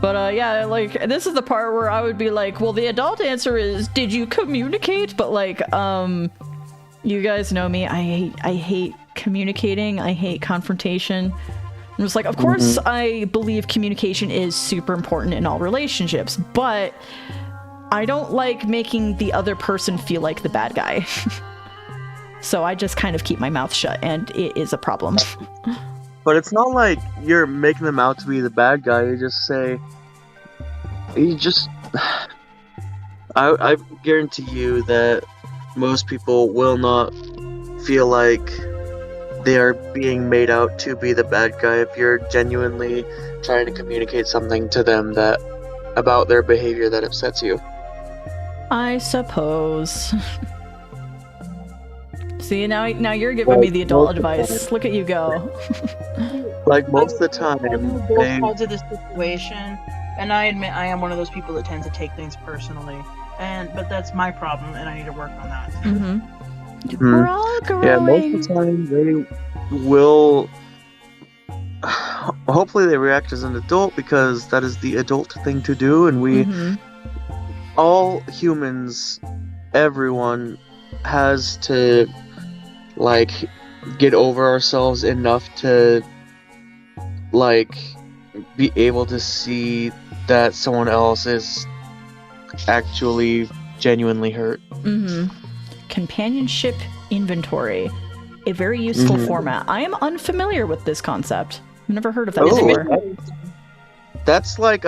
But yeah, like, this is the part where I would be like, well, the adult answer is, did you communicate? But like, you guys know me, I hate communicating, I hate confrontation. I'm just like, of course I believe communication is super important in all relationships, but I don't like making the other person feel like the bad guy. So I just kind of keep my mouth shut, and it is a problem. But it's not like you're making them out to be the bad guy. I guarantee you that most people will not feel like they are being made out to be the bad guy if you're genuinely trying to communicate something to them that about their behavior that upsets you. I suppose. See, now you're giving me the adult advice. Look at you go. Like, most of the time, both sides of the situation, and I admit I am one of those people that tends to take things personally, but that's my problem, and I need to work on that. We're all growing. Yeah, most of the time they will. Hopefully, they react as an adult because that is the adult thing to do, and we, all humans, everyone has to, like, get over ourselves enough to, like, be able to see that someone else is actually genuinely hurt. Companionship inventory, a very useful format. I am unfamiliar with this concept. I've never heard of that before. That's like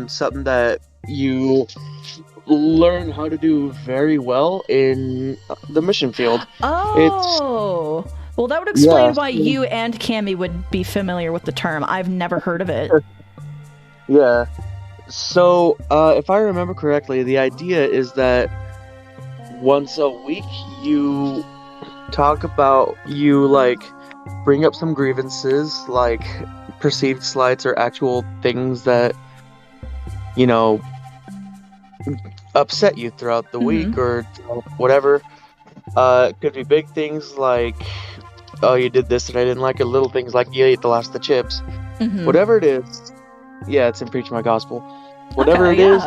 something that you learn how to do very well in the mission field. Oh, well, that would explain why you and Cammy would be familiar with the term. I've never heard of it. Yeah. So, if I remember correctly, the idea is that once a week you talk about, like, bring up some grievances, like perceived slights or actual things that, you know, upset you throughout the week or whatever. It could be big things like, oh, you did this and I didn't like it. Little things like, you ate the last of the chips. Whatever it is. Yeah, it's in Preach My Gospel. Whatever it is,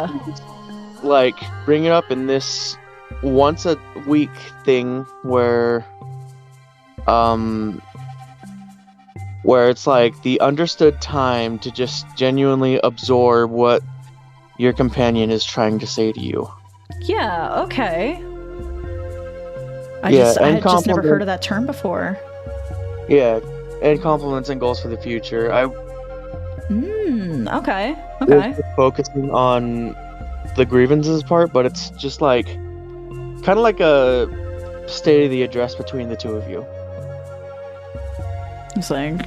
like, bring it up in this once a week thing where it's like the understood time to just genuinely absorb what your companion is trying to say to you. Yeah, okay. I had just never heard of that term before. Yeah, and compliments and goals for the future. Okay. Focusing on the grievances part, but it's just like kind of like a state of the address between the two of you. I'm saying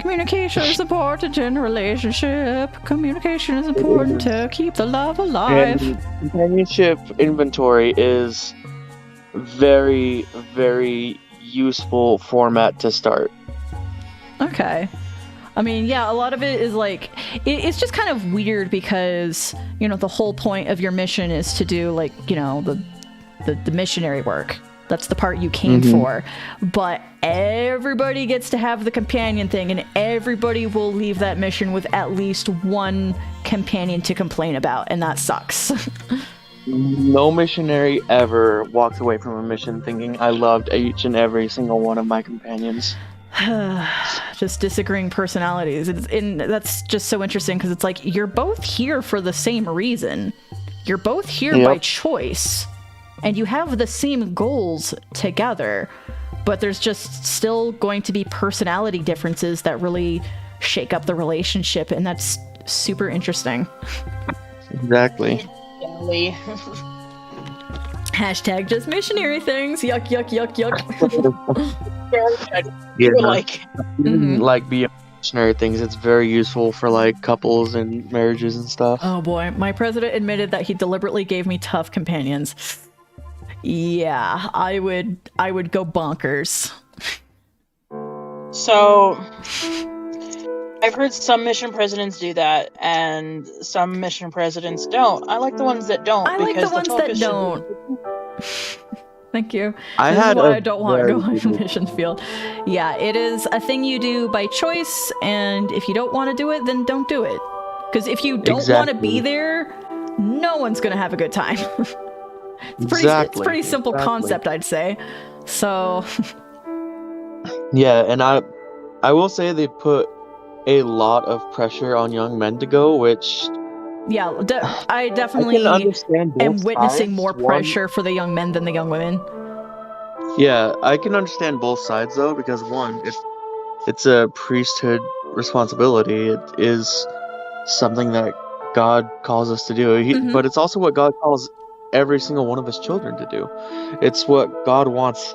communication is important in a relationship. Communication is important to keep the love alive. And companionship inventory is very, very useful format to start. Okay. I mean, yeah, a lot of it is like, it's just kind of weird because, you know, the whole point of your mission is to do, like, you know, the missionary work. That's the part you came for. But everybody gets to have the companion thing, and everybody will leave that mission with at least one companion to complain about, and that sucks. No missionary ever walked away from a mission thinking, I loved each and every single one of my companions. Just disagreeing personalities. And that's just so interesting because it's like, you're both here for the same reason. You're both here by choice. And you have the same goals together. But there's just still going to be personality differences that really shake up the relationship. And that's super interesting. Exactly. Hashtag just missionary things. Yuck, yuck, yuck, yuck. Yeah, like be missionary things. It's very useful for like couples and marriages and stuff. Oh boy, my president admitted that he deliberately gave me tough companions. Yeah, I would go bonkers. So, I've heard some mission presidents do that, and some mission presidents don't. I like the ones that don't. I like the because ones that focus should be- don't. Thank you. I This is had why a I don't want to go very on a mission field. Yeah, it is a thing you do by choice, and if you don't want to do it, then don't do it. Because if you don't want to be Exactly. there, no one's going to have a good time. It's Exactly. pretty simple concept, I'd say. So, Yeah, and I will say they put a lot of pressure on young men to go, which yeah, I I definitely can understand both am witnessing sides. more One- pressure for the young men than the young women. Yeah, I can understand both sides though, because one, it's a priesthood responsibility. It is something that God calls us to do. Mhm. But it's also what God calls every single one of his children to do. It's what God wants,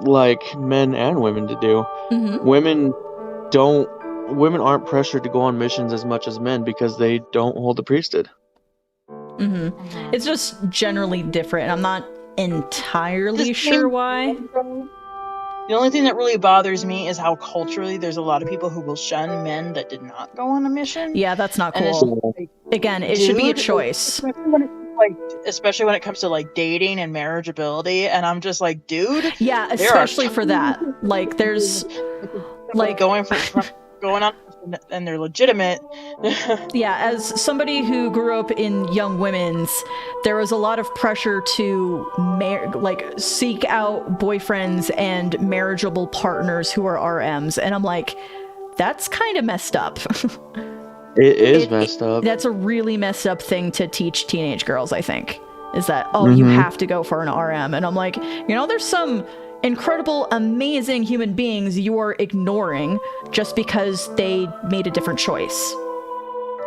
like, men and women to do. Hmm. Women aren't pressured to go on missions as much as men because they don't hold the priesthood. Hmm. It's just generally different, and I'm not entirely This sure game- why. The only thing that really bothers me is how culturally there's a lot of people who will shun men that did not go on a mission. Yeah, that's not And it's cool. like, Again, it should be a dude, choice. especially when it comes to like dating and marriageability, and I'm just like, dude, Yeah, there are especially for that. Like, there's like going on and they're legitimate. yeah, as somebody who grew up in young women's, there was a lot of pressure to seek out boyfriends and marriageable partners who are RMs, and I'm like, that's kind of messed up. It is messed up. That's a really messed up thing to teach teenage girls, I think, is that, oh, you have to go for an RM. And I'm like, there's some incredible, amazing human beings you are ignoring just because they made a different choice.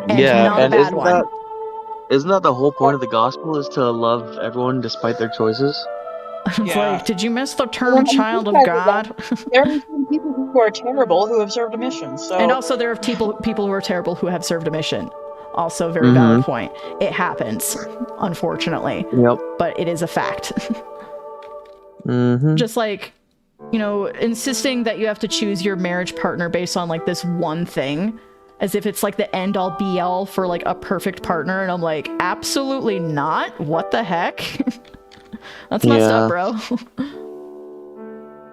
And not a bad one. Isn't that the whole point of the gospel, is to love everyone despite their choices? It's Yeah. like, did you miss the term child of God? There are some people who are terrible who have served a mission. So And also there are people who are terrible who have served a mission. Also, very valid point. It happens, unfortunately. Yep. But it is a fact. Mm-hmm. Just like, insisting that you have to choose your marriage partner based on like this one thing, as if it's like the end all be all for like a perfect partner. And I'm like, absolutely not. What the heck? That's messed up, bro.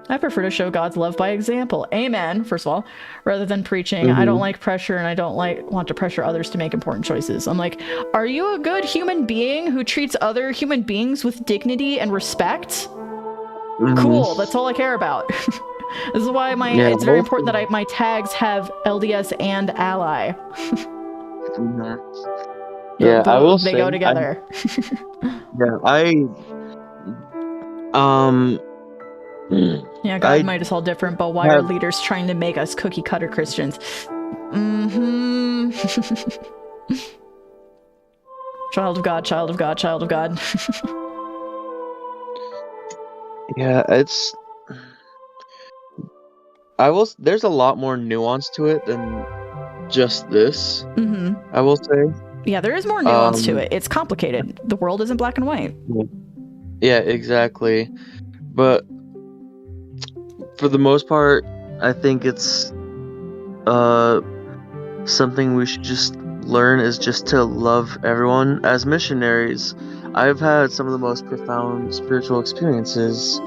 I prefer to show God's love by example. Amen, first of all, rather than preaching. I don't like pressure, and I don't want to pressure others to make important choices. I'm like, are you a good human being who treats other human beings with dignity and respect? Cool, that's all I care about. This is why it's very important that my tags have LDS and ally. Yeah, I will They say go together. Yeah, God might as well different, but why are leaders trying to make us cookie cutter Christians? Child of God, child of God, child of God. Yeah, there's a lot more nuance to it than just this. I will say. Yeah, there is more nuance to it. It's complicated. The world isn't black and white. Yeah, exactly. But for the most part, I think it's something we should just learn, is just to love everyone. As missionaries, I've had some of the most profound spiritual experiences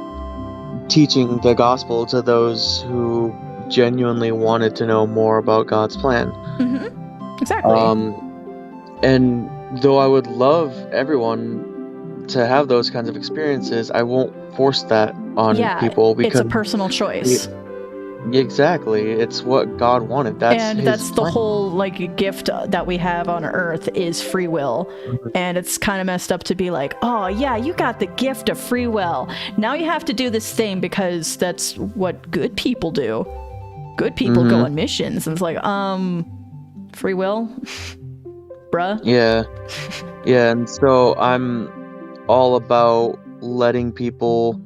teaching the gospel to those who genuinely wanted to know more about God's plan. Exactly. And though I would love everyone to have those kinds of experiences, I won't force that on people, because it's a personal choice. Exactly, it's what God wanted. That's the whole like gift that we have on Earth is free will. And it's kind of messed up to be like, oh yeah, you got the gift of free will, now you have to do this thing because that's what good people do. Good people go on missions. And it's like, free will, bruh. Yeah, and so I'm all about letting people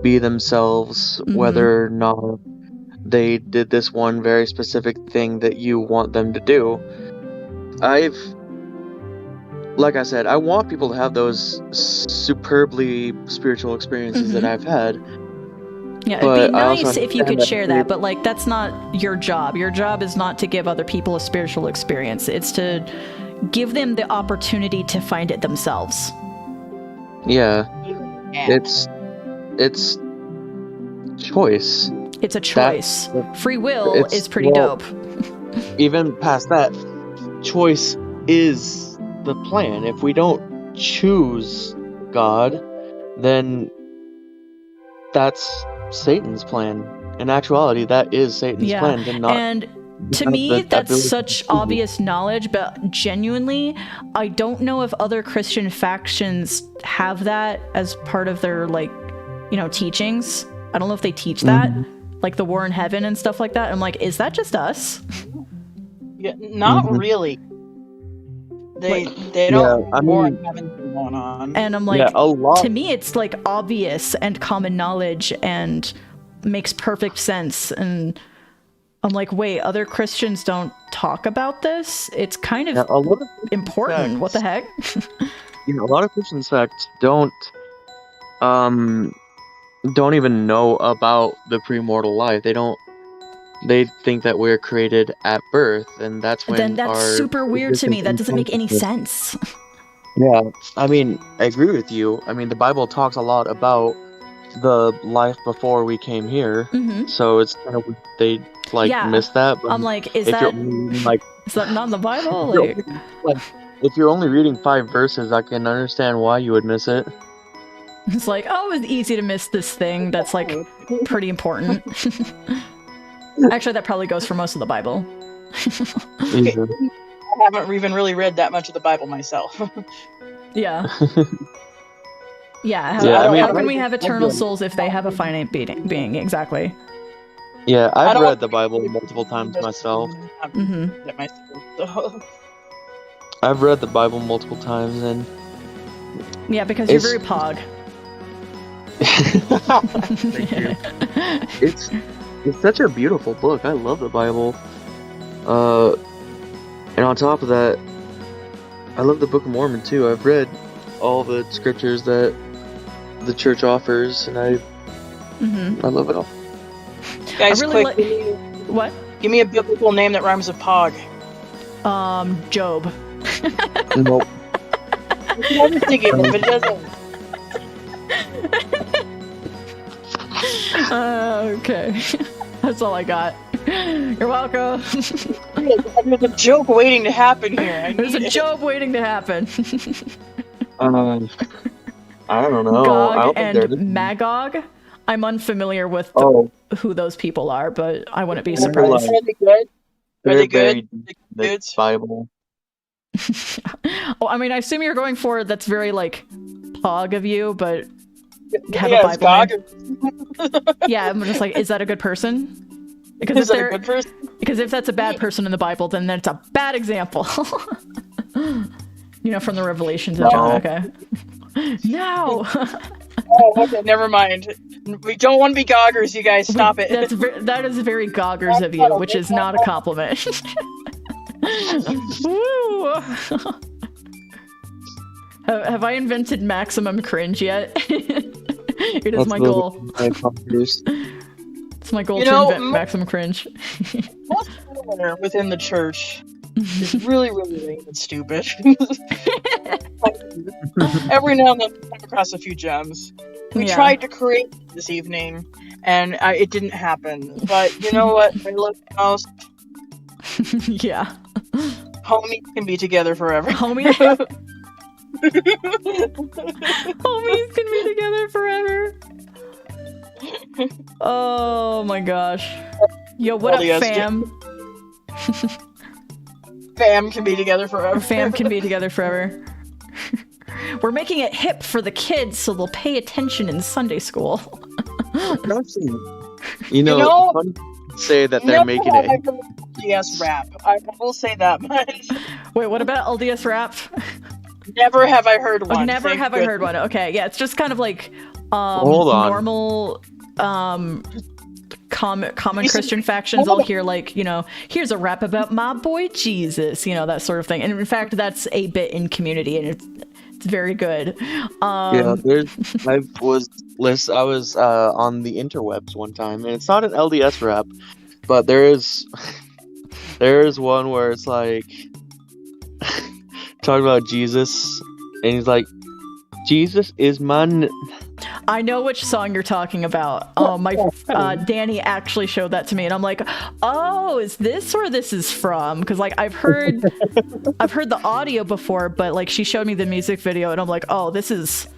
be themselves, whether or not they did this one very specific thing that you want them to do. Like I said, I want people to have those superbly spiritual experiences that I've had. Yeah, But it'd be I also nice if you understand could share too. that, but like that's not your job. Your job is not to give other people a spiritual experience. It's to give them the opportunity to find it themselves. Yeah, it's choice. It's a choice. Free will it's- is pretty well, dope. Even past that, choice is the plan. If we don't choose God, then that's Satan's plan. In actuality, that is Satan's Yeah, plan. To not and to have me, the that's ability such to choose. obvious knowledge, but genuinely, I don't know if other Christian factions have that as part of their, like, teachings. I don't know if they teach that, like the war in heaven and stuff like that. I'm like, is that just us? Yeah, not really. They don't war in heaven going on. And I'm like, Yeah, a lot. to me, it's like obvious and common knowledge and makes perfect sense. And I'm like, wait, other Christians don't talk about this? It's kind of Yeah, a lot of important. sects- What the heck? a lot of Christian sects don't even know about the premortal life. They think that we're created at birth, and that's when Then that's our super weird to me. That doesn't make any consciousness- sense. Yeah, I mean, I agree with you. I mean, the Bible talks a lot about the life before we came here, Hmm. so it's kind of they Yeah. miss that. But I'm like, is if you're that only reading, like, is that not in the Bible? if Like, if you're only reading 5 verses, I can understand why you would miss it. it's like, oh, it's easy to miss this thing that's like pretty important. Actually, that probably goes for most of the Bible. Yeah. I haven't even really read that much of the Bible myself. Yeah. Yeah. How, Yeah, I mean, how can we have I've eternal read- souls if they have a finite being? Exactly. Yeah, I I've don't- read the Bible multiple times myself. Hmm. I've read the Bible multiple times, and Yeah, because you're It's- very pog. Thank you. It's such a beautiful book. I love the Bible. And on top of that, I love the Book of Mormon too. I've read all the scriptures that the church offers, and I love it all. Guys, I really quick, What? give me a biblical name that rhymes with pog. Job. Nope. I was thinking, if it doesn't. Okay. That's all I got. You're welcome. There's a joke waiting to happen here. I There's a need it. job waiting to happen. I don't know. I Gog don't think there and is. Magog. I'm unfamiliar with who those people are, but I wouldn't be They're surprised. Are they good? Are They're they good? very The the dudes? Bible. Oh, I mean, I assume you're going for that's very like pog of you, but have Yeah, a it's Bible Gog. name. Yeah, I'm just like, is that a good person? Because Is if that a they're good person? because if that's a bad person in the Bible, then that's a bad example. From the Revelations of John. Okay. No. Oh, okay, never mind. We don't want to be Goggers, you guys. Stop it. That is very Goggers of you, which is not a compliment. Woo. Have I invented maximum cringe yet? It is my goal. It's my goal to invent maximum cringe. Most humor within the church is really, really lame and stupid. Every now and then we come across a few gems. We tried to create this evening, and it didn't happen. But you know what I love most? Yeah. Homies can be together forever. Homies can be together forever. Oh my gosh. Yo, what up, fam? Fam can be together forever. Fam can be together forever. We're making it hip for the kids so they'll pay attention in Sunday school. You know, funny to say that they're making it. LDS rap. I will say that much. Wait, what about LDS rap? Never have I heard one. Never have I heard one. Okay, yeah, it's just kind of like Hold on. normal common Christian factions. I'll hear like, here's a rap about my boy Jesus, that sort of thing. And in fact, that's a bit in Community, and It's very good. Yeah, I was on the interwebs one time, and it's not an LDS rap, but there is one where it's like talking about Jesus, and he's like, Jesus is I know which song you're talking about. Danny actually showed that to me, and I'm like, oh, is this where this is from? Because like I've heard the audio before, but like she showed me the music video, and I'm like, oh, this is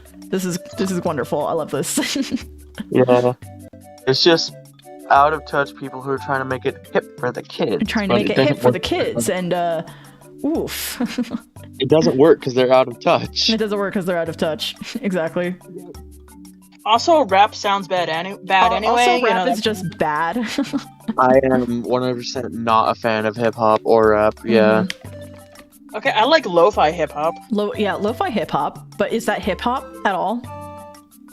wonderful. I love this. Yeah, it's just out of touch people who are trying to make it hip for the kids. Trying to make it hip for the kids, and oof. It doesn't work because they're out of touch. It doesn't work because they're out of touch. Exactly. Also, rap sounds bad anyway. Also, rap is just bad. I am 100% not a fan of hip hop or rap. Yeah. Okay, I like lo-fi hip hop. Lo-fi hip hop. But is that hip hop at all?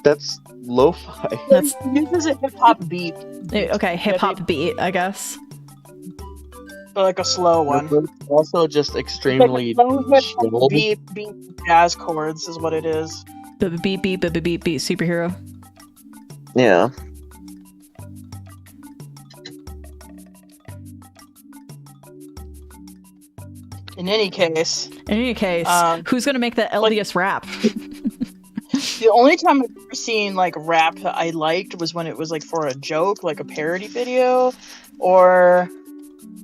That's lo-fi. This is a hip hop beat. Okay, hip hop beat, I guess. But like a slow one. Also, just extremely chill. Beat jazz chords is what it is. Beat superhero. Yeah. In any case, who's gonna make that LDS rap? The only time I've ever seen like rap that I liked was when it was like for a joke, like a parody video, or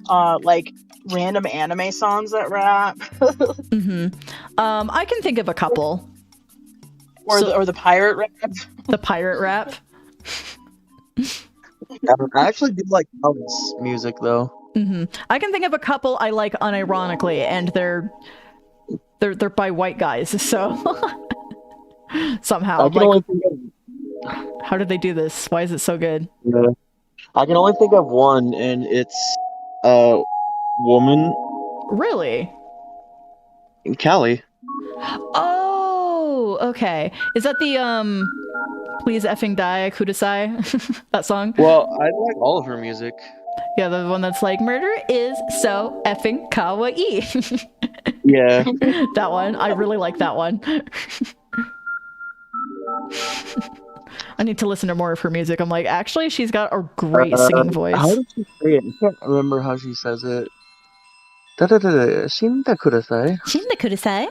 like random anime songs that rap. I can think of a couple. Or the pirate rap. The pirate rap. I actually do like Alice music though. I can think of a couple I like unironically, and they're by white guys. So somehow, how did they do this? Why is it so good? Yeah. I can only think of one, and it's woman. Really? Callie. Oh, okay. Is that the Please Effing Die Kudasai? That song? Well, I like all of her music. Yeah, the one that's like, murder is so effing kawaii. Yeah. That one. I really like that one. I need to listen to more of her music. I'm like, actually, she's got a great singing voice. How did she say it? I can't remember how she says it. Shinda kudasai. Shinda kudasai.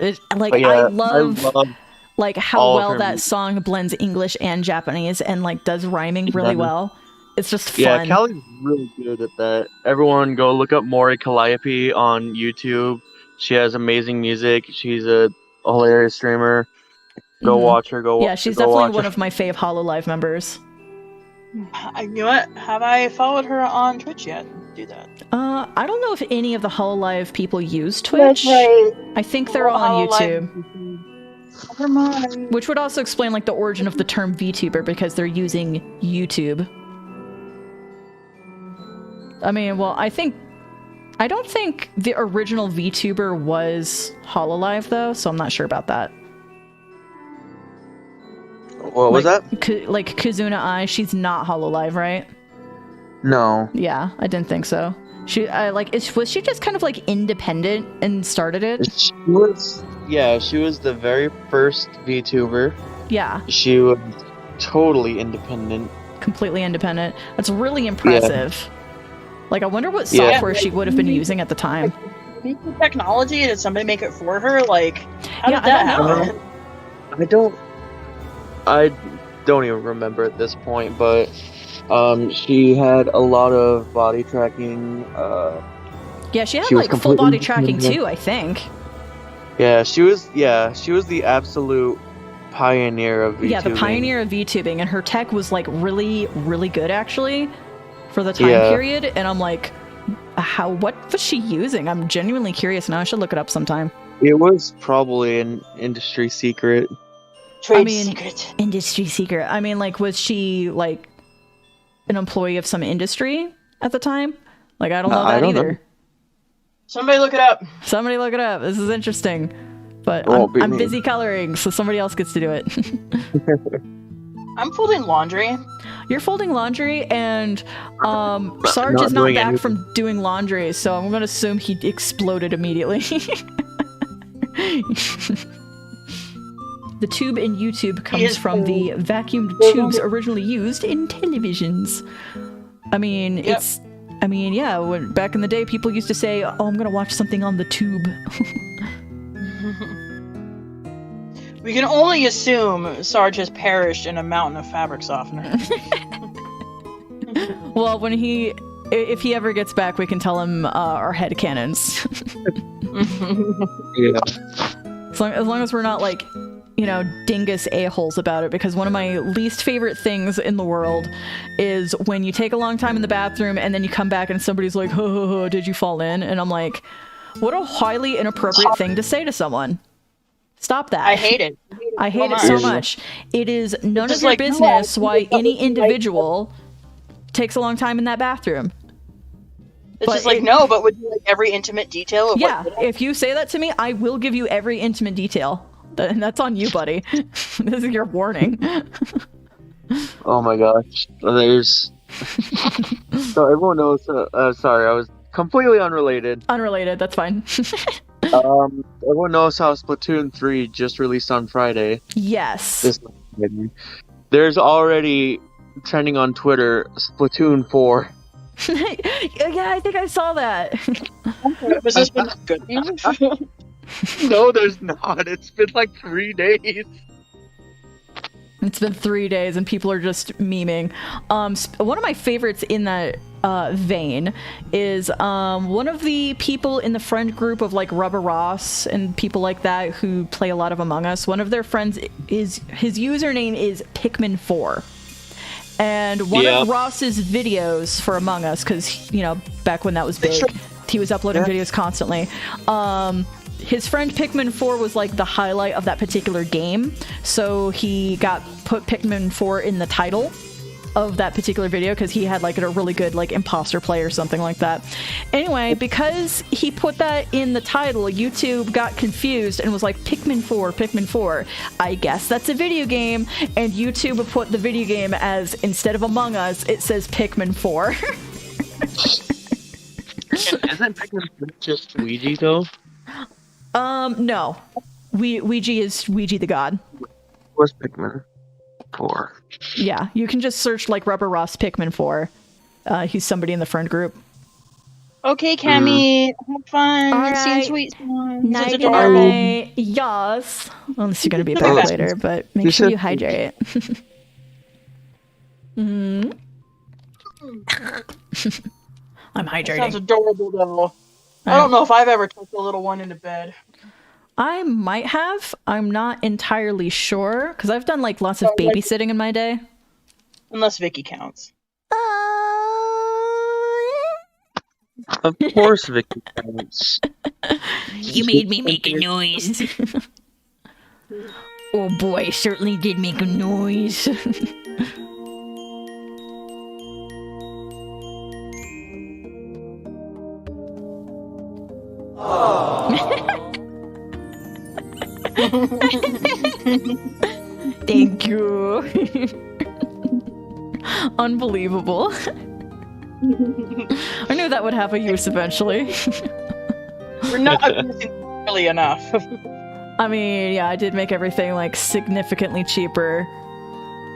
Yeah, I love like how well that music. song blends English and Japanese and like does rhyming really well. It's just fun. Yeah, Callie's really good at that. Everyone go look up Mori Calliope on YouTube. She has amazing music. She's a hilarious streamer. Go watch her. Yeah, she's definitely one of my fave HoloLive members. You know what? Have I followed her on Twitch yet? Do that. I don't know if any of the HoloLive people use Twitch. That's right. I think they're all on YouTube. Never mind. Which would also explain like the origin of the term VTuber, because they're using YouTube. I mean, well, I don't think the original VTuber was HoloLive though, so I'm not sure about that. What was that? Like Kazuna Ai, she's not HoloLive, right? No. Yeah, I didn't think so. Was she just kind of like independent and started it? She was the very first VTuber. Yeah. She was totally independent. Completely independent. That's really impressive. Yeah. Like, I wonder what software she would have been using at the time. Technology? Did somebody make it for her? Like, how did that happen? I don't even remember at this point, but she had a lot of body tracking. Yeah, she had like full body tracking too, I think. Yeah, she was the absolute pioneer of VTubing. Yeah, the pioneer of VTubing, and her tech was like really, really good actually for the time period. And I'm like, what was she using? I'm genuinely curious now. I should look it up sometime. It was probably an industry secret. Secret. Industry secret. I mean, like, was she like an employee of some industry at the time? Like, I don't know that either. Somebody look it up. Somebody look it up. This is interesting. But I'm busy coloring, so somebody else gets to do it. I'm folding laundry. You're folding laundry, and Sarge is not back from doing laundry, so I'm going to assume he exploded immediately. The tube in YouTube comes from the vacuumed tubes originally used in televisions. I mean, yeah, back in the day, people used to say, oh, I'm gonna watch something on the tube. We can only assume Sarge has perished in a mountain of fabric softener. Well, if he ever gets back, we can tell him our headcanons. Yeah. As long as we're not like, dingus a-holes about it, because one of my least favorite things in the world is when you take a long time in the bathroom and then you come back and somebody's like, ho, did you fall in? And I'm like, what a highly inappropriate thing to say to someone. Stop that. I hate it. I hate it so much. It is none of your business why any individual takes a long time in that bathroom. It's just like, no, but would you like every intimate detail of if you say that to me, I will give you every intimate detail. And that's on you, buddy. This is your warning. Oh my gosh. So everyone knows, sorry, I was completely unrelated. Unrelated, that's fine. Everyone knows how Splatoon 3 just released on Friday. Yes. There's already trending on Twitter, Splatoon 4. Yeah, I think I saw that. Was this good? No, there's not. It's been like 3 days. It's been 3 days and people are just memeing. One of my favorites in that vein is one of the people in the friend group of like Rubber Ross and people like that who play a lot of Among Us. One of their friends his username is Pikmin4. And one of Ross's videos for Among Us, because, back when that was big, he was uploading videos constantly. His friend Pikmin4 was like the highlight of that particular game, so he put Pikmin4 in the title of that particular video because he had like a really good like imposter play or something like that. Anyway, because he put that in the title, YouTube got confused and was like, Pikmin4. I guess that's a video game, and YouTube put the video game as, instead of Among Us, it says Pikmin4. Isn't Pikmin just Ouija though? No. Ouija is Ouija the God. What's Pikmin 4? Yeah, you can just search like Rubber Ross Pikmin4. He's somebody in the friend group. Okay, Cammy, have fun. All Sing right. sweet songs. Night, night. Yes. Unless you're gonna be back later, but make sure you hydrate. I'm hydrating. Sounds adorable, though. I don't know if I've ever tucked a little one into bed. I might have. I'm not entirely sure, because I've done like lots of babysitting in my day. Unless Vicky counts. Of course Vicky counts. You made me make a noise. Oh boy, I certainly did make a noise. Thank you. Unbelievable. I knew that would have a use eventually. We're not abusing really enough. I mean, yeah, I did make everything like significantly cheaper,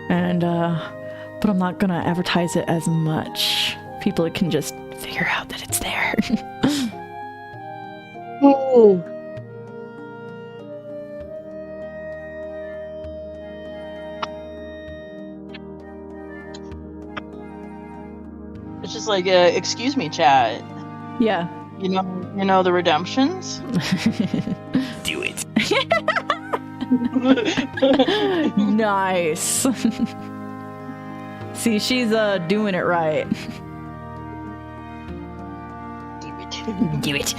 and but I'm not gonna advertise it as much. People can just figure out that it's there. Oh. It's just like, excuse me, chat. Yeah. You know the redemptions? Do it. Nice. See, she's doing it right. Do it.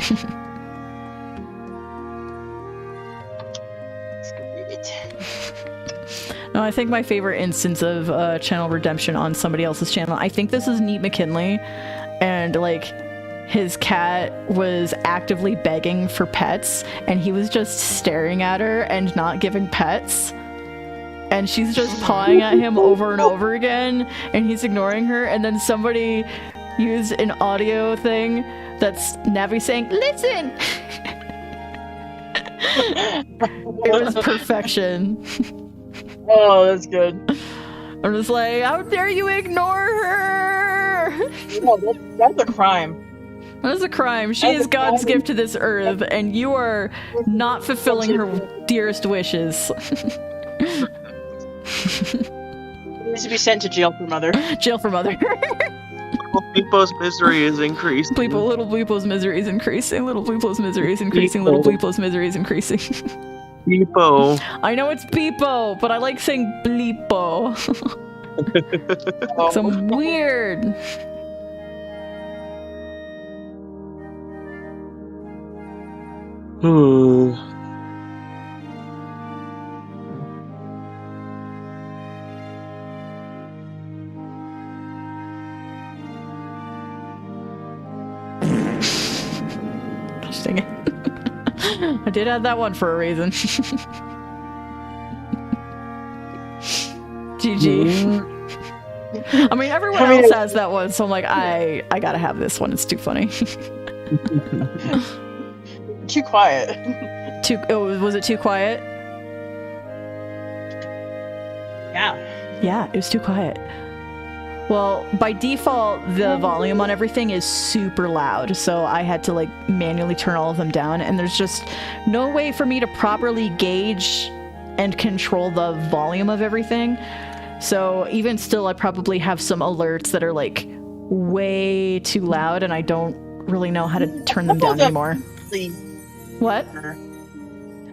No, I think my favorite instance of channel redemption on somebody else's channel, I think this is Neat McKinley, and like his cat was actively begging for pets, and he was just staring at her and not giving pets, and she's just pawing at him over and over again, and he's ignoring her, and then somebody used an audio thing that's Navi saying, "Listen!" It was perfection. Oh, that's good. I'm just like, how dare you ignore her? No, that's a crime. That is a crime. She is God's gift to this earth, and you are not fulfilling her dearest wishes. Needs to be sent to jail for mother. Jail for mother. Bleepo's misery is increasing. Little Bleepo's misery is increasing. Little Bleepo's misery is increasing. Little Bleepo's misery is increasing. Bleepo. I know it's Beepo, but I like saying Bleepo. So weird. Gosh dang it. I did add that one for a reason. GG. I mean, everyone else has that one, so I'm like, I gotta have this one. It's too funny. Too quiet. Was it too quiet? Yeah. Yeah, it was too quiet. Well, by default, the volume on everything is super loud, so I had to like manually turn all of them down, and there's just no way for me to properly gauge and control the volume of everything. So even still, I probably have some alerts that are like way too loud, and I don't really know how to turn them down anymore. What?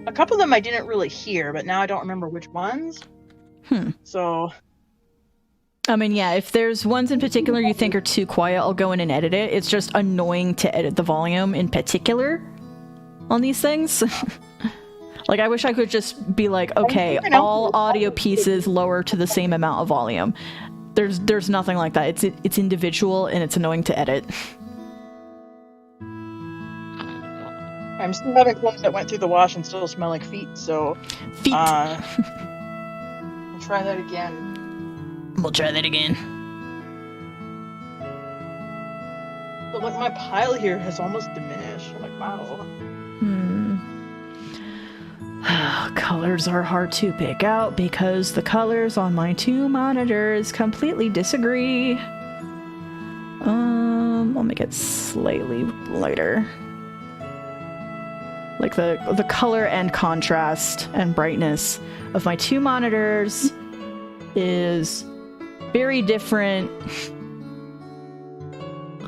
A couple of them I didn't really hear, but now I don't remember which ones. So... I mean, yeah, if there's ones in particular you think are too quiet, I'll go in and edit it. It's just annoying to edit the volume in particular on these things. Like, I wish I could just be like, okay, all audio pieces lower to the same amount of volume. There's nothing like that. It's individual and it's annoying to edit. I'm still having clothes that went through the wash and still smell like feet, so... Feet! We'll try that again. We'll try that again. But like, my pile here has almost diminished. I'm like, wow. Colors are hard to pick out because the colors on my two monitors completely disagree. I'll make it slightly lighter. Like the color and contrast and brightness of my two monitors is very different.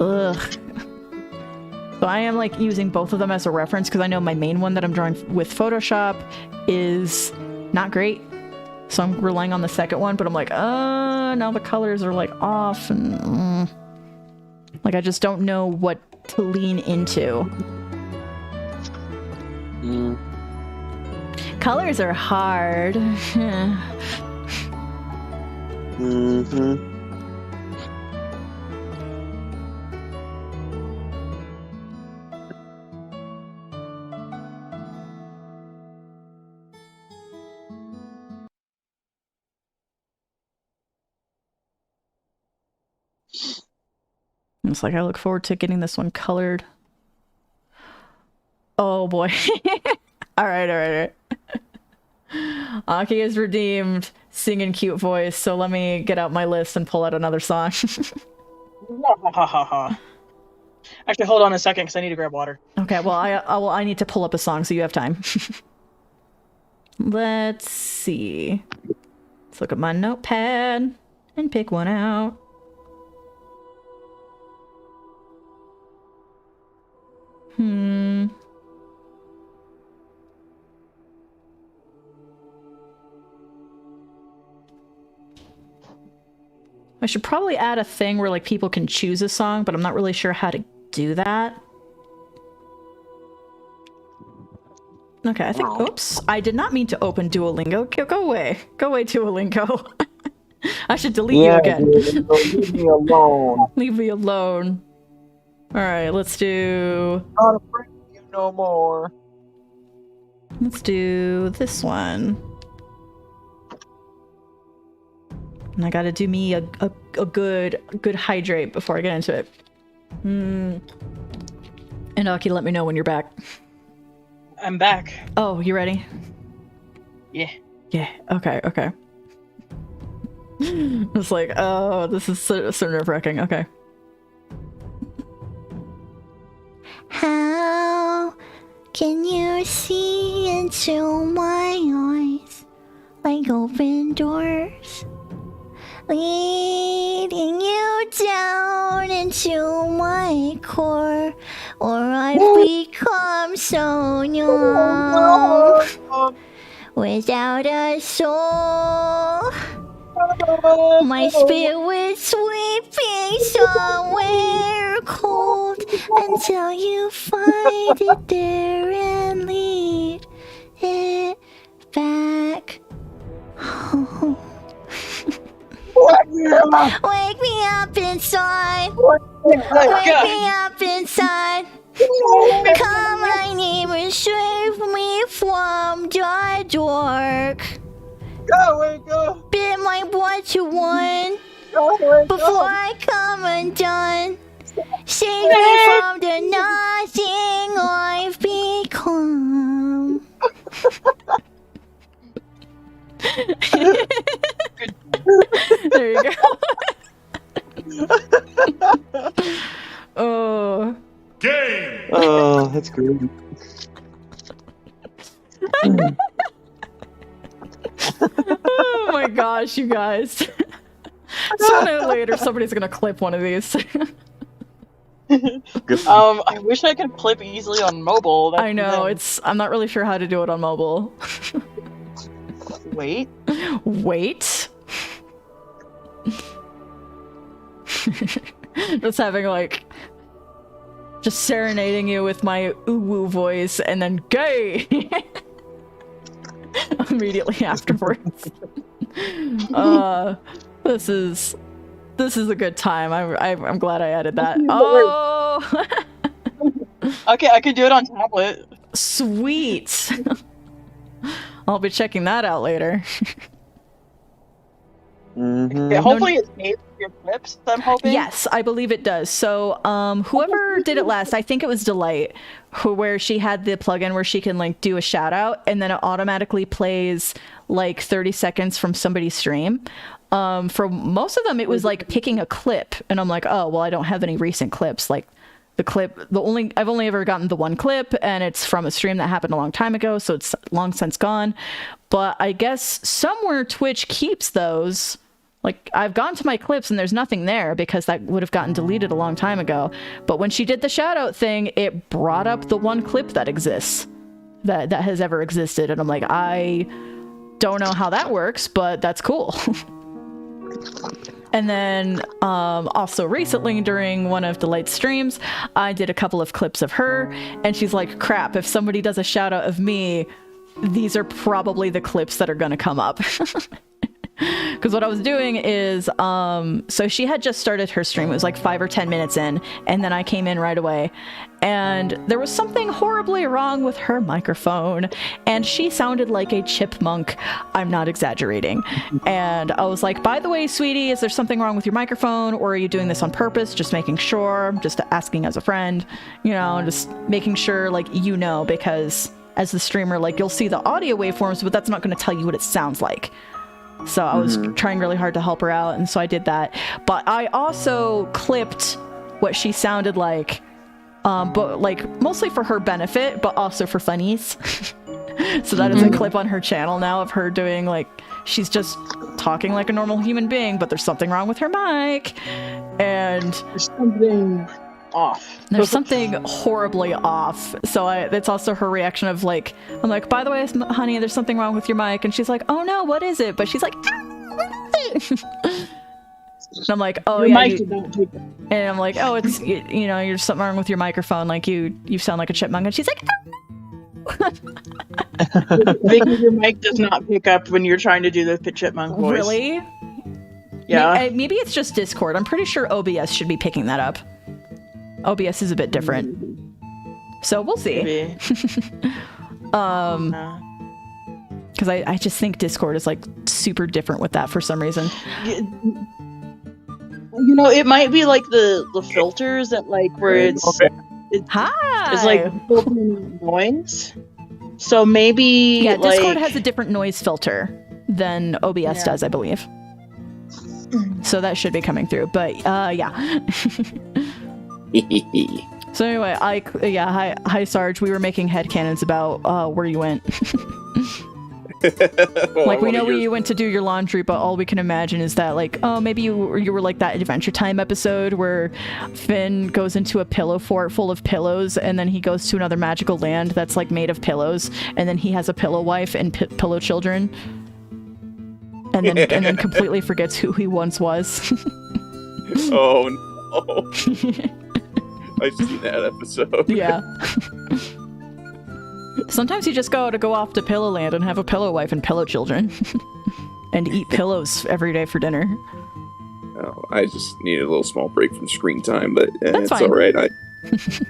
Ugh. So I am like using both of them as a reference because I know my main one that I'm drawing with Photoshop is not great. So I'm relying on the second one, but I'm like, now the colors are like off and like I just don't know what to lean into. Colors are hard. It's like I look forward to getting this one colored. Oh boy. All right. Aki is redeemed, singing cute voice, so let me get out my list and pull out another song. Actually, hold on a second, because I need to grab water. Okay, well, I need to pull up a song, so you have time. Let's see. Let's look at my notepad and pick one out. I should probably add a thing where like people can choose a song, but I'm not really sure how to do that. Okay, I think, oops, I did not mean to open Duolingo. Go away. Go away, Duolingo. I should delete you again. Leave me alone. Leave me alone. Alright, let's do... Not afraid of you no more. Let's do this one. And I gotta do me a good hydrate before I get into it. And Aki, let me know when you're back. I'm back. Oh, you ready? Yeah. Yeah. Okay. It's like, oh, this is so nerve-wracking. Okay. How can you see into my eyes like open doors, leading you down into my core, or I've become so numb without a soul. My spirit sweeping somewhere cold until you find it there and lead it back home. Wake me up inside. Wake me up inside. Come, my neighbor, save me from the dark. Go! Bid my blood to one before I come undone. Save me from the nothing I've become. There you go. Oh. Game! Oh, that's great. Oh my gosh, you guys. Sooner or later, somebody's gonna clip one of these. I wish I could clip easily on mobile. That's I know, the I'm not really sure how to do it on mobile. thing. Wait. Just having just serenading you with my ooh-woo voice and then gay immediately afterwards. This is a good time. I'm glad I added that. Oh, Okay, I could do it on tablet. sweet. I'll be checking that out later. Mm-hmm. Yeah, hopefully it saves your clips, I'm hoping. Yes, I believe it does. So, whoever did it last, I think it was Delight, where she had the plugin where she can do a shout out and then it automatically plays 30 seconds from somebody's stream. For most of them, it was picking a clip, and I'm like, oh, well, I don't have any recent clips. I've only ever gotten the one clip, and it's from a stream that happened a long time ago, so it's long since gone. But I guess somewhere Twitch keeps those. I've gone to my clips and there's nothing there because that would have gotten deleted a long time ago. But when she did the shout out thing, it brought up the one clip that exists, that has ever existed. And I'm like, I don't know how that works, but that's cool. And then also recently during one of Delight's streams, I did a couple of clips of her, and she's like, crap, if somebody does a shout out of me, these are probably the clips that are going to come up. Because what I was doing is, so she had just started her stream. It was 5 or 10 minutes in, and then I came in right away. And there was something horribly wrong with her microphone, and she sounded like a chipmunk. I'm not exaggerating. And I was like, by the way, sweetie, is there something wrong with your microphone, or are you doing this on purpose? Just making sure, just asking as a friend, just making sure, because as the streamer, you'll see the audio waveforms, but that's not going to tell you what it sounds like. So I was trying really hard to help her out, and so I did that. But I also clipped what she sounded like, but mostly for her benefit, but also for funnies. So that is a clip on her channel now of her doing she's just talking like a normal human being, but there's something wrong with her mic, and There's something off. there's something horribly off. So it's also her reaction of I'm like, by the way, honey, there's something wrong with your mic, and she's like, oh no, what is it? But she's like, and I'm like, oh Your yeah, mic did not take it. and I'm like, oh, it's you're something wrong with your microphone, you sound like a chipmunk, and she's like, Vicky, your mic does not pick up when you're trying to do the chipmunk voice. really? Yeah. Maybe it's just Discord. I'm pretty sure OBS should be picking that up. OBS is a bit different. So we'll see. Maybe. Because I just think Discord is super different with that for some reason. It might be the filters that where it's Hi! it's filtering noise. So maybe Yeah, like, Discord has a different noise filter than OBS does, I believe. So that should be coming through. But yeah. So anyway, hi Sarge. We were making headcanons about where you went. Like, we know where you went to do your laundry, but all we can imagine is that, like, oh, maybe you were like that Adventure Time episode where Finn goes into a pillow fort full of pillows, and then he goes to another magical land that's, like, made of pillows, and then he has a pillow wife and pillow children, and then completely forgets who he once was. Oh, no. I've seen that episode. Yeah. Sometimes you just go off to Pillow Land and have a pillow wife and pillow children. And eat pillows every day for dinner. Oh, I just needed a little small break from screen time, but it's fine. all right.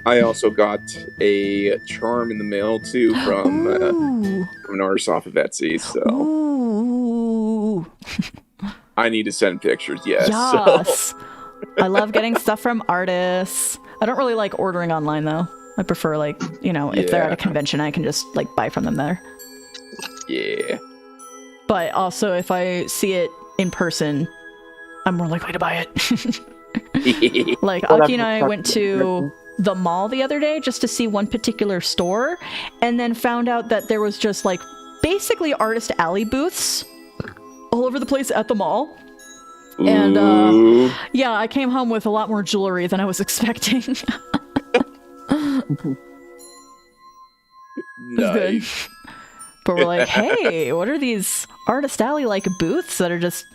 I also got a charm in the mail, too, from an artist off of Etsy, so... Ooh. I need to send pictures, yes. Yes. I love getting stuff from artists. I don't really like ordering online, though. I prefer, like, you know, if they're at a convention, I can just, like, buy from them there. Yeah. But also, if I see it in person, I'm more likely to buy it. Like, Aki and I went to the mall the other day just to see one particular store, and then found out that there was just, like, basically artist alley booths all over the place at the mall. And, yeah, I came home with a lot more jewelry than I was expecting. Nice. But we're like, hey, what are these artist alley like booths that are just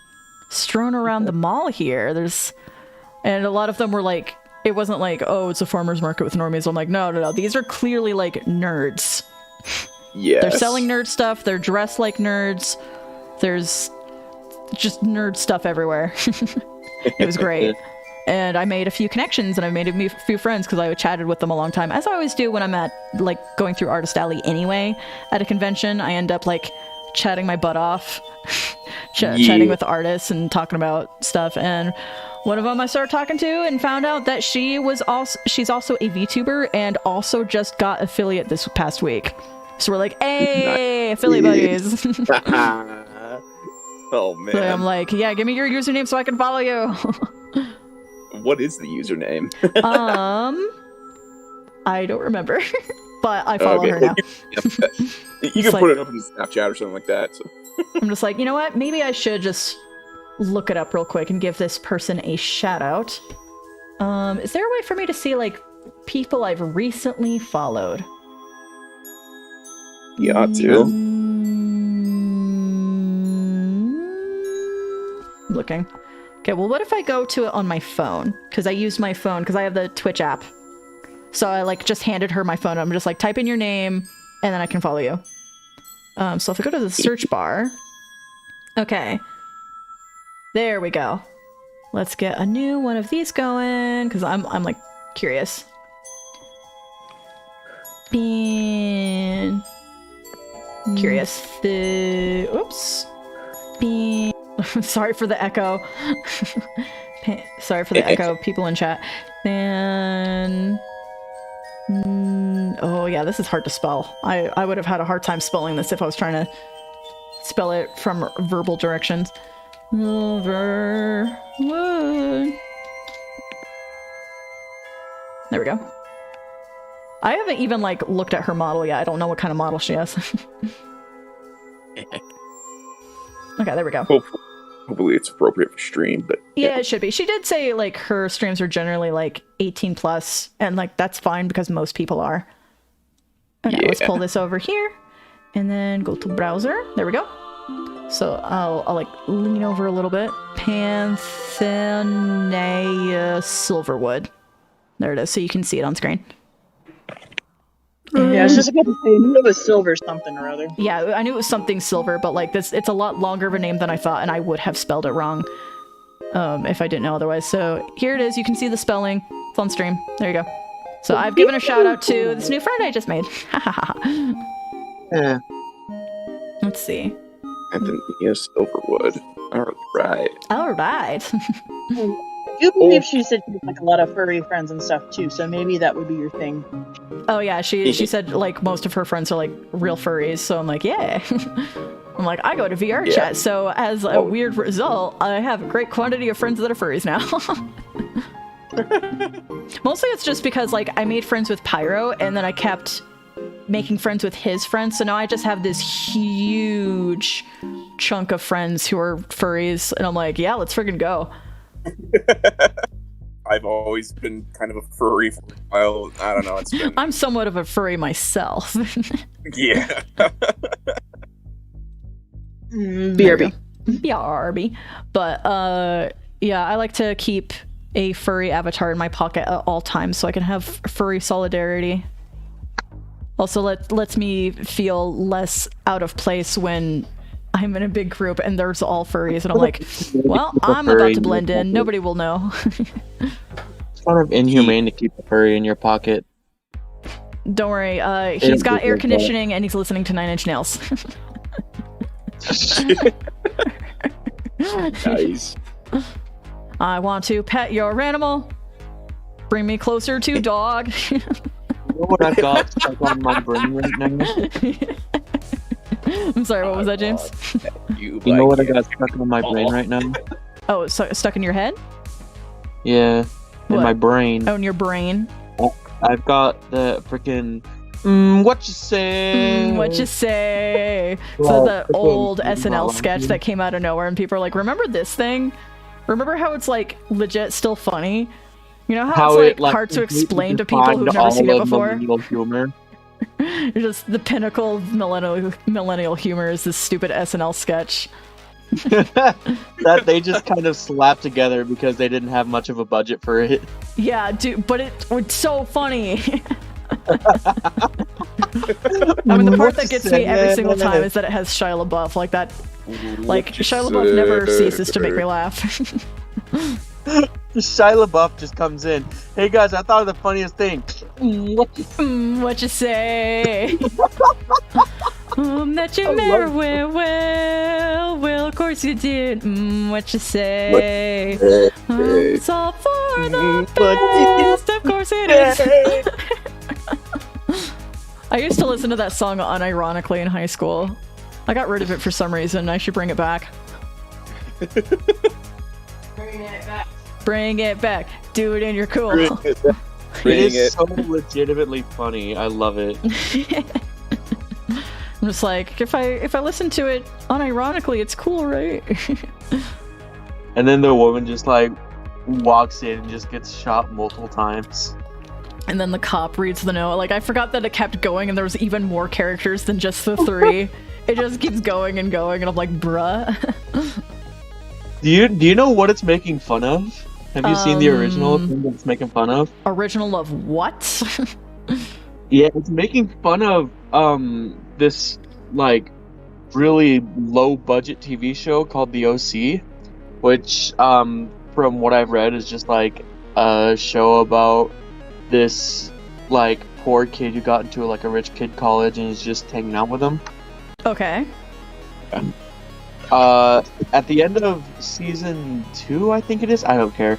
strewn around the mall here? And a lot of them were like, it wasn't like, oh, it's a farmer's market with normies. I'm like, no, these are clearly like nerds. Yes. They're selling nerd stuff, they're dressed like nerds, there's just nerd stuff everywhere. It was great. And I made a few connections, and I made a few friends because I chatted with them a long time, as I always do when I'm at, like, going through Artist Alley anyway at a convention. I end up, like, chatting my butt off, chatting with artists and talking about stuff. And one of them I started talking to and found out that she's also a VTuber and also just got affiliate this past week. So we're like, hey, affiliate buddies. Oh, man. So I'm like, yeah, give me your username so I can follow you. What is the username? I don't remember, but I follow her now. You can put it up in Snapchat or something like that. So. I'm just like, you know what? Maybe I should just look it up real quick and give this person a shout out. Is there a way for me to see, like, people I've recently followed? You ought to. Looking. Okay, well, what if I go to it on my phone? Because I used my phone, because I have the Twitch app. So I, like, just handed her my phone. I'm just like, type in your name, and then I can follow you. So if I go to the search bar... Okay. There we go. Let's get a new one of these going, because I'm like, curious. Bean... Curious. Oops. Bean... Sorry for the echo. Sorry for the echo, people in chat. And... oh yeah, this is hard to spell. I would have had a hard time spelling this if I was trying to spell it from verbal directions. Overwood. There we go. I haven't even, like, looked at her model yet. I don't know what kind of model she has. Okay, there we go. Hopefully it's appropriate for stream, but... Yeah, it should be. She did say, like, her streams are generally, like, 18 plus, and, like, that's fine because most people are. Okay, let's pull this over here, and then go to browser. There we go. So I'll like, lean over a little bit. Panthenia Silverwood. There it is, so you can see it on screen. Yeah, I was just about to say, I knew it was silver something or other. Yeah, I knew it was something silver, but, like, this, it's a lot longer of a name than I thought, and I would have spelled it wrong if I didn't know otherwise. So here it is. You can see the spelling. It's on stream. There you go. So I've given a shout out to this new friend I just made. Yeah. Let's see. Anthony Silverwood. All right. All right. I do believe she said she had like a lot of furry friends and stuff too, so maybe that would be your thing. Oh yeah, she said like most of her friends are like real furries, so I'm like, yeah. I'm like, I go to VR chat, so as a weird result, I have a great quantity of friends that are furries now. Mostly it's just because like I made friends with Pyro and then I kept making friends with his friends, so now I just have this huge chunk of friends who are furries, and I'm like, yeah, let's friggin' go. I've always been kind of a furry for a while. I don't know. It's been... I'm somewhat of a furry myself. Yeah. BRB. BRB. But yeah, I like to keep a furry avatar in my pocket at all times so I can have furry solidarity. Also lets me feel less out of place when I'm in a big group and there's all furries and I'm like, well, I'm about to blend in. Nobody will know. It's kind of inhumane to keep a furry in your pocket. Don't worry, he's got air conditioning and he's listening to Nine Inch Nails. Nice. I want to pet your animal. Bring me closer to dog. You know what I've got stuck on my brain right now? I'm sorry, what was that, James? You know what I got stuck on my brain right now? Oh, it's stuck in your head? Yeah, in my brain. Oh, in your brain. I've got the freaking what you say? What you say? So the old SNL sketch that came out of nowhere, and people are like, "Remember this thing? Remember how it's like legit still funny? You know how it's like hard to explain to people who've never seen it before." Humor. Just the pinnacle of millennial humor is this stupid SNL sketch. That they just kind of slapped together because they didn't have much of a budget for it. Yeah, dude, but it's so funny. I mean, the part that gets me every single time is that it has Shia LaBeouf, like that. Like, Shia LaBeouf never ceases to make me laugh. Shia LaBeouf just comes in. Hey guys, I thought of the funniest thing. What you say? That you never will, well, of course you did. What you say? It's all for the best, of course it is. I used to listen to that song unironically in high school. I got rid of it for some reason. I should bring it back. Bring it back. Do it in your cool. It is so legitimately funny. I love it. I'm just like, if I listen to it unironically, it's cool, right? And then the woman just like walks in and just gets shot multiple times. And then the cop reads the note. Like, I forgot that it kept going and there was even more characters than just the three. It just keeps going and going, and I'm like, bruh. Do you know what it's making fun of? Have you seen the original thing that it's making fun of? Original of what? Yeah, it's making fun of this like really low budget TV show called The OC, which from what I've read is just like a show about this like poor kid who got into like a rich kid college and is just hanging out with them. Okay. At the end of season 2, I think it is. I don't care.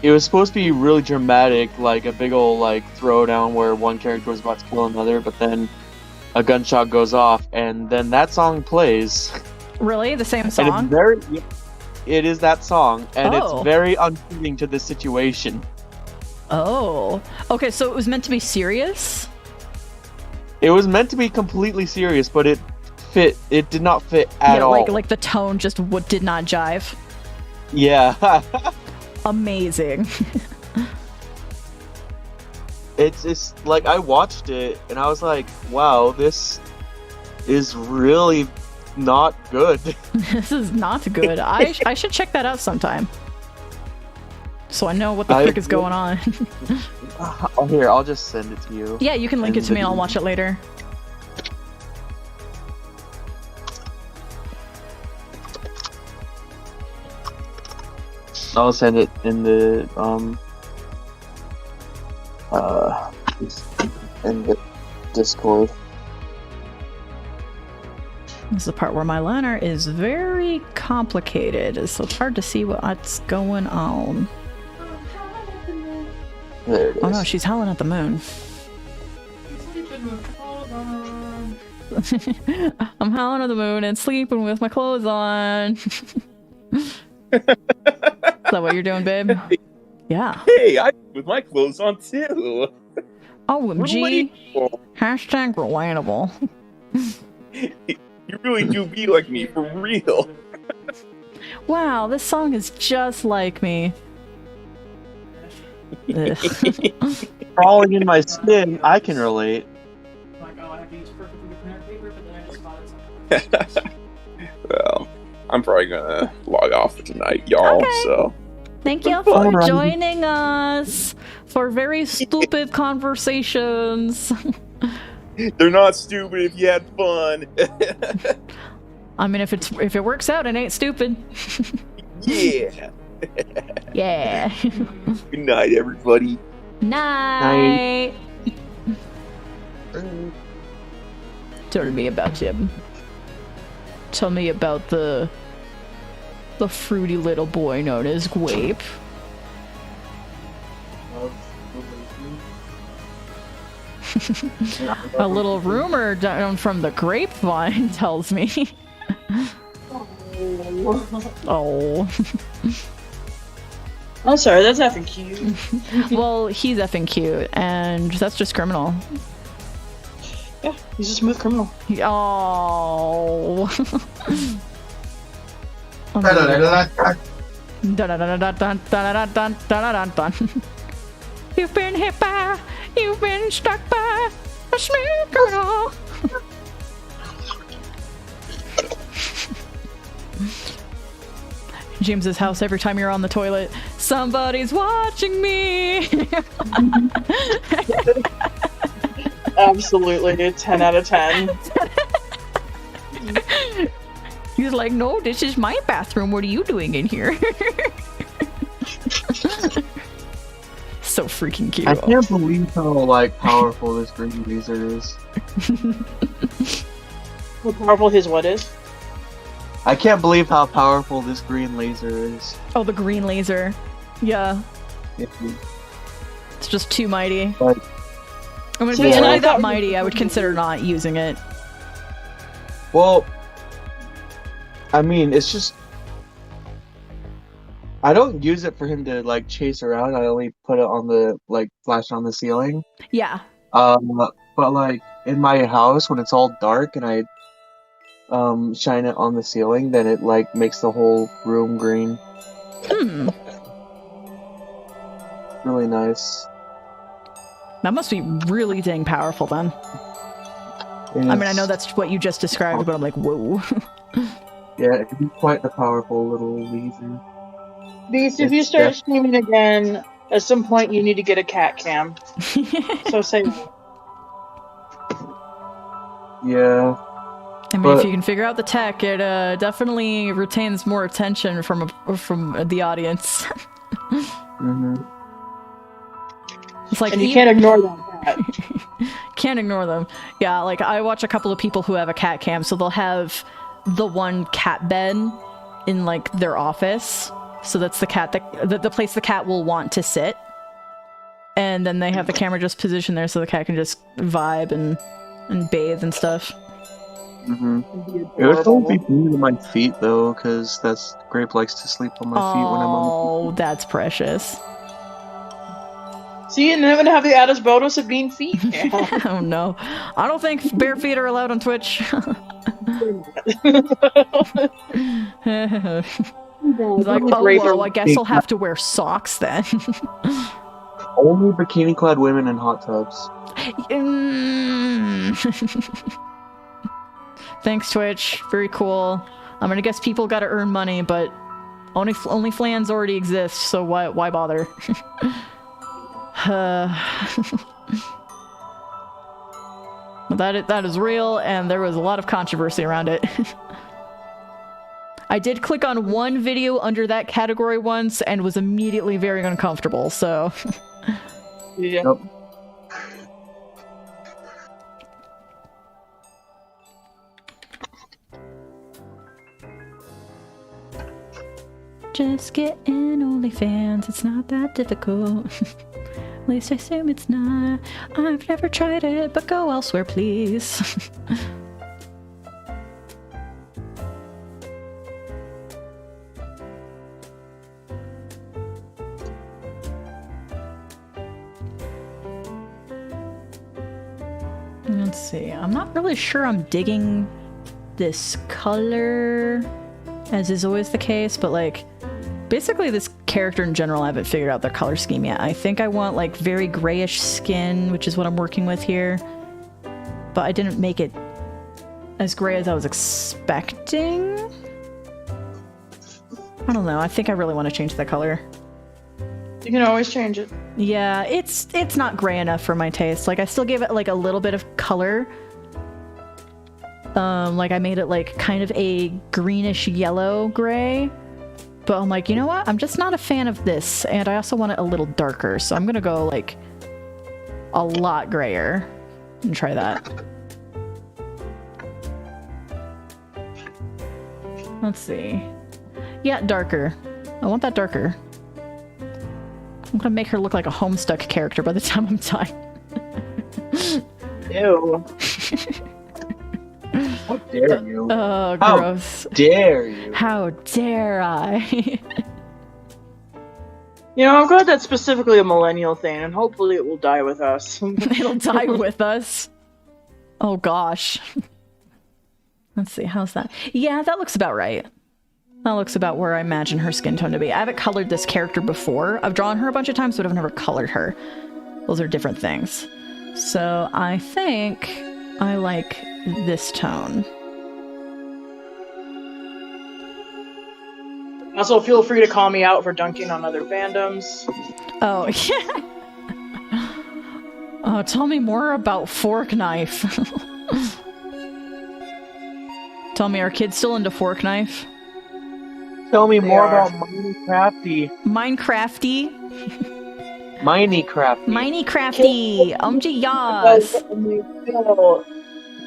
It was supposed to be really dramatic, like a big old like throwdown where one character was about to kill another, but then a gunshot goes off, and then that song plays. Really, the same song? It is that song, and it's very unfitting to this situation. Oh, okay. So it was meant to be serious. It was meant to be completely serious, but it did not fit at all. Like the tone just did not jive. Yeah. Amazing. It's like I watched it and I was like, wow, this is really not good. This is not good. I should check that out sometime. So I know what the frick is going on. Oh, here, I'll just send it to you. Yeah, you can link it to me and I'll watch it later. I'll send it in the Discord. This is the part where my lantern is very complicated, so it's hard to see what's going on. There it is. Oh no, she's howling at the moon. I'm howling at the moon and sleeping with my clothes on. Is that what you're doing, babe? Yeah. Hey, I with my clothes on too. OMG. Hashtag relatable. You really do be like me for real. Wow, this song is just like me. Ugh. Crawling in my skin, I can relate. Well, I'm probably gonna log off for tonight, y'all. Okay. So Thank you for joining us for very stupid conversations. they're not stupid if you had fun. I mean, if it works out, it ain't stupid. Yeah. Yeah. Good night, everybody. Night. Tell me about him. Tell me about the fruity little boy known as Gwape. A little rumor down from the grapevine tells me. Oh. I'm sorry, that's effing cute. Well, he's effing cute, and that's just criminal. Yeah, he's a smooth criminal. Oh. You've been hit by, you've been struck by a smooth criminal. James's house every time you're on the toilet. Somebody's watching me. Absolutely, a 10 out of 10. He's like, no, this is my bathroom. What are you doing in here? So freaking cute. I can't believe how like powerful this green laser is. How powerful his what is? I can't believe how powerful this green laser is. Oh, the green laser. Yeah. It's just too mighty. Like, I mean, if See, it's and really I that thought- mighty, I would consider not using it. well, I mean, it's just I don't use it for him to like chase around. I only put it on the like flash on the ceiling. Yeah. But like in my house when it's all dark and I shine it on the ceiling, then it like makes the whole room green. Hmm. Really nice. That must be really dang powerful then. I mean, I know that's what you just described, but I'm like, whoa. Yeah, it's quite the powerful little laser. Beast, if you start streaming again, at some point you need to get a cat cam. So say Yeah. I mean, But- if you can figure out the tech, it definitely retains more attention from the audience. Mm-hmm. It's like and you can't ignore that cat. Can't ignore them. Yeah, like I watch a couple of people who have a cat cam, so they'll have the one cat bed in like their office. So that's the cat that the place the cat will want to sit. And then they have the camera just positioned there so the cat can just vibe and bathe and stuff. Mm-hmm. It would probably be me to my feet though, because that's Grape likes to sleep on my feet when I'm on Oh, that's precious. See, and then I'm gonna have the added bonus of being feet cam. Oh no. I don't think bare feet are allowed on Twitch. It's like, oh, well, I guess I'll have to wear socks then. Only bikini-clad women in hot tubs. Thanks, Twitch. Very cool. I'm gonna guess people gotta earn money, but OnlyFans already exists, so why bother? That is real, and there was a lot of controversy around it. I did click on one video under that category once and was immediately very uncomfortable, so... Yeah. Nope. Just get in OnlyFans. It's not that difficult. At least I assume it's not. I've never tried it, but go elsewhere, please. Let's see. I'm not really sure I'm digging this color, as is always the case, but like basically this character in general, I haven't figured out their color scheme yet. I think I want like very grayish skin, which is what I'm working with here, but I didn't make it as gray as I was expecting. I don't know. I think I really want to change the color. You can always change it. Yeah, it's not gray enough for my taste. Like I still gave it like a little bit of color. Like I made it like kind of a greenish yellow gray. But I'm like, you know what? I'm just not a fan of this, and I also want it a little darker, so I'm gonna go like a lot grayer and try that. Let's see. Yeah, darker. I want that darker. I'm gonna make her look like a Homestuck character by the time I'm done. Ew. How dare you? Oh, gross. How dare you? How dare I? You know, I'm glad that's specifically a millennial thing, and hopefully it will die with us. It'll die with us. Oh gosh. Let's see, how's that? Yeah, that looks about right. That looks about where I imagine her skin tone to be. I haven't colored this character before. I've drawn her a bunch of times, but I've never colored her. Those are different things. So I think I like this tone. Also, feel free to call me out for dunking on other fandoms. Oh, yeah. Oh, tell me more about Fork Knife. Tell me, are kids still into Fork Knife? Tell me more about Minecrafty. Minecrafty? Minecrafty. Minecrafty! Yas!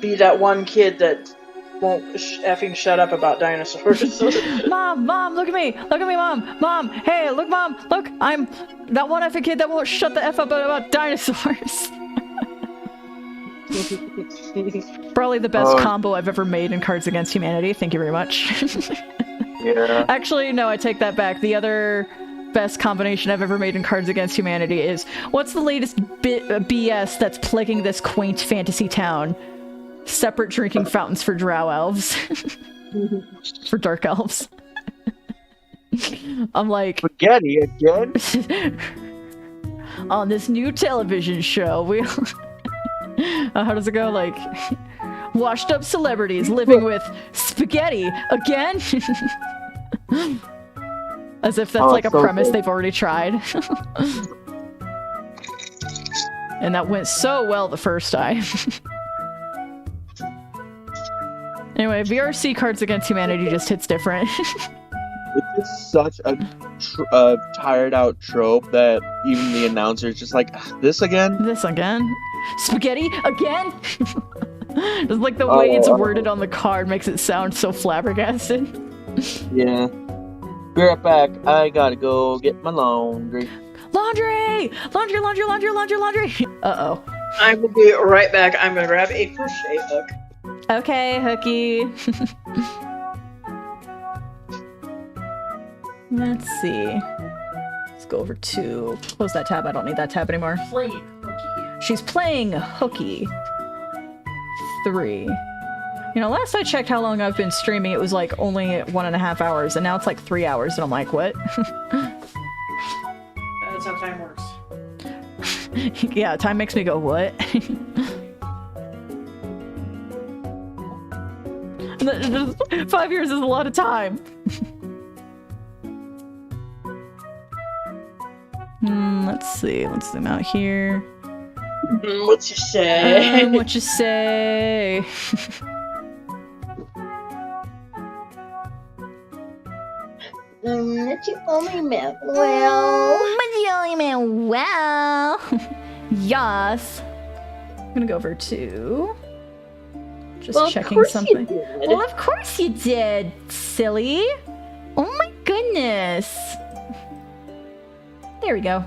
Be that one kid that won't effing shut up about dinosaurs. Mom, look at me! Look at me, Mom! Hey, look, Mom! Look, I'm that one effing kid that won't shut the F up about dinosaurs. Probably the best combo I've ever made in Cards Against Humanity. Thank you very much. Yeah. Actually, no, I take that back. The other best combination I've ever made in Cards Against Humanity is, what's the latest BS that's plaguing this quaint fantasy town? Separate drinking fountains for drow elves. For dark elves. I'm like... Spaghetti again? On this new television show, we... how does it go? Like... Washed up celebrities living with spaghetti again? As if that's like a premise they've already tried. And that went so well the first time. Anyway, VRC Cards Against Humanity just hits different. It's just such a tired out trope that even the announcer's just like, this again? This again? Spaghetti again? Just like the way it's worded on the card makes it sound so flabbergasted. Yeah. Be right back. I gotta go get my laundry. Laundry! Laundry! Uh-oh. I will be right back. I'm gonna grab a crochet hook. Okay, hooky. Let's see. Let's go over to... Close that tab. I don't need that tab anymore. Playing hooky. She's playing hooky. 3. You know, last I checked how long I've been streaming, it was like only 1.5 hours, and now it's like 3 hours, and I'm like, what? That's how time works. Yeah, time makes me go, what? 5 years is a lot of time. Let's see. Let's zoom out here. What you say? What you say? What you only meant well. What you only meant well. Yes. I'm gonna go over to just checking something. Well, of course you did, silly. Oh my goodness. goodness. There we go.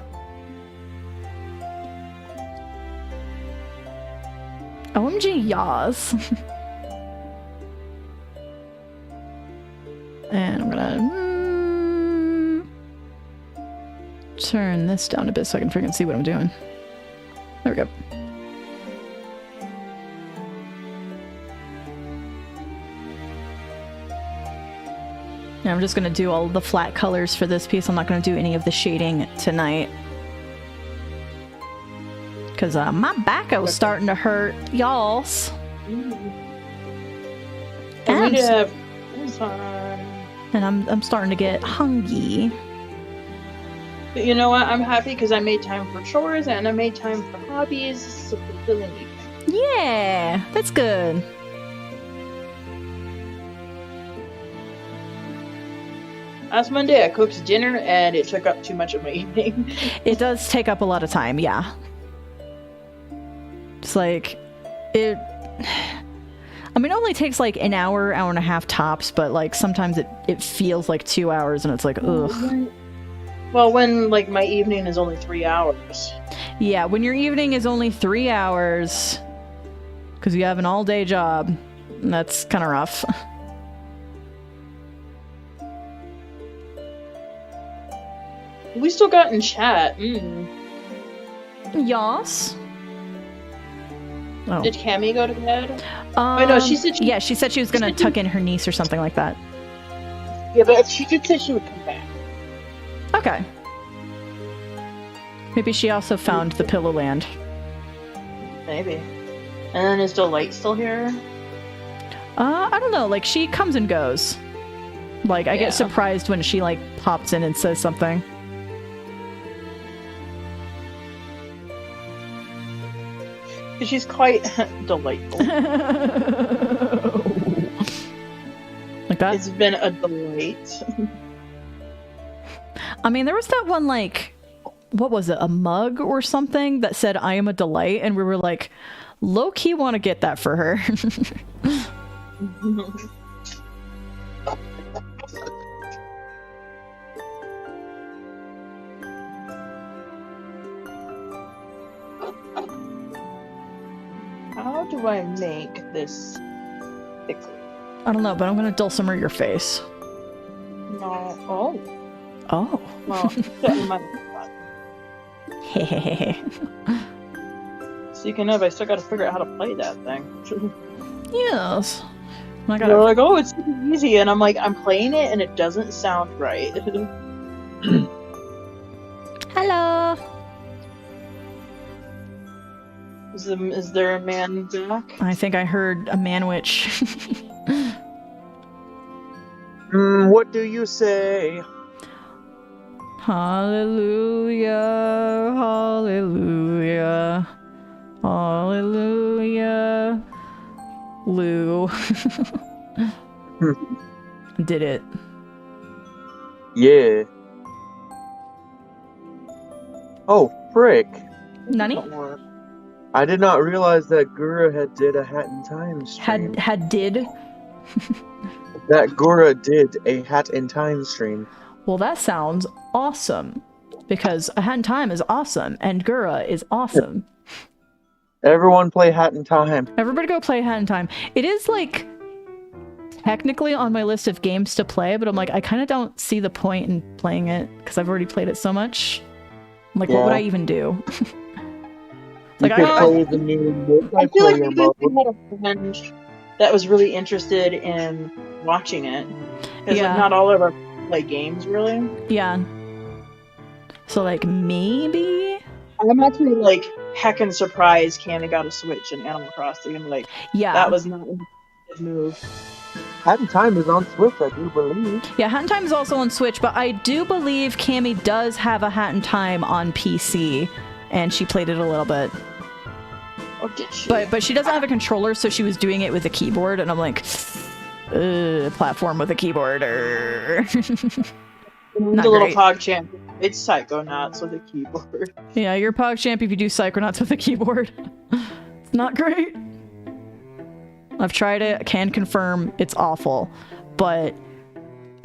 OMG, yas. And I'm gonna turn this down a bit so I can freaking see what I'm doing. There we go. And I'm just gonna do all the flat colors for this piece. I'm not gonna do any of the shading tonight. Cause my backhoe's starting to hurt, y'alls. And I'm starting to get hungry. But you know what? I'm happy because I made time for chores and I made time for hobbies. It's a fulfilling evening. Yeah, that's good. Last Monday I cooked dinner and it took up too much of my evening. It does take up a lot of time, yeah. It's like, it only takes like an hour, hour and a half tops, but like sometimes it feels like 2 hours and it's like, ugh. Well, when like my evening is only 3 hours. Yeah, when your evening is only 3 hours, because you have an all-day job, that's kind of rough. We still got in chat. Yas. Oh. Did Cammy go to bed? Wait, no, she said yeah, she said she was gonna tuck in her niece or something like that. Yeah, but she did say she would come back. Okay. Maybe she also found the Pillow Land. Maybe. And then is Delight still here? I don't know. Like, she comes and goes. Like, I get surprised when she, like, pops in and says something. She's quite delightful. Like that? It's been a delight. I mean, there was that one, like, what was it, a mug or something that said, "I am a delight," and we were like, low-key want to get that for her. How do I make this thicker? I don't know, but I'm gonna dulcimer your face. No. Oh. Oh. Well, Hehehe. Speaking of, I still gotta figure out how to play that thing. Yes. I They're like, oh, it's super easy, and I'm like, I'm playing it, and it doesn't sound right. Hello. Is there a man back? I think I heard a man-witch. What do you say? Hallelujah, hallelujah, hallelujah. Lou. Did it. Yeah. Oh, frick. Nani? I did not realize that Gura had did a Hat in Time stream. Had did? That Gura did a Hat in Time stream. Well, that sounds awesome. Because A Hat in Time is awesome, and Gura is awesome. Everyone play Hat in Time. Everybody go play Hat in Time. It is, like, technically on my list of games to play, but I'm like, I kind of don't see the point in playing it, because I've already played it so much. I'm like, what would I even do? Like, I play the new I feel like maybe if we had a friend that was really interested in watching it. Because like, not all of our play games, really. Yeah. So, like, maybe? I'm actually, like, heckin' surprised Cammy got a Switch in Animal Crossing. And, like, that was not a good move. Hat in Time is on Switch, I do believe. Yeah, Hat in Time is also on Switch, but I do believe Cammy does have a Hat in Time on PC. And she played it a little bit. Oh, did she? But she doesn't have a controller, so she was doing it with a keyboard, and I'm like, platform with a keyboard. The little Pog Champ. It's Psychonauts with a keyboard. Yeah, you're Pog Champ if you do Psychonauts with a keyboard. It's not great. I've tried it, I can confirm it's awful. But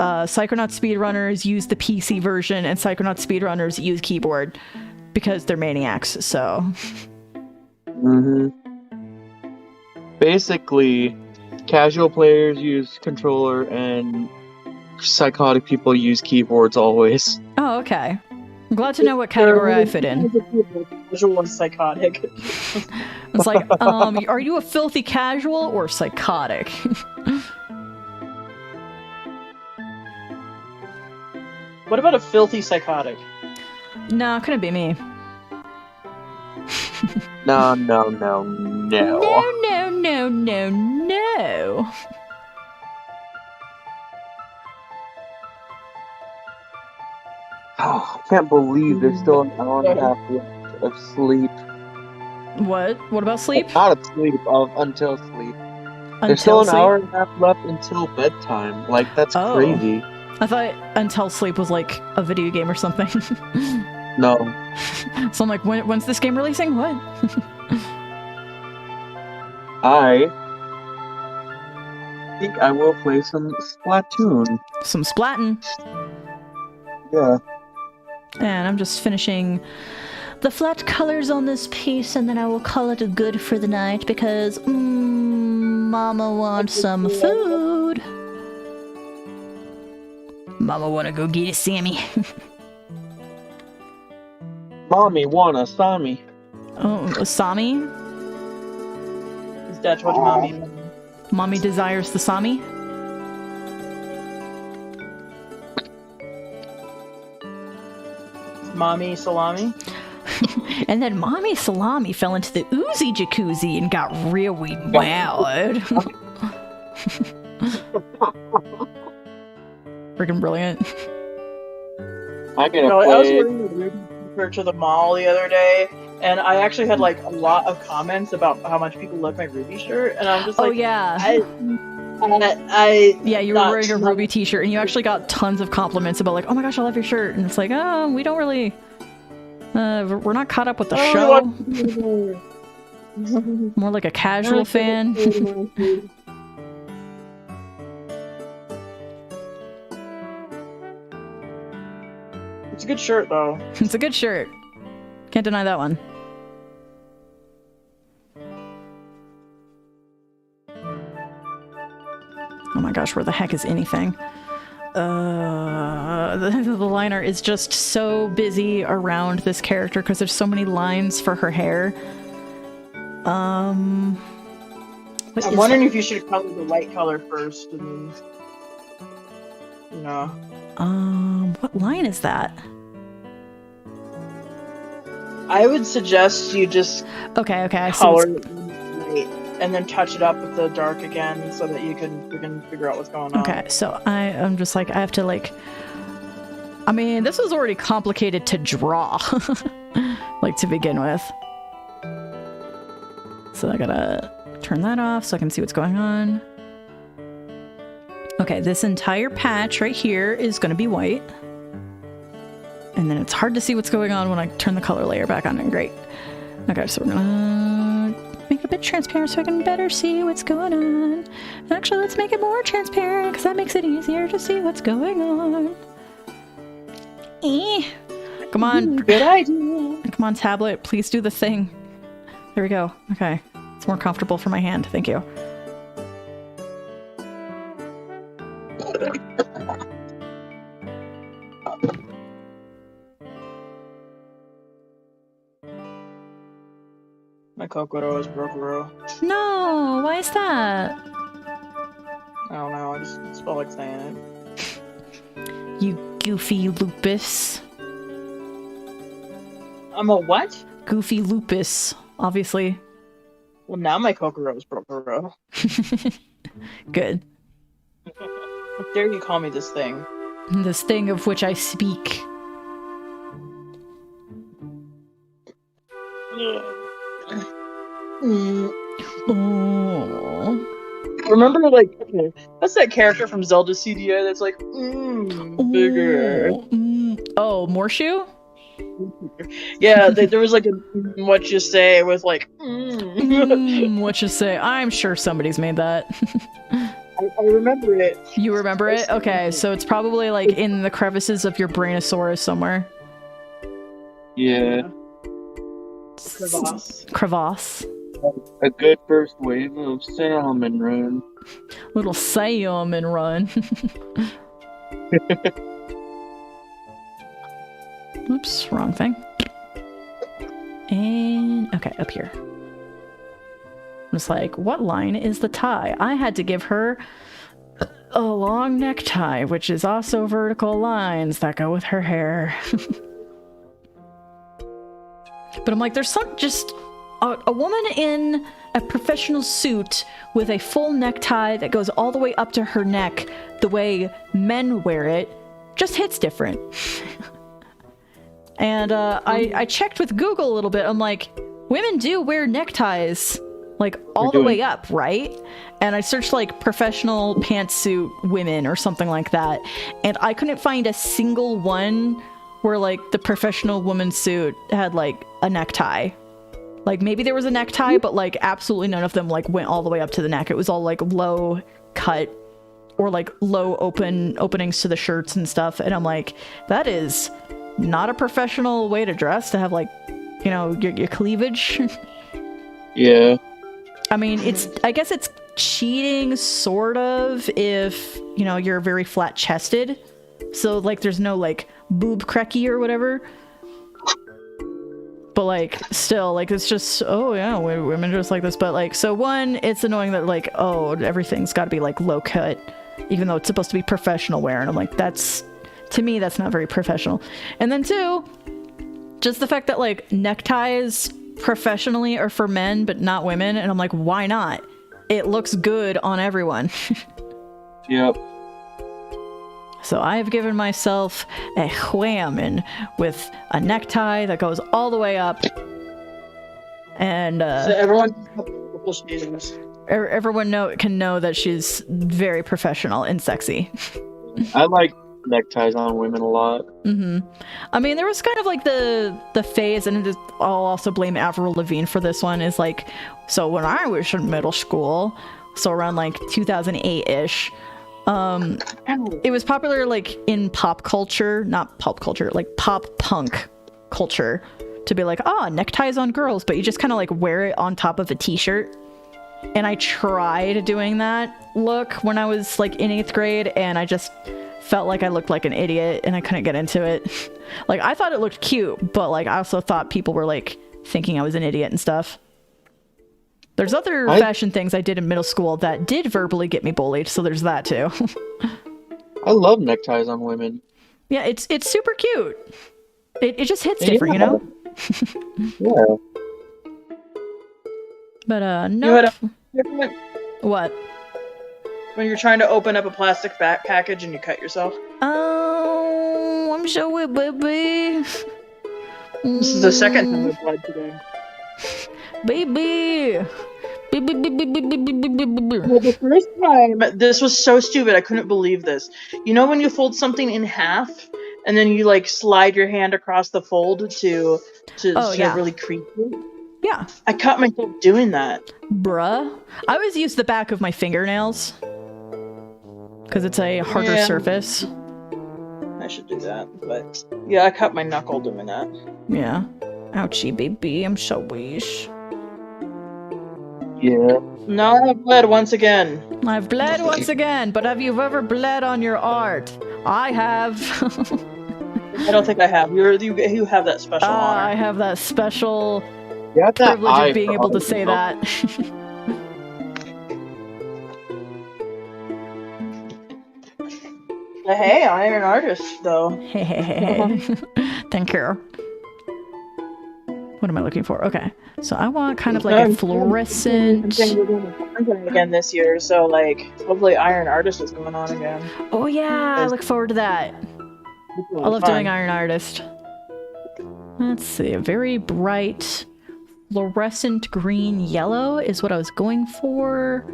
Psychonaut speedrunners use the PC version, and Psychonaut speedrunners use keyboard because they're maniacs. So, basically, casual players use controller, and psychotic people use keyboards always. oh, okay. I'm glad to know what category I fit in. Casual and psychotic. It's like, are you a filthy casual or psychotic? What about a filthy psychotic? No, couldn't be me. No. No, no, no, no. Oh, I can't believe there's still an hour and a half left of sleep. What? What about sleep? Not of sleep, until sleep. Until There's still an sleep? hour and a half left until bedtime. Like, that's Oh. crazy. I thought until sleep was like a video game or something. No. So I'm like, when's this game releasing? What? I think I will play some Splatoon. Some splatting. Yeah. And I'm just finishing the flat colors on this piece, and then I will call it a good for the night because Mama wants some food. Mama wanna go get it, Sammy. Mommy wanna Sami. Oh, Sami? Is that what mommy? Mommy desires the Sami? Mommy salami? And then Mommy Salami fell into the Uzi jacuzzi and got really loud. Freaking brilliant. I get No, I was play. wearing a Ruby t-shirt to the mall the other day, and I actually had like a lot of comments about how much people like my Ruby shirt, and I'm just like, Oh yeah. I Yeah, you were not- wearing a Ruby t-shirt and you actually got tons of compliments about like, oh my gosh, I love your shirt. And it's like, oh, we don't really, we're not caught up with the show. More like a casual fan. It's a good shirt though. It's a good shirt. Can't deny that one. Oh my gosh, where the heck is anything? The liner is just so busy around this character because there's so many lines for her hair. I'm wondering if you should color the light color first, and then, you know. What line is that? I would suggest you just Okay, I see. color it light and then touch it up with the dark again, so that you can figure out what's going on. Okay, so I'm just like, I have to like, I mean, this was already complicated to draw, like to begin with. So I gotta turn that off so I can see what's going on. Okay, this entire patch right here is gonna be white. And then it's hard to see what's going on when I turn the color layer back on, and great. Okay, so we're gonna make it a bit transparent so I can better see what's going on. Actually, let's make it more transparent because that makes it easier to see what's going on. Come on. Good idea. Come on, tablet. Please do the thing. There we go. Okay. It's more comfortable for my hand. Thank you. My Kokoro is Brokoro. No, why is that? I don't know, I just felt like saying it. You goofy lupus. I'm a what? Goofy lupus, obviously. Well, now my Kokoro is Brokoro. Good. How dare you call me this thing? This thing of which I speak. Oh. Remember, like, okay, that's that character from Zelda CDI that's like, bigger. Oh, Morshu? Yeah, there was like a what you say with like, What you say? I'm sure somebody's made that. I remember it. You remember it? Okay, so it's probably like in the crevices of your brainosaurus somewhere. Yeah. Crevasse. A good first wave of salmon run. Little salmon run. Oops, wrong thing. And okay, up here. I'm just like, what line is the tie? I had to give her a long necktie, which is also vertical lines that go with her hair. But I'm like, there's just a woman in a professional suit with a full necktie that goes all the way up to her neck, the way men wear it, just hits different. And I checked with Google a little bit. I'm like, women do wear neckties, like all the way up, right? And I searched like professional pantsuit women or something like that, and I couldn't find a single one where like the professional woman suit had like a necktie. Like maybe there was a necktie, but like absolutely none of them like went all the way up to the neck. It was all like low cut or like low openings to the shirts and stuff. And I'm like, that is not a professional way to dress, to have like, you know, your cleavage. Yeah. I mean, I guess it's cheating sort of if, you know, you're very flat chested. So like there's no like boob cracky or whatever. But like still, like it's just, oh yeah, women just like this. But like, so one, it's annoying that like, oh, everything's got to be like low cut, even though it's supposed to be professional wear. And I'm like, to me, that's not very professional. And then two, just the fact that like neckties professionally are for men but not women, and I'm like, why not? It looks good on everyone. Yep. So I've given myself a whammon with a necktie that goes all the way up, and so everyone can know that she's very professional and sexy. I like neckties on women a lot. I mean, there was kind of like the phase, and I'll also blame Avril Lavigne for this one, is like, so when I was in middle school, so around like 2008-ish, it was popular like in pop culture, not pop culture, like pop punk culture, to be like, neckties on girls, but you just kind of like wear it on top of a t-shirt. And I tried doing that look when I was like in 8th grade, and I just felt like I looked like an idiot and I couldn't get into it. Like, I thought it looked cute, but like I also thought people were like thinking I was an idiot and stuff. There's other fashion things I did in middle school that did verbally get me bullied, so there's that too. I love neckties on women. Yeah, it's super cute. It just hits different, you know? Yeah. But no. What? When you're trying to open up a plastic package and you cut yourself? Oh, I'm sorry, baby. This is the second time I've bled today. Baby. Well, the first time, this was so stupid. I couldn't believe this. You know when you fold something in half and then you like slide your hand across the fold to really crease it? Yeah. I caught myself doing that. Bruh. I always use the back of my fingernails because it's a harder surface. I should do that, but yeah, I cut my knuckle doing that. Yeah. Ouchie, baby. I'm so wish. Yeah. No, I've bled once again. I've bled once again, but have you ever bled on your art? I have. I don't think I have. You have that special honor. I have that special that privilege of being able to say that. Hey, Iron Artist, though. Hey. Thank you. What am I looking for? Okay. So I want kind of like a fluorescent... We're doing again this year, so like, hopefully Iron Artist is going on again. Oh yeah, I look forward to that. I love doing Iron Artist. Let's see, a very bright fluorescent green yellow is what I was going for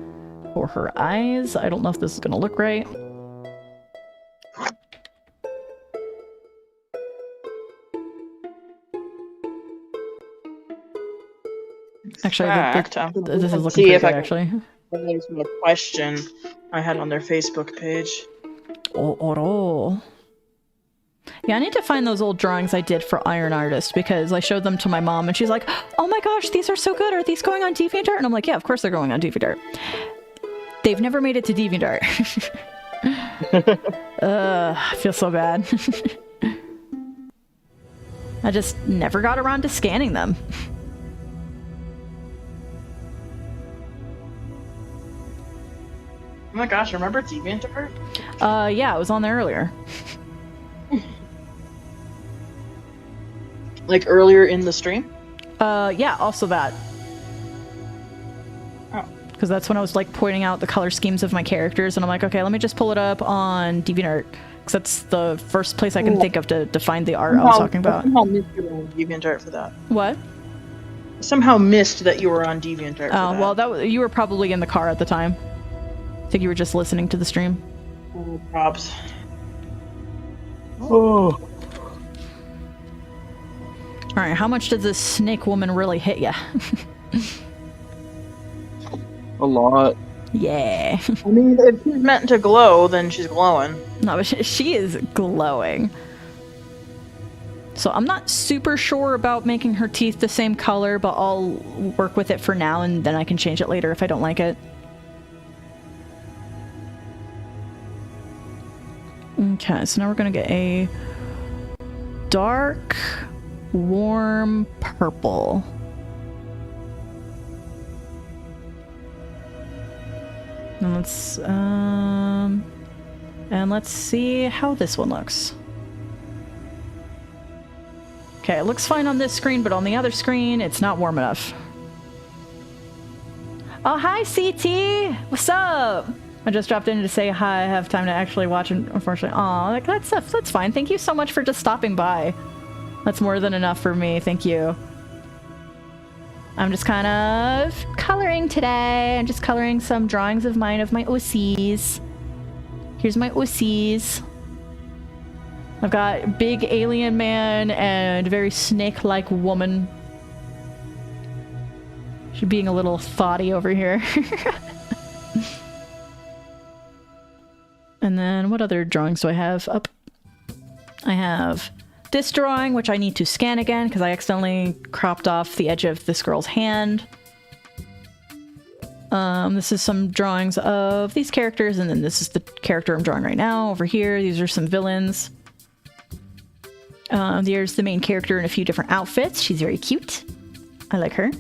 her eyes. I don't know if this is gonna look right. Actually, this is looking pretty good, actually. replies to a question I had on their Facebook page. Oh. Yeah, I need to find those old drawings I did for Iron Artist because I showed them to my mom and she's like, oh my gosh, these are so good. Are these going on DeviantArt? And I'm like, yeah, of course they're going on DeviantArt. They've never made it to DeviantArt. I feel so bad. I just never got around to scanning them. Oh my gosh, remember DeviantArt? Yeah, it was on there earlier. Like earlier in the stream? Yeah, also that. Oh. Because that's when I was like pointing out the color schemes of my characters, and I'm like, okay, let me just pull it up on DeviantArt, because that's the first place I can think of to find the art I was talking about. I somehow missed you were on DeviantArt for that. What? I somehow missed that you were on DeviantArt for that. Well, you were probably in the car at the time. I think you were just listening to the stream. Oh, props. Oh. Alright, how much does this snake woman really hit ya? A lot. Yeah. I mean, if she's meant to glow, then she's glowing. No, but she is glowing. So I'm not super sure about making her teeth the same color, but I'll work with it for now and then I can change it later if I don't like it. Okay, so now we're gonna get a dark, warm purple. And let's see how this one looks. Okay, it looks fine on this screen, but on the other screen, it's not warm enough. Oh, hi, CT! What's up? I just dropped in to say hi. I have time to actually watch it, unfortunately. Aw, that's fine. Thank you so much for just stopping by. That's more than enough for me. Thank you. I'm just kind of coloring today. I'm just coloring some drawings of mine of my OCs. Here's my OCs. I've got big alien man and very snake-like woman. She's being a little thoughty over here. And then what other drawings do I have up? I have this drawing, which I need to scan again because I accidentally cropped off the edge of this girl's hand. This is some drawings of these characters, and then this is the character I'm drawing right now. Over here, these are some villains. There's the main character in a few different outfits. She's very cute. I like her.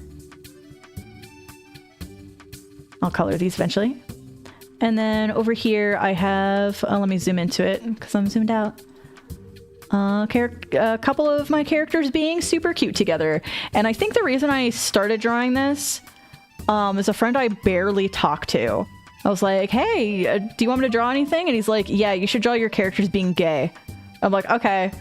I'll color these eventually. And then over here I have, let me zoom into it because I'm zoomed out. A couple of my characters being super cute together. And I think the reason I started drawing this is a friend I barely talked to. I was like, hey, do you want me to draw anything? And he's like, yeah, you should draw your characters being gay. I'm like, okay.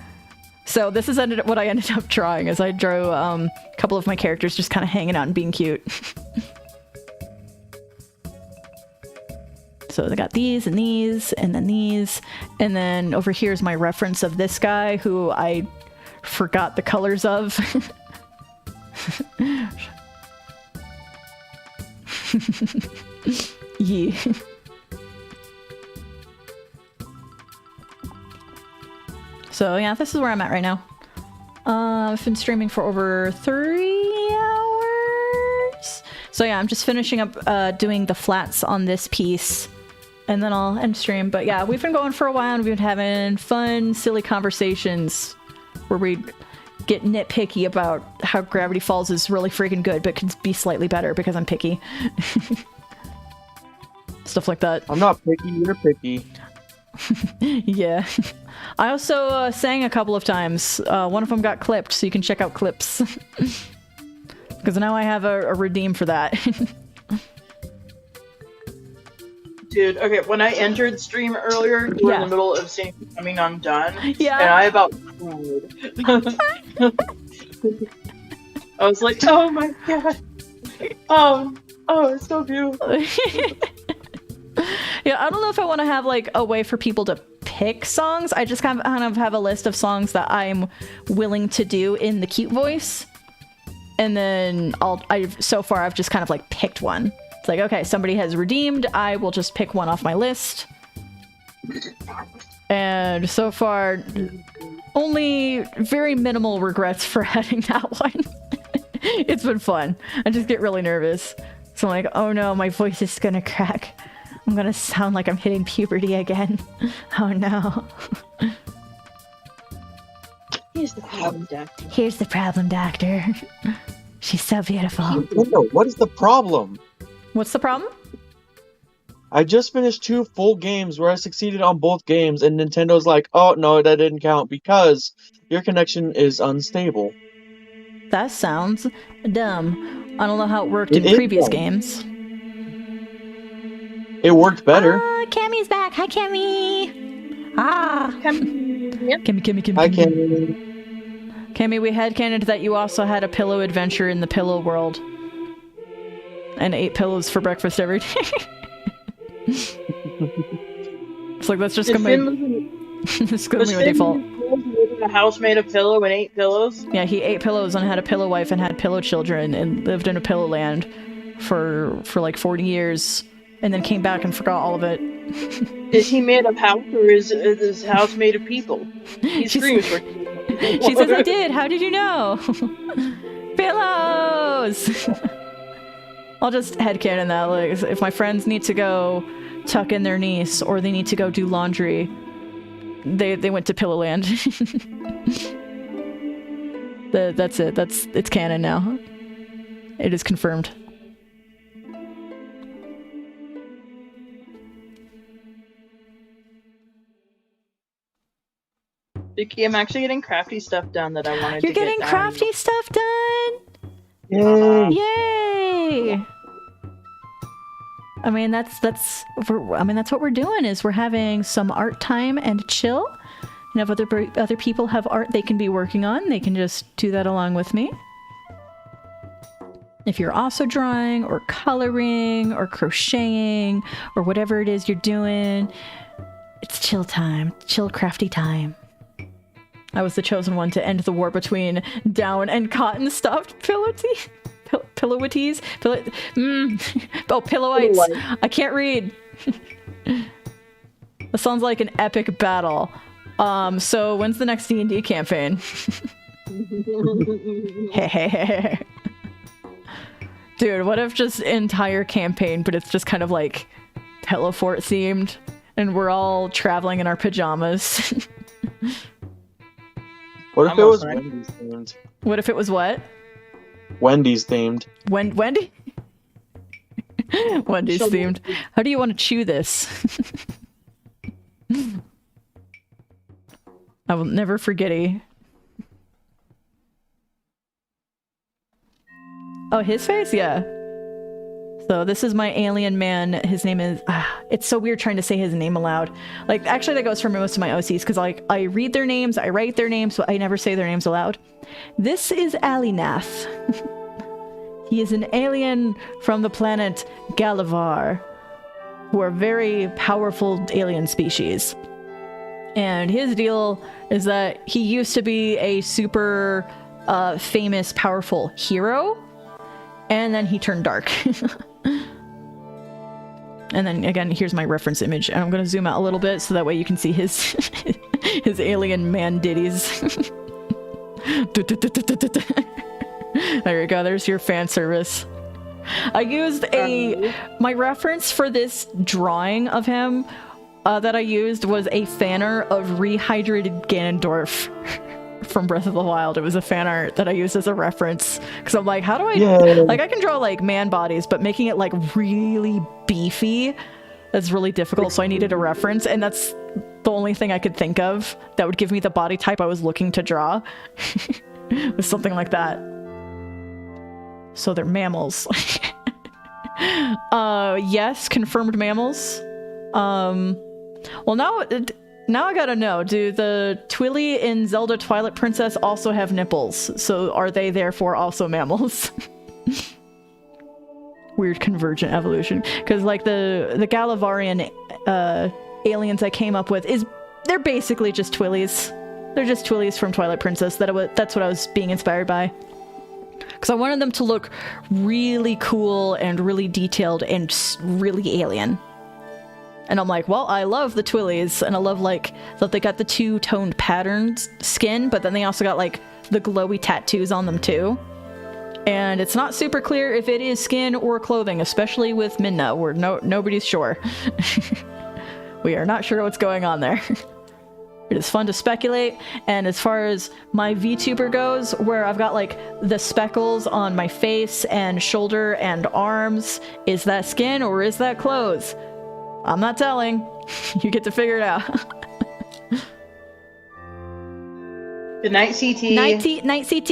So this is what I ended up drawing, is I drew a couple of my characters just kind of hanging out and being cute. So I got these and these and then these. And then over here is my reference of this guy who I forgot the colors of. Yeah. So yeah, this is where I'm at right now. I've been streaming for over 3 hours. So yeah, I'm just finishing up doing the flats on this piece. And then I'll end stream. But yeah, we've been going for a while and we've been having fun, silly conversations where we get nitpicky about how Gravity Falls is really freaking good, but could be slightly better because I'm picky. Stuff like that. I'm not picky, you're picky. Yeah. I also sang a couple of times. One of them got clipped, so you can check out clips. Because now I have a redeem for that. Dude, okay, when I entered stream earlier, you were in the middle of saying Coming Undone. Yeah. And I about cried. I was like, oh my god. Oh, it's so beautiful. Yeah, I don't know if I want to have like a way for people to pick songs. I just kind of have a list of songs that I'm willing to do in the cute voice. And then so far I've just kind of like picked one It's like, okay, somebody has redeemed. I will just pick one off my list. And so far, only very minimal regrets for heading that one. It's been fun. I just get really nervous. So I'm like, oh no, my voice is gonna crack. I'm gonna sound like I'm hitting puberty again. Oh no. Here's the problem, Doctor. Here's the problem, Doctor. She's so beautiful. Nintendo, what is the problem? What's the problem? I just finished 2 full games where I succeeded on both games, and Nintendo's like, oh, no, that didn't count because your connection is unstable. That sounds dumb. I don't know how it worked It in is previous dumb. games. It worked better. Ah, Cammy's back. Hi, Cammy. Ah. Cammy. I can't. Cammy, we headcanoned that you also had a pillow adventure in the pillow world. And 8 pillows for breakfast every day. It's like, that's just gonna be my default. A house made of pillow and 8 pillows? Yeah, he ate pillows and had a pillow wife and had pillow children and lived in a pillow land for like 40 years and then came back and forgot all of it. Is he made of house or is his house made of people? He screams for She says, I did. How did you know? Pillows! I'll just headcanon that. Like, if my friends need to go tuck in their niece or they need to go do laundry, they went to Pillowland. That's it. It's canon now. It is confirmed. Vicky, I'm actually getting crafty stuff done that I wanted to get done. You're getting crafty stuff done? Yay! Yay! I mean, that's what we're doing is we're having some art time and chill. And if other people have art they can be working on, they can just do that along with me. If you're also drawing or coloring or crocheting or whatever it is you're doing, it's chill time, chill crafty time. I was the chosen one to end the war between down and cotton stuffed pillowities. Pillowites. I can't read. That sounds like an epic battle. So when's the next D&D campaign? Dude, what if just entire campaign, but it's just kind of like Pillow Fort themed, and we're all traveling in our pajamas. What if it was Wendy's themed? What if it was what? Wendy's themed. Wendy? Wendy's themed. How do you want to chew this? I will never forget it. Oh, his face? Yeah. So this is my alien man. His name is... it's so weird trying to say his name aloud. Like, actually that goes for most of my OCs, because like, I read their names, I write their names, but I never say their names aloud. This is Alinath. He is an alien from the planet Galavar, who are very powerful alien species. And his deal is that he used to be a super famous, powerful hero, and then he turned dark. And then again, here's my reference image, and I'm gonna zoom out a little bit so that way you can see his his alien man ditties. There you go, there's your fan service. I used my reference for this drawing of him that I used was a fan art of rehydrated Ganondorf from Breath of the Wild. It was a fan art that I used as a reference because I'm like, how do I like, I can draw like man bodies, but making it like really beefy, that's really difficult. So I needed a reference, and that's the only thing I could think of that would give me the body type I was looking to draw. Was something like that. So they're mammals. Yes, confirmed mammals. Well, now I gotta know, do the Twilly in Zelda Twilight Princess also have nipples? So are they therefore also mammals? Weird convergent evolution. Because like the Galavarian aliens I came up with, they're basically just Twillies. They're just Twillies from Twilight Princess. That's what I was being inspired by. Because I wanted them to look really cool and really detailed and really alien. And I'm like, well, I love the Twillies, and I love, like, that they got the two-toned patterned skin, but then they also got, like, the glowy tattoos on them, too. And it's not super clear if it is skin or clothing, especially with Minna, where nobody's sure. We are not sure what's going on there. It is fun to speculate, and as far as my VTuber goes, where I've got, like, the speckles on my face and shoulder and arms, is that skin or is that clothes? I'm not telling. You get to figure it out. Good night, CT. Night CT.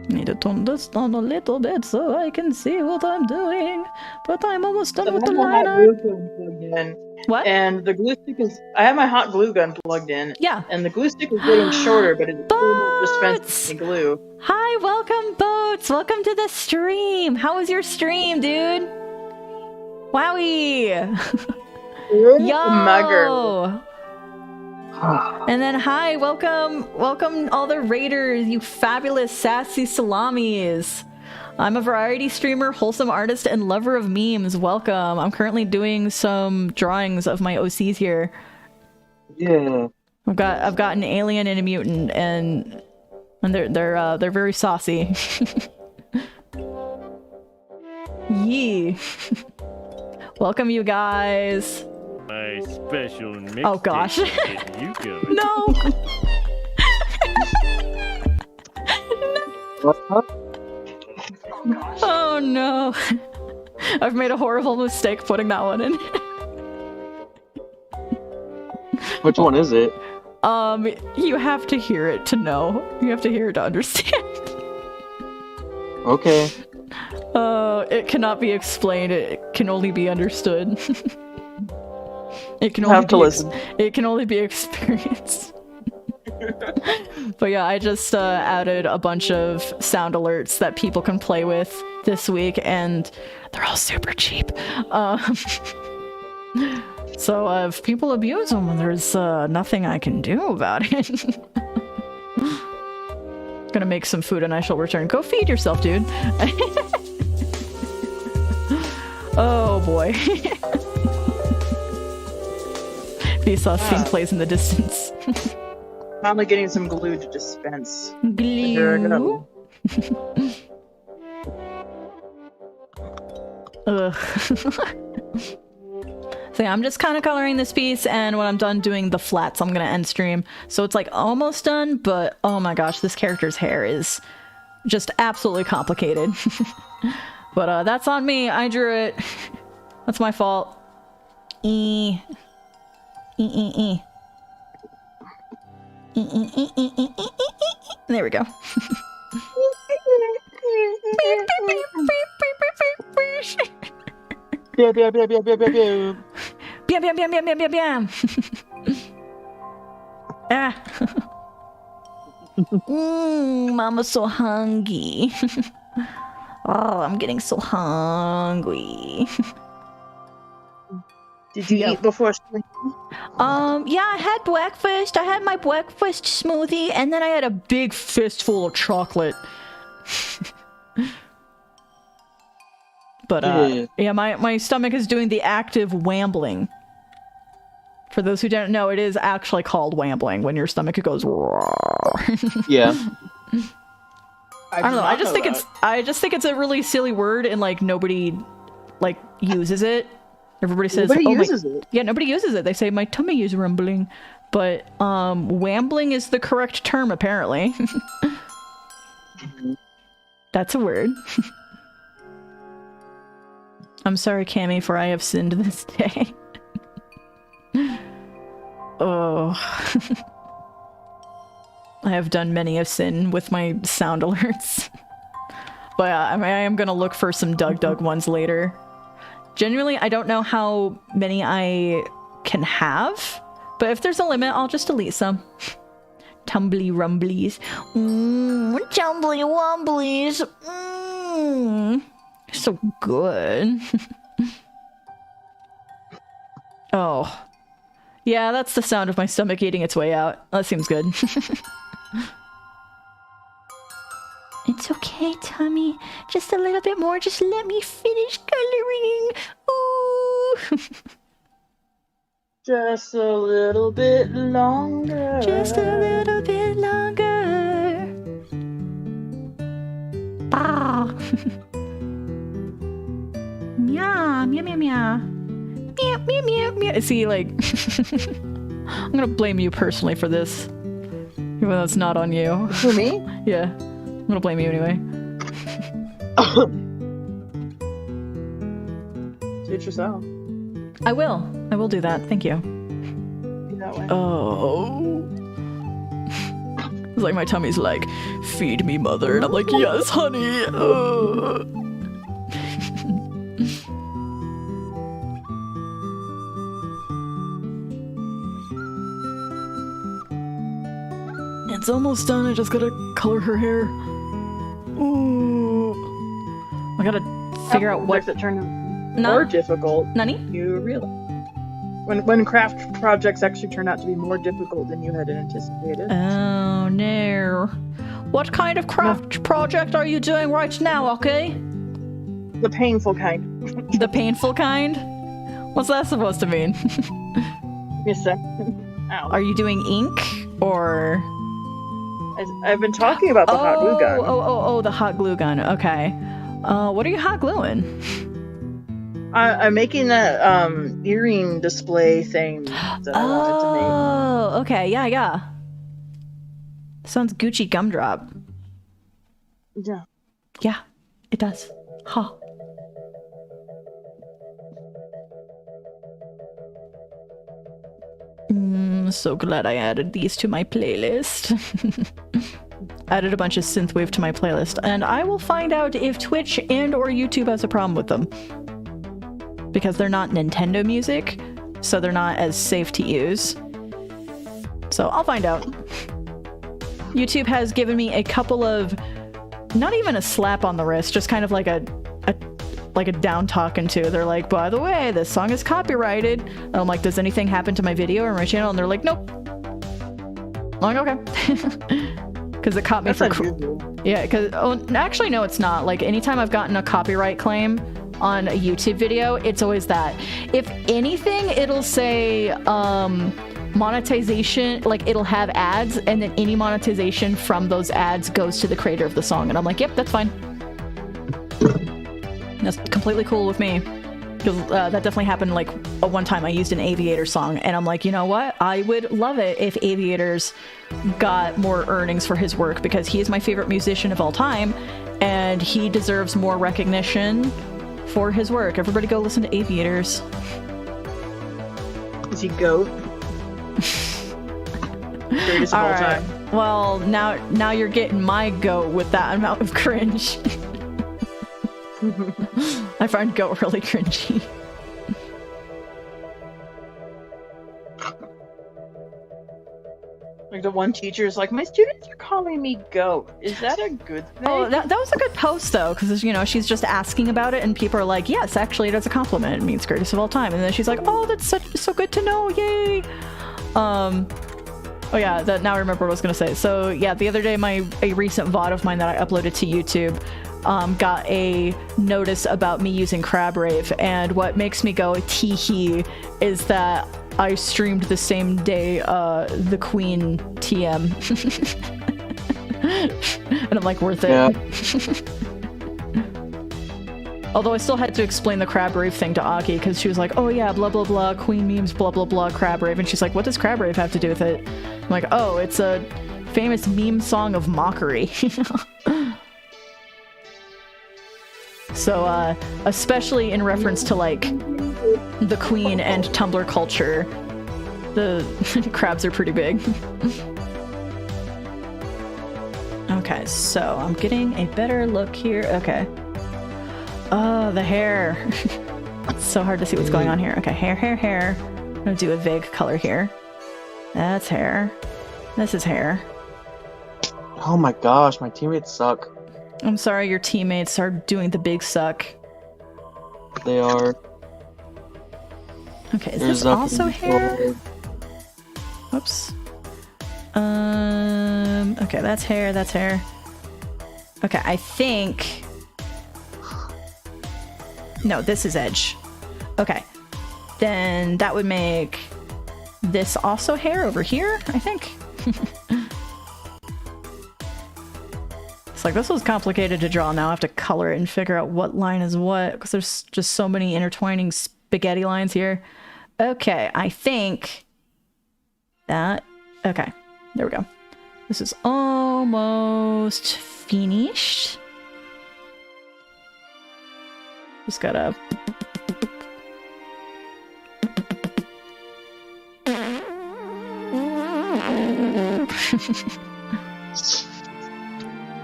Need to turn this down a little bit so I can see what I'm doing. But I'm almost done with the lineup. What? And the glue stick is... I have my hot glue gun plugged in. Yeah. And the glue stick is getting shorter, but it's still dispensing glue. Hi, welcome, Boats! Welcome to the stream! How was your stream, dude? Wowie! Yo! Mugger. And then, hi, welcome all the raiders, you fabulous sassy salamis. I'm a variety streamer, wholesome artist, and lover of memes. Welcome. I'm currently doing some drawings of my OCs here. Yeah. I've got an alien and a mutant, and they're very saucy. Yee. Welcome, you guys. My special mix. Oh gosh. You go. No. Oh no. I've made a horrible mistake putting that one in. Which one is it? You have to hear it to know. You have to hear it to understand. Okay. It cannot be explained. It can only be understood. It can only be experienced. But yeah, I just added a bunch of sound alerts that people can play with this week, and they're all super cheap. So if people abuse them, there's nothing I can do about it. Gonna make some food and I shall return. Go feed yourself, dude. Oh boy. Vsauce scene plays in the distance. Finally getting some glue to dispense. Glue? Here I go. Ugh. So yeah, I'm just kind of coloring this piece, and when I'm done doing the flats, I'm gonna end stream. So it's like almost done, but oh my gosh, this character's hair is just absolutely complicated. But that's on me. I drew it. That's my fault. There we go. Bam. Ah. Mama's so hungry. Oh, I'm getting so hungry. Did you eat before stream? Yeah, I had breakfast. I had my breakfast smoothie, and then I had a big fistful of chocolate. But, yeah, my stomach is doing the active wambling. For those who don't know, it is actually called wambling, when your stomach goes Yeah. I don't know, I just think it's a really silly word, and, like, nobody, like, uses it. Everybody says, nobody uses it. Yeah, nobody uses it. They say, my tummy is rumbling. But, wambling is the correct term, apparently. That's a word. I'm sorry, Cammy, for I have sinned this day. Oh. I have done many a sin with my sound alerts. But I am gonna look for some Doug ones later. Genuinely, I don't know how many I can have, but if there's a limit, I'll just delete some. Tumbly rumblies. Tumbly wumblies. So good. Oh. Yeah, that's the sound of my stomach eating its way out. That seems good. It's okay, Tommy. Just a little bit more. Just let me finish coloring. Ooh. Just a little bit longer. Just a little bit longer. Ah. Meow, meow, meow, meow. Meow, meow, meow, meow. See, like... I'm gonna blame you personally for this. Even though it's not on you. For me? Yeah. I'm gonna blame you anyway. Suit yourself. I will. I will do that. Thank you. Be that way. Oh. It's like my tummy's like, feed me, mother. And I'm like, yes, honey. It's almost done. I just gotta color her hair. Ooh. I gotta figure out what that turn more difficult. Nani? You realize when craft projects actually turn out to be more difficult than you had anticipated. Oh no. What kind of craft project are you doing right now, okay? The painful kind. The painful kind? What's that supposed to mean? Yes, sir. Ow. Are you doing ink or? I've been talking about the hot glue gun. Oh, the hot glue gun. Okay. What are you hot gluing? I'm making that earring display thing that I wanted to make. Oh, okay. Yeah. Sounds Gucci gumdrop. Yeah. Yeah, it does. Huh. So glad I added these to my playlist. Added a bunch of synthwave to my playlist, and I will find out if Twitch and or YouTube has a problem with them. Because they're not Nintendo music, so they're not as safe to use. So I'll find out. YouTube has given me a couple of, not even a slap on the wrist, just kind of like a down talking to. They're like, by the way, this song is copyrighted. And I'm like, does anything happen to my video or my channel? And they're like, nope. I'm like, okay. Because it caught me for yeah, because actually no, it's not. Like anytime I've gotten a copyright claim on a YouTube video, it's always that. If anything, it'll say monetization, like it'll have ads, and then any monetization from those ads goes to the creator of the song. And I'm like, yep, that's fine. That's completely cool with me. Because that definitely happened like one time I used an Aviator song, and I'm like, you know what? I would love it if Aviators got more earnings for his work, because he is my favorite musician of all time, and he deserves more recognition for his work. Everybody go listen to Aviators. Is he GOAT? Greatest of all time. Well, now you're getting my goat with that amount of cringe. I find goat really cringy. Like the one teacher is like, my students are calling me GOAT. Is that a good thing? Oh, that was a good post though, because you know she's just asking about it, and people are like, yes, actually, that's a compliment. It means greatest of all time. And then she's like, oh, that's so good to know, yay. Oh yeah, now I remember what I was gonna say. So yeah, the other day, a recent VOD of mine that I uploaded to YouTube got a notice about me using Crab Rave, and what makes me go tee-hee is that I streamed the same day the Queen TM. And I'm like, worth it. Yeah. Although I still had to explain the Crab Rave thing to Aki, because she was like, oh yeah, blah blah blah, Queen memes, blah blah blah, Crab Rave. And she's like, what does Crab Rave have to do with it? I'm like, oh, it's a famous meme song of mockery. So, especially in reference to, like, the Queen and Tumblr culture, the crabs are pretty big. Okay, so I'm getting a better look here. Okay. Oh, the hair. It's so hard to see what's going on here. Okay, hair. I'm gonna do a vague color here. That's hair. This is hair. Oh my gosh, my teammates suck. I'm sorry your teammates are doing the big suck. They are. Okay, is this also hair? Whoops. Okay, that's hair, that's hair. Okay, I think... No, this is edge. Okay. Then that would make this also hair over here, I think. It's like, this was complicated to draw. Now I have to color it and figure out what line is what, because there's just so many intertwining spaghetti lines here. Okay, I think that... Okay, there we go. This is almost finished. Just gotta...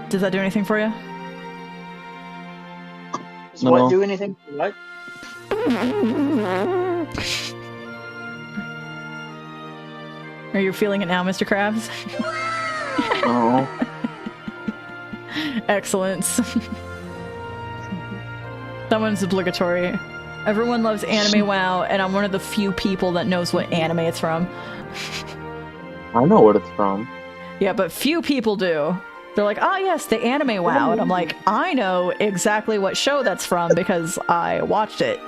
Does that do anything for you? Does what do anything for what? Are you feeling it now, Mr. Krabs? Oh. Excellence. That one's obligatory. Everyone loves Anime WoW, and I'm one of the few people that knows what anime it's from. I know what it's from. Yeah, but few people do. They're like, oh yes, the Anime WoW, and I'm like, I know exactly what show that's from because I watched it.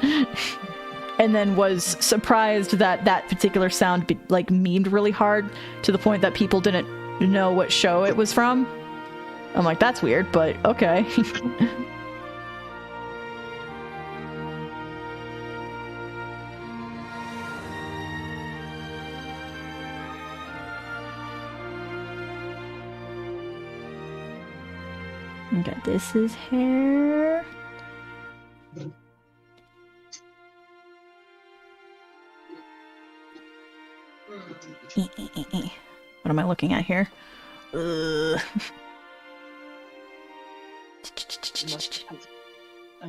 And then was surprised that that particular sound memed really hard to the point that people didn't know what show it was from. I'm like, that's weird, but okay. Okay, this is hair. What am I looking at here? A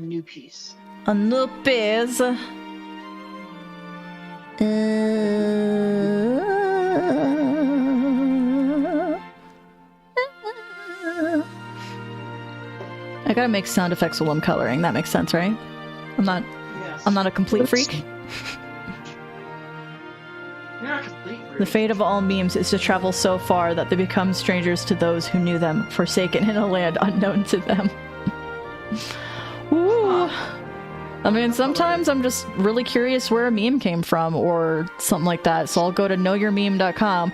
new piece. A new piece. I gotta make sound effects while I'm coloring. That makes sense, right? I'm not a complete freak. The fate of all memes is to travel so far that they become strangers to those who knew them, forsaken in a land unknown to them. Ooh. I mean, sometimes I'm just really curious where a meme came from or something like that, so I'll go to knowyourmeme.com.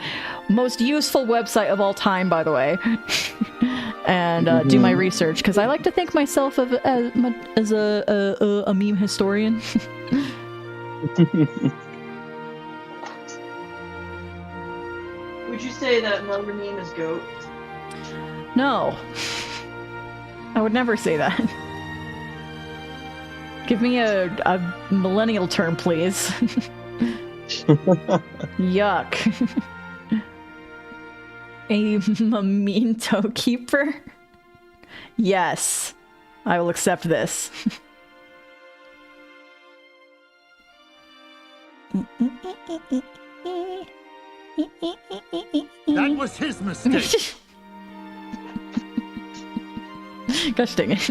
Most useful website of all time, by the way. And do my research, because I like to think myself as a meme historian. Would you say that another meme is GOAT? No. I would never say that. Give me a millennial term, please. Yuck. A memento keeper? Yes. I will accept this. That was his mistake. Gosh dang it.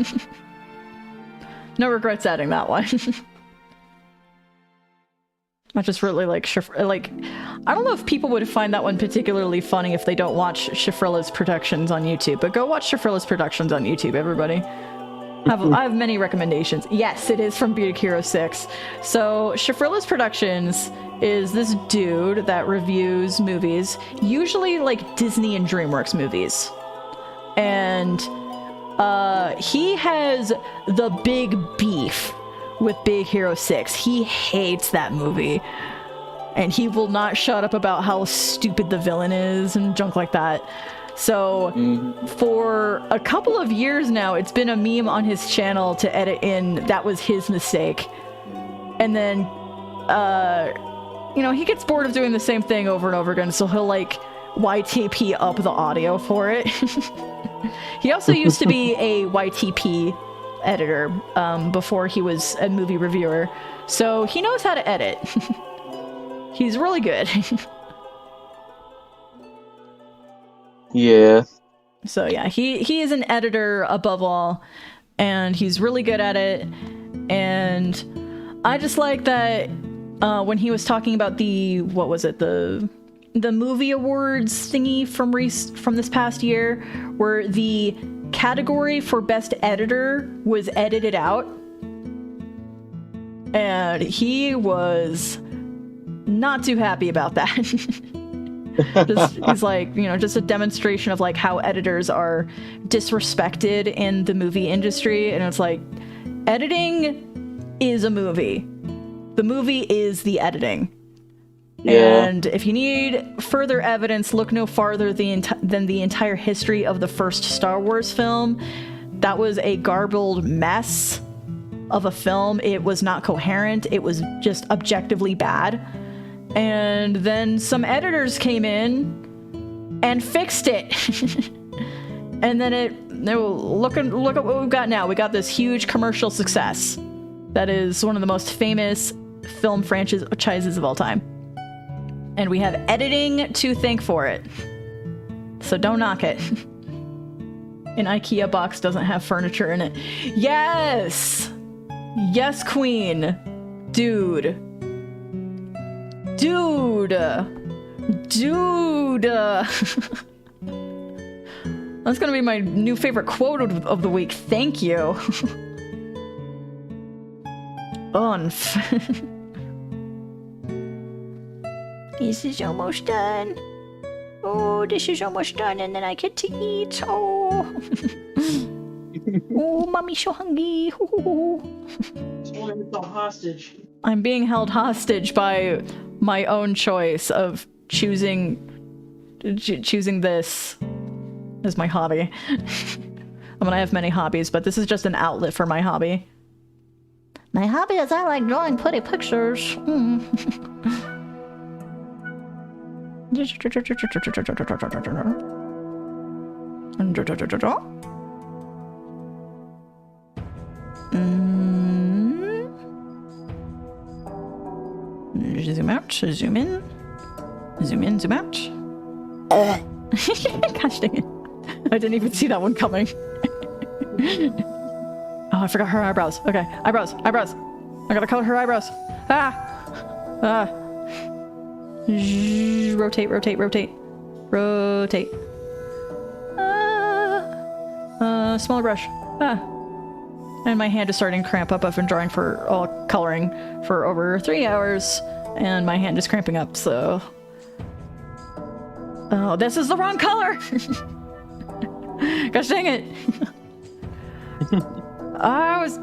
No regrets adding that one. I just really like I don't know if people would find that one particularly funny if they don't watch Shifrilla's Productions on YouTube, but go watch Shifrilla's Productions on YouTube, everybody. I have many recommendations. Yes, it is from Beauty Hero 6. So Shifrilla's Productions is this dude that reviews movies, usually like Disney and DreamWorks movies. And he has the big beef with Big Hero 6. He hates that movie. And he will not shut up about how stupid the villain is and junk like that. So for a couple of years now, it's been a meme on his channel to edit in that was his mistake. And then, you know, he gets bored of doing the same thing over and over again, so he'll like YTP up the audio for it. He also used to be a YTP editor before he was a movie reviewer, so he knows how to edit. He's really good. Yeah. So yeah, he is an editor above all, and he's really good at it. And I just like that when he was talking about the, what was it, the the movie awards thingy from this past year, where the category for best editor was edited out, and he was not too happy about that. He's like, just a demonstration of like how editors are disrespected in the movie industry, and it's like, editing is a movie. The movie is the editing. Yeah. And if you need further evidence, look no farther than the entire history of the first Star Wars film. That was a garbled mess of a film. It was not coherent. It was just objectively bad. And then some editors came in and fixed it. And then look at what we've got now. We got this huge commercial success that is one of the most famous film franchises of all time. And we have editing to thank for it. So don't knock it. An IKEA box doesn't have furniture in it. Yes! Yes, queen. Dude. That's gonna be my new favorite quote of the week. Thank you. This is almost done. Oh, this is almost done, and then I get to eat. Oh. Oh, mommy's so hungry. Hostage. I'm being held hostage by my own choice of choosing this as my hobby. I mean, I have many hobbies, but this is just an outlet for my hobby. My hobby is I like drawing pretty pictures. Zoom out, zoom in, zoom out. Gosh dang it. I didn't even see that one coming. Oh, I forgot her eyebrows. Okay, eyebrows. I gotta color her eyebrows. Rotate. Smaller brush. And my hand is starting to cramp up. I've been drawing coloring for over 3 hours, and my hand is cramping up, so... Oh, this is the wrong color! Gosh dang it! I was...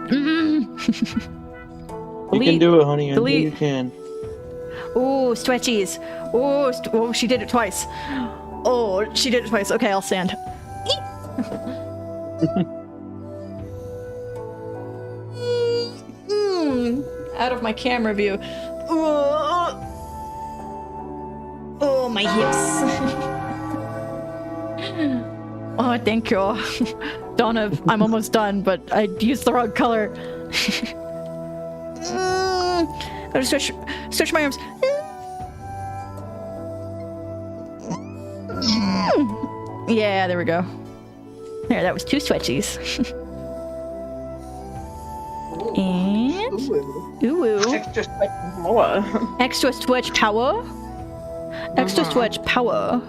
You can do it, honey. I know you can. Ooh, stretchies. Oh, she did it twice. Oh, she did it twice. Okay, I'll stand. Out of my camera view. Oh, my hips. Oh, thank you. Donna, I'm almost done, but I used the wrong color. Gotta stretch my arms. Yeah, there we go. There, that was 2 stretchies. And ooh. Extra stretch power. Extra stretch power. Extra stretch power.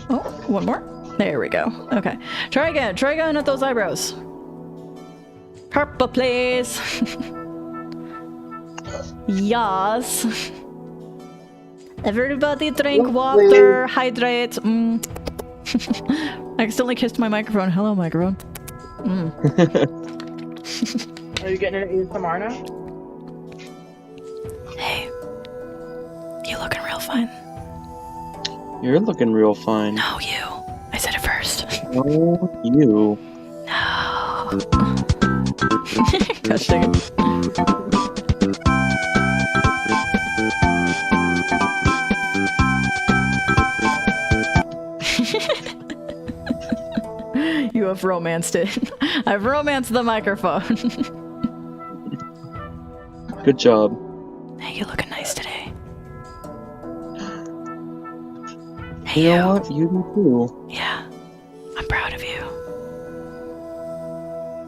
Oh, one more. There we go. Okay. Try again at those eyebrows. Purple, please. Yes. Everybody drink water, hydrate. I accidentally kissed my microphone. Hello, microphone. Are you getting an ASMR now? Hey. You looking real fine. You're looking real fine. No, you. I said it first. No, you. No. Gosh dang it. You have romanced it. I've romanced the microphone. Good job. Hey, you looking nice today. You know what? You do too. Yeah. I'm proud of you.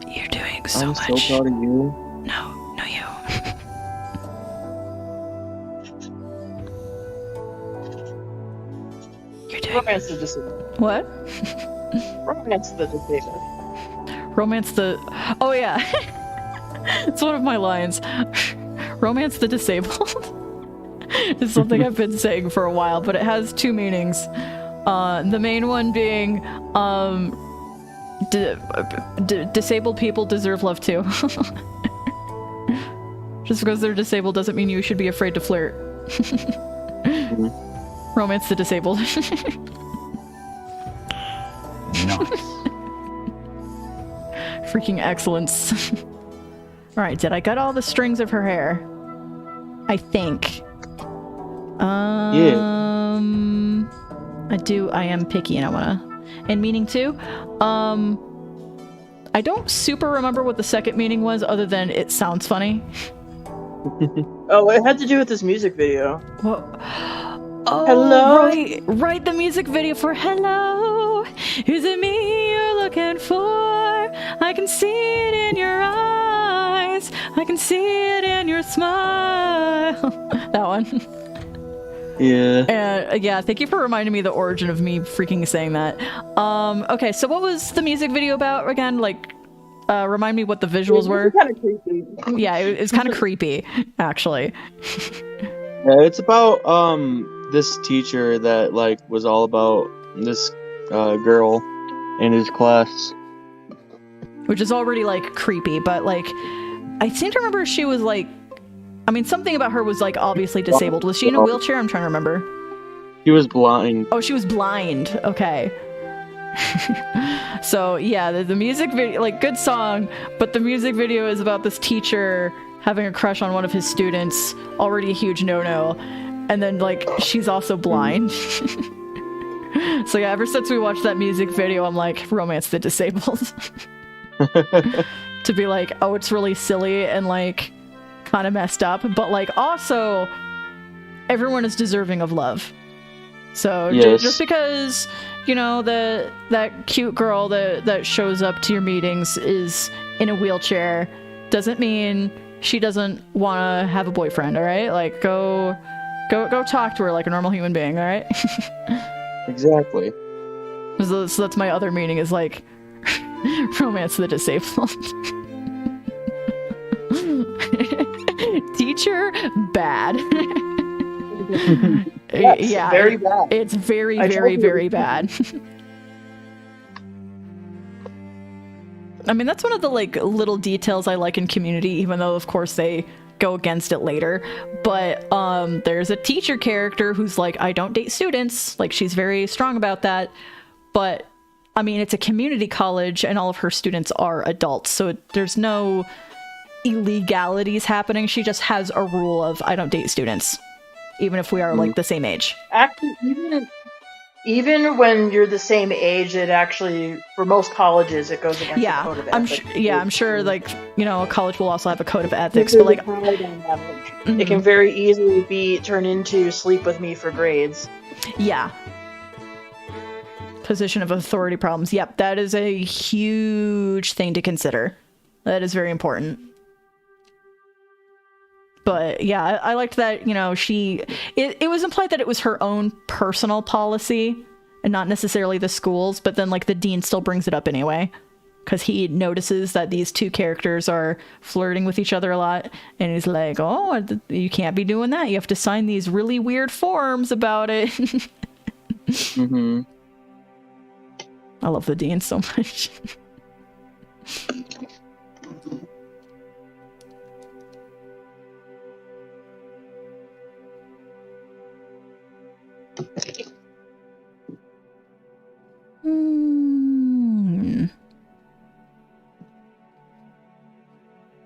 You're doing so much. I'm so proud of you. No, you. Romance the disabled. What? Romance the disabled. Romance the... Oh, yeah. It's one of my lines. Romance the disabled. It's something I've been saying for a while, but it has two meanings. The main one being, disabled people deserve love too. Just because they're disabled doesn't mean you should be afraid to flirt. Romance the disabled. Nice. Freaking excellence. Alright, did I get all the strings of her hair? I think. I am picky and I wanna... And meaning too? I don't super remember what the second meaning was other than it sounds funny. Oh, it had to do with this music video. What? Oh, Hello? Right, the music video for Hello. Is it me you're looking for? I can see it in your eyes. I can see it in your smile. That one. Yeah. Yeah, thank you for reminding me the origin of me freaking saying that. Okay, so what was the music video about again? Like, remind me what the visuals were. Kind of creepy. Yeah, it's kind of creepy, actually. Yeah, it's about this teacher that like was all about this girl in his class. Which is already like creepy, but like I seem to remember she was like, I mean, something about her was like obviously disabled. Was she in a wheelchair? I'm trying to remember. She was blind. Oh, she was blind. Okay. So yeah, the music video, like, good song, but the music video is about this teacher having a crush on one of his students, already a huge no-no, and then like she's also blind. So yeah, ever since we watched that music video, I'm like, romance the disabled. To be like, oh, it's really silly and like kind of messed up, but like also everyone is deserving of love. So yes. Just because, you know, that cute girl that shows up to your meetings is in a wheelchair doesn't mean she doesn't want to have a boyfriend, all right? Like, go talk to her like a normal human being, all right? Exactly. So that's my other meaning, is like romance the disabled. Teacher, bad. Yes, yeah, very bad. It's very, very, very bad. I mean, that's one of the like little details I like in Community, even though of course they go against it later. But there's a teacher character who's like, I don't date students. Like, she's very strong about that. But I mean, it's a community college and all of her students are adults, so there's no illegalities happening. She just has a rule of, I don't date students, even if we are like the same age. Actually, even when you're the same age, it actually, for most colleges, it goes against the code of ethics. I'm sure, like, you know, a college will also have a code of ethics, but like, it can very easily be turned into sleep with me for grades. Yeah. Position of authority problems. Yep, that is a huge thing to consider. That is very important. But yeah, I liked that, you know, it was implied that it was her own personal policy and not necessarily the school's, but then like the dean still brings it up anyway, because he notices that these two characters are flirting with each other a lot, and he's like, oh, you can't be doing that. You have to sign these really weird forms about it. Mm-hmm. I love the dean so much.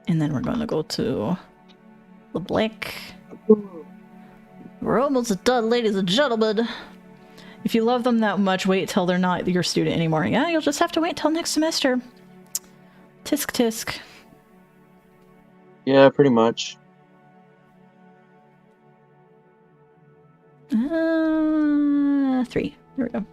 And then we're going to go to the Black. We're almost done, ladies and gentlemen. If you love them that much, wait till they're not your student anymore. Yeah, you'll just have to wait till next semester. Tisk tisk. Yeah, pretty much. 3. There we go.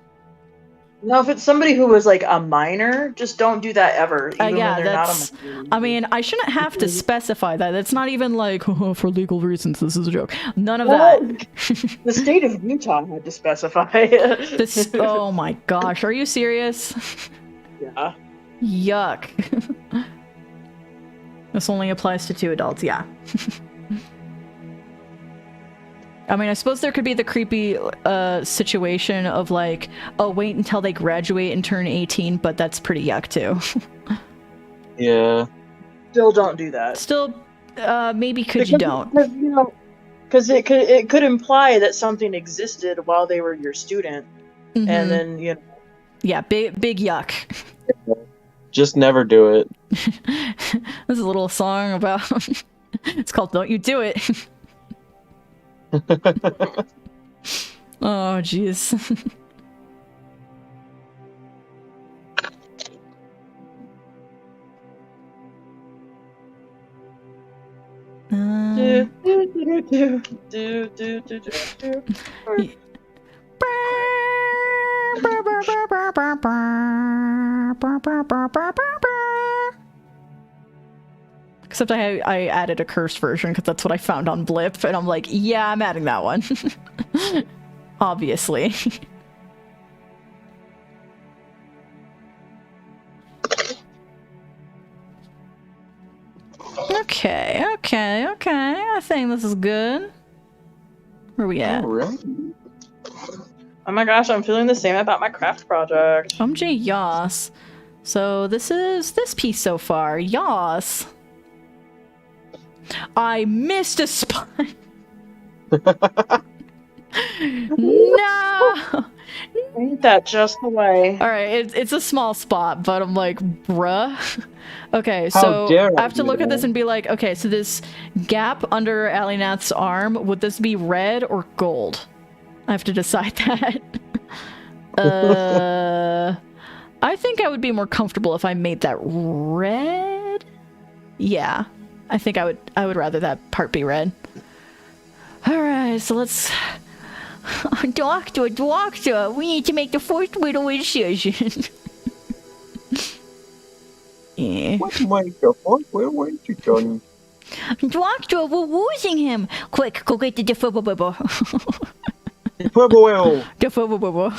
No, if it's somebody who was like a minor, just don't do that ever, even Yeah, when they're not that's. a minor. I mean, I shouldn't have to specify that. It's not even like, oh, for legal reasons, this is a joke. None of Well, that. the state of Utah had to specify. This. Oh my gosh, are you serious? Yeah. Yuck. This only applies to 2 adults, yeah. I mean, I suppose there could be the creepy situation of like, oh, wait until they graduate and turn 18, but that's pretty yuck too. Yeah. Still don't do that. Still, maybe could you don't. Because, you know, because it could imply that something existed while they were your student, Mhm. and then, you know. Yeah, big yuck. Just never do it. This is a little song about... It's called Don't You Do It. Oh, jeez. Except I added a cursed version because that's what I found on Blip, and I'm like, yeah, I'm adding that one. Obviously. Okay. I think this is good. Where we at? Oh my gosh, I'm feeling the same about my craft project. MJ Yas. So this is this piece so far. Yas. I missed a spot. No. Ain't that just the way? All right, it's a small spot, but I'm like, bruh. Okay, How so dare I have to you, look at this man. and be like, okay, so this gap under Alinath's arm, would this be red or gold? I have to decide that. I think I would be more comfortable if I made that red. Yeah, I think I would rather that part be red. All right, so let's. Doctor, we need to make the first little incision. Yeah. What microphone? Where went you, Johnny? Doctor, we're losing him. Quick, go get the defibrillator. Defibrillator. Defibrillator.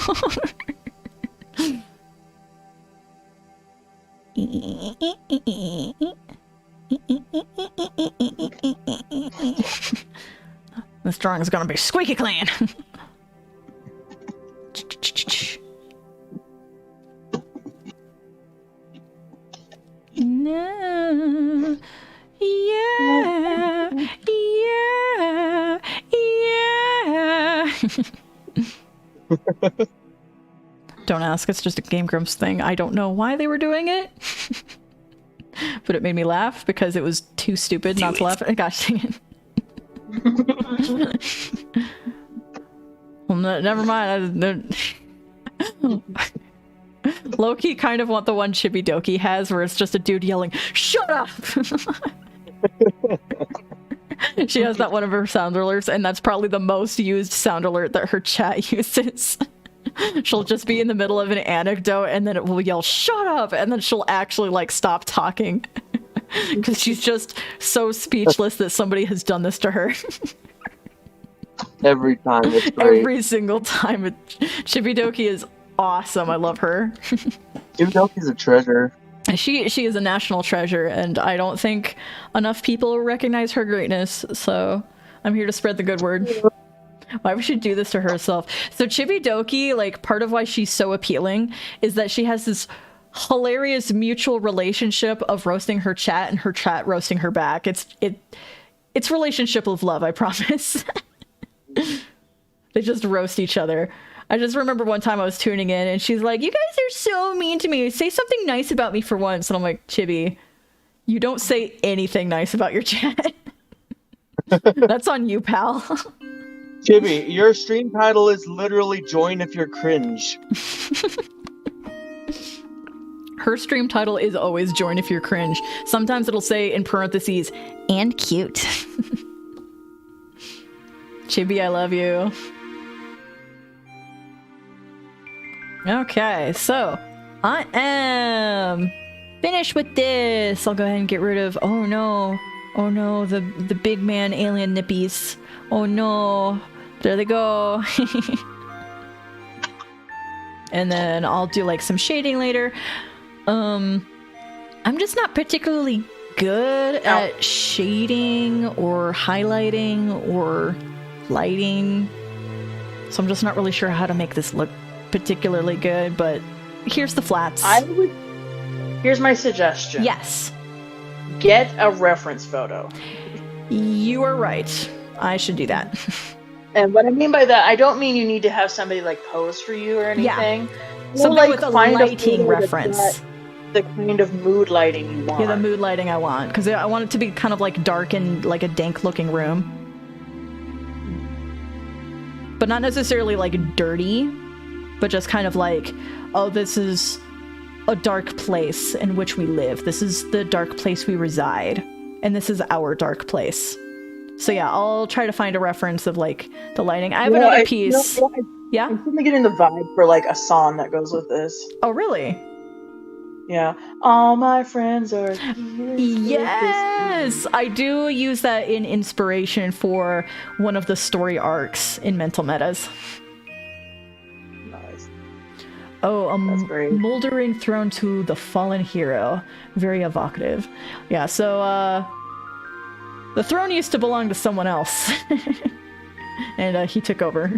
This drawing is gonna be squeaky clean. No. Yeah. Don't ask, it's just a Game Grumps thing. I don't know why they were doing it. But it made me laugh because it was too stupid not to laugh. Gosh dang it. Well, never mind. Loki kind of want the one Chibi Doki has where it's just a dude yelling, "Shut up!" She has that one of her sound alerts, and that's probably the most used sound alert that her chat uses. She'll just be in the middle of an anecdote, and then it will yell, "Shut up!" and then she'll actually, like, stop talking. Because she's just so speechless that somebody has done this to her. Every time, it's great. Every single time. Chibidoki is awesome. I love her. Chibidoki's a treasure. She is a national treasure, and I don't think enough people recognize her greatness, so I'm here to spread the good word. Why would she do this to herself? So Chibidoki, like, part of why she's so appealing is that she has this hilarious mutual relationship of roasting her chat and her chat roasting her back. It's relationship of love, I promise. They just roast each other. I just remember one time I was tuning in and she's like, "You guys are so mean to me. Say something nice about me for once." And I'm like, "Chibi, you don't say anything nice about your chat." That's on you, pal. Chibi, your stream title is literally "Join if you're cringe." Her stream title is always "Join if you're cringe." Sometimes it'll say in parentheses, "and cute." Chibi, I love you. Okay, so I am finished with this. I'll go ahead and get rid of. Oh no, the big man alien nippies. Oh no, there they go. And then I'll do like some shading later. I'm just not particularly good at shading or highlighting or lighting, so I'm just not really sure how to make this look particularly good, but here's the flats. Here's my suggestion. Yes. Get a reference photo. You are right. I should do that. And what I mean by that, I don't mean you need to have somebody like pose for you or anything. Yeah. Something like with a lighting reference. The kind of mood lighting you want. Yeah, the mood lighting I want. Because I want it to be kind of like dark and like a dank looking room. But not necessarily like dirty, but just kind of like, oh, this is a dark place in which we live. This is the dark place we reside. And this is our dark place. So yeah, I'll try to find a reference of like the lighting. I have another piece. Yeah? I'm certainly getting the vibe for like a song that goes with this. Oh, really? Yeah. All my friends are here. Yes! I do use that in inspiration for one of the story arcs in Mental Metas. Nice. Oh, a moldering throne to the fallen hero. Very evocative. Yeah, so, the throne used to belong to someone else. And he took over.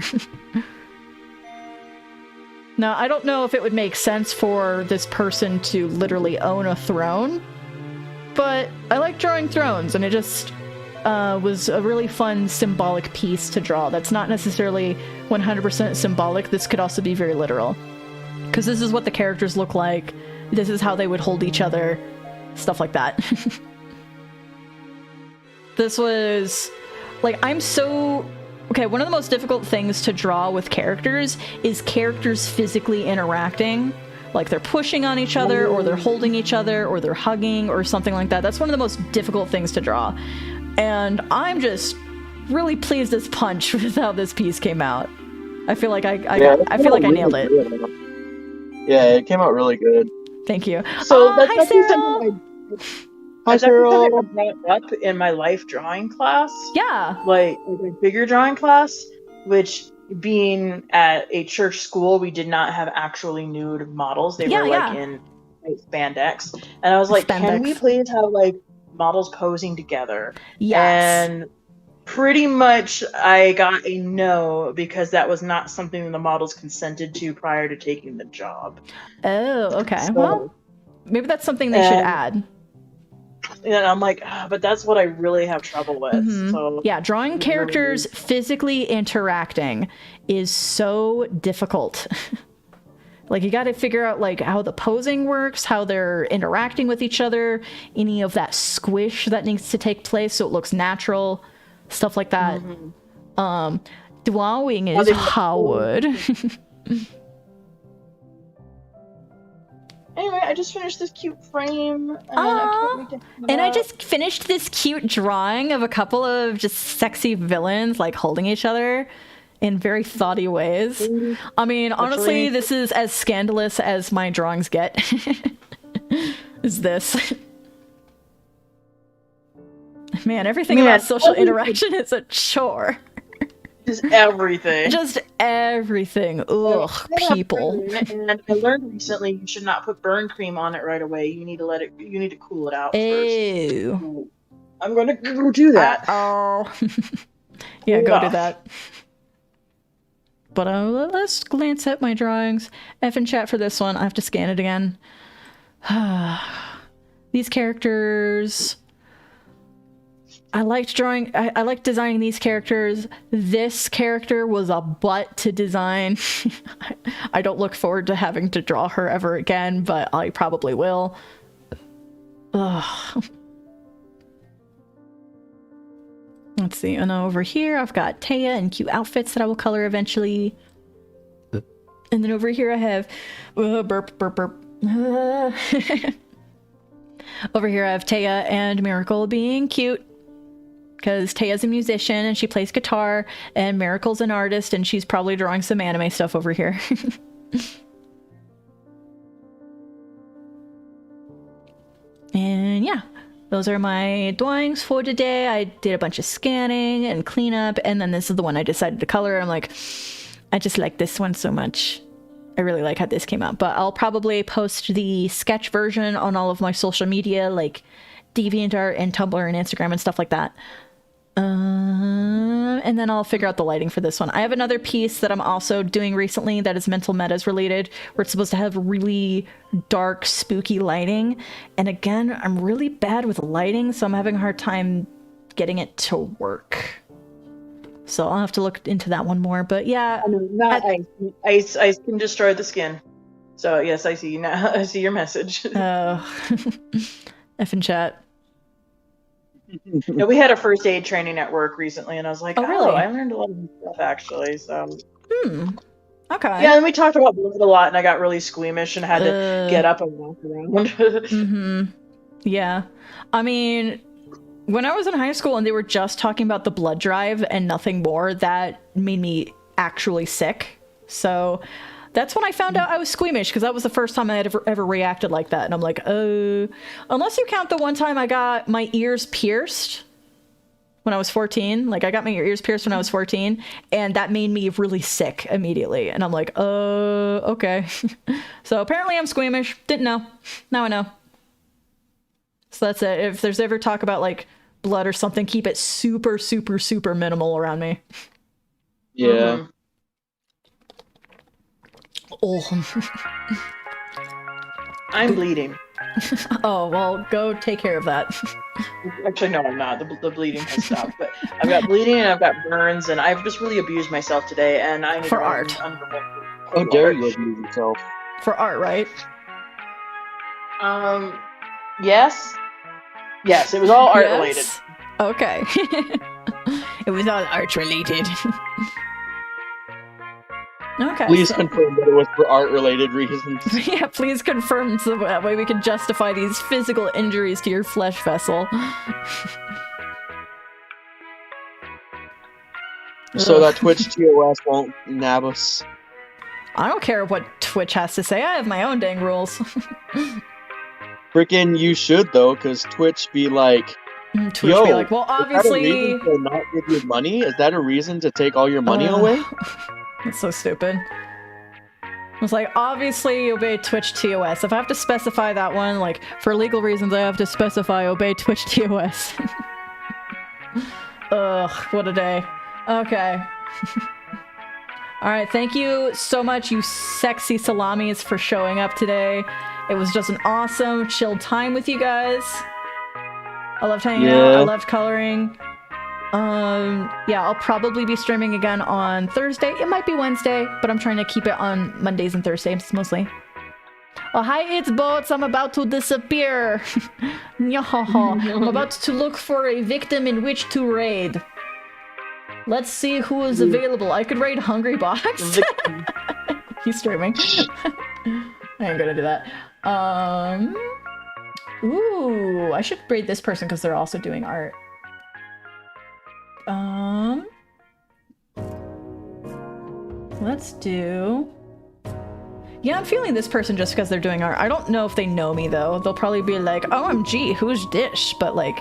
Now, I don't know if it would make sense for this person to literally own a throne, but I like drawing thrones, and it just was a really fun symbolic piece to draw. That's not necessarily 100% symbolic. This could also be very literal. Because this is what the characters look like. This is how they would hold each other. Stuff like that. This was... like, I'm so... Okay, one of the most difficult things to draw with characters is characters physically interacting. Like they're pushing on each other, or they're holding each other, or they're hugging, or something like that. That's one of the most difficult things to draw. And I'm just really pleased as punch with how this piece came out. I feel like I nailed it. Yeah, it came out really good. Thank you. So that's hi, Sarah. Hi, Sarah. I brought up in my life drawing class. Yeah. Like a bigger drawing class, which being at a church school, we did not have actually nude models. They were like in spandex. And I was like, can we please have like models posing together? Yes. And pretty much I got a no because that was not something the models consented to prior to taking the job. Oh, okay. So, well, maybe that's something they should add. And I'm like, but that's what I really have trouble with. Mm-hmm. So yeah, drawing characters physically interacting is so difficult. Like, you got to figure out like how the posing works, how they're interacting with each other, any of that squish that needs to take place so it looks natural, stuff like that. Mm-hmm. Drawing is Howard. Anyway, I just finished this cute frame. And I just finished this cute drawing of a couple of just sexy villains, like, holding each other in very thoughty ways. I mean, honestly, this is as scandalous as my drawings get. Is this. Man, everything about social interaction is a chore. Just everything. Just everything. Ugh, people. And I learned recently you should not put burn cream on it right away. You need to let it. You need to cool it out first. So I'm gonna go do that. Oh. Yeah, go do that. But let's glance at my drawings. F in chat for this one. I have to scan it again. These characters. I liked drawing. I liked designing these characters. This character was a butt to design. I don't look forward to having to draw her ever again, but I probably will. Ugh. Let's see. And over here, I've got Taya and cute outfits that I will color eventually. And then over here, I have burp, burp, burp. Over here, I have Taya and Miracle being cute. Because Taya's a musician and she plays guitar, and Miracle's an artist and she's probably drawing some anime stuff over here. And yeah, those are my drawings for today. I did a bunch of scanning and cleanup, and then this is the one I decided to color. I'm like, I just like this one so much. I really like how this came out, but I'll probably post the sketch version on all of my social media, like DeviantArt and Tumblr and Instagram and stuff like that. And then I'll figure out the lighting for this one. I have another piece that I'm also doing recently that is mental metas related, where it's supposed to have really dark, spooky lighting. And again, I'm really bad with lighting, so I'm having a hard time getting it to work. So I'll have to look into that one more. But yeah, not ice. Ice can destroy the skin. So yes, I see you now. I see your message. F in chat. No, we had a first aid training at work recently, and I was like, oh, really? I learned a lot of stuff actually. So. Okay. Yeah, and we talked about blood a lot, and I got really squeamish and had to get up and walk around. Yeah. I mean, when I was in high school and they were just talking about the blood drive and nothing more, that made me actually sick. So that's when I found out I was squeamish, because that was the first time I had ever reacted like that. And I'm like, unless you count the one time I got my ears pierced when I was 14. Like, I got my ears pierced when I was 14, and that made me really sick immediately. And I'm like, okay. So apparently I'm squeamish. Didn't know. Now I know. So that's it. If there's ever talk about, like, blood or something, keep it super, super, super minimal around me. Yeah. I'm bleeding. Oh, well, go take care of that. Actually, no, I'm not. The bleeding has stopped. But I've got bleeding and I've got burns, and I've just really abused myself today. And I need for art. How dare you abuse yourself? For art, right? Yes. Yes, it was all art related. Okay. It was all art related. Okay. Please confirm that it was for art-related reasons. Yeah, please confirm, so that way we can justify these physical injuries to your flesh vessel. So that Twitch TOS won't nab us. I don't care what Twitch has to say. I have my own dang rules. Freaking, you should though, because Twitch be like, Twitch yo, be like, well, obviously, is that a reason to not give you money? Is that a reason to take all your money away? That's so stupid. It's like, obviously obey Twitch TOS. If I have to specify that one, like, for legal reasons, I have to specify obey Twitch TOS. Ugh, what a day. Okay. Alright, thank you so much, you sexy salamis, for showing up today. It was just an awesome, chill time with you guys. I loved hanging out. I loved coloring. Yeah, I'll probably be streaming again on Thursday. It might be Wednesday, but I'm trying to keep it on Mondays and Thursdays mostly. Oh, hi, it's Boats. I'm about to disappear. I'm about to look for a victim in which to raid. Let's see who is available. I could raid Hungry Box. He's streaming. I ain't gonna do that. Ooh, I should raid this person because they're also doing art. Let's do... Yeah, I'm feeling this person just because they're doing art. I don't know if they know me, though. They'll probably be like, OMG, who's Dish? But, like,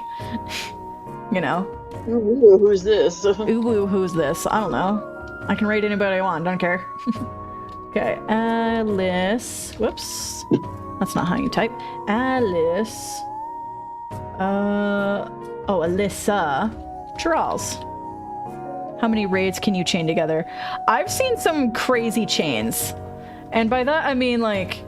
you know. Ooh, who's this? Ooh, who's this? I don't know. I can raid anybody I want, don't care. Okay, Alice. Whoops. That's not how you type. Alice. Oh, Alyssa. Charles. How many raids can you chain together? I've seen some crazy chains. And by that I mean like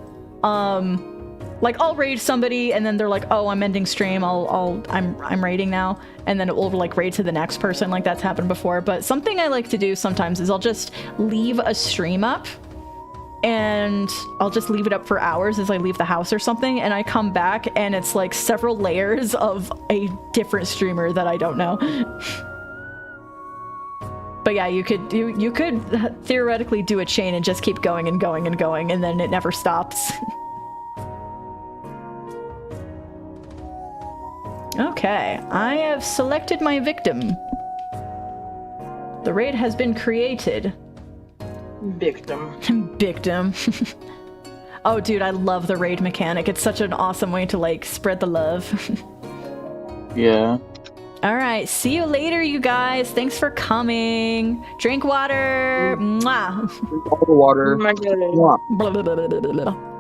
I'll raid somebody and then they're like, oh, I'm ending stream, I'm raiding now, and then it will like raid to the next person. Like, that's happened before. But something I like to do sometimes is I'll just leave a stream up and I'll just leave it up for hours as I leave the house or something, and I come back and it's like several layers of a different streamer that I don't know. But yeah, you could theoretically do a chain and just keep going and going and going, and then it never stops. Okay, I have selected my victim. The raid has been created. Victim. Victim. Oh, dude, I love the raid mechanic. It's such an awesome way to, like, spread the love. Yeah. All right, see you later, you guys. Thanks for coming. Drink water. Mwah. Drink all the water. Oh my God. Mwah. Blah, blah, blah, blah, blah, blah.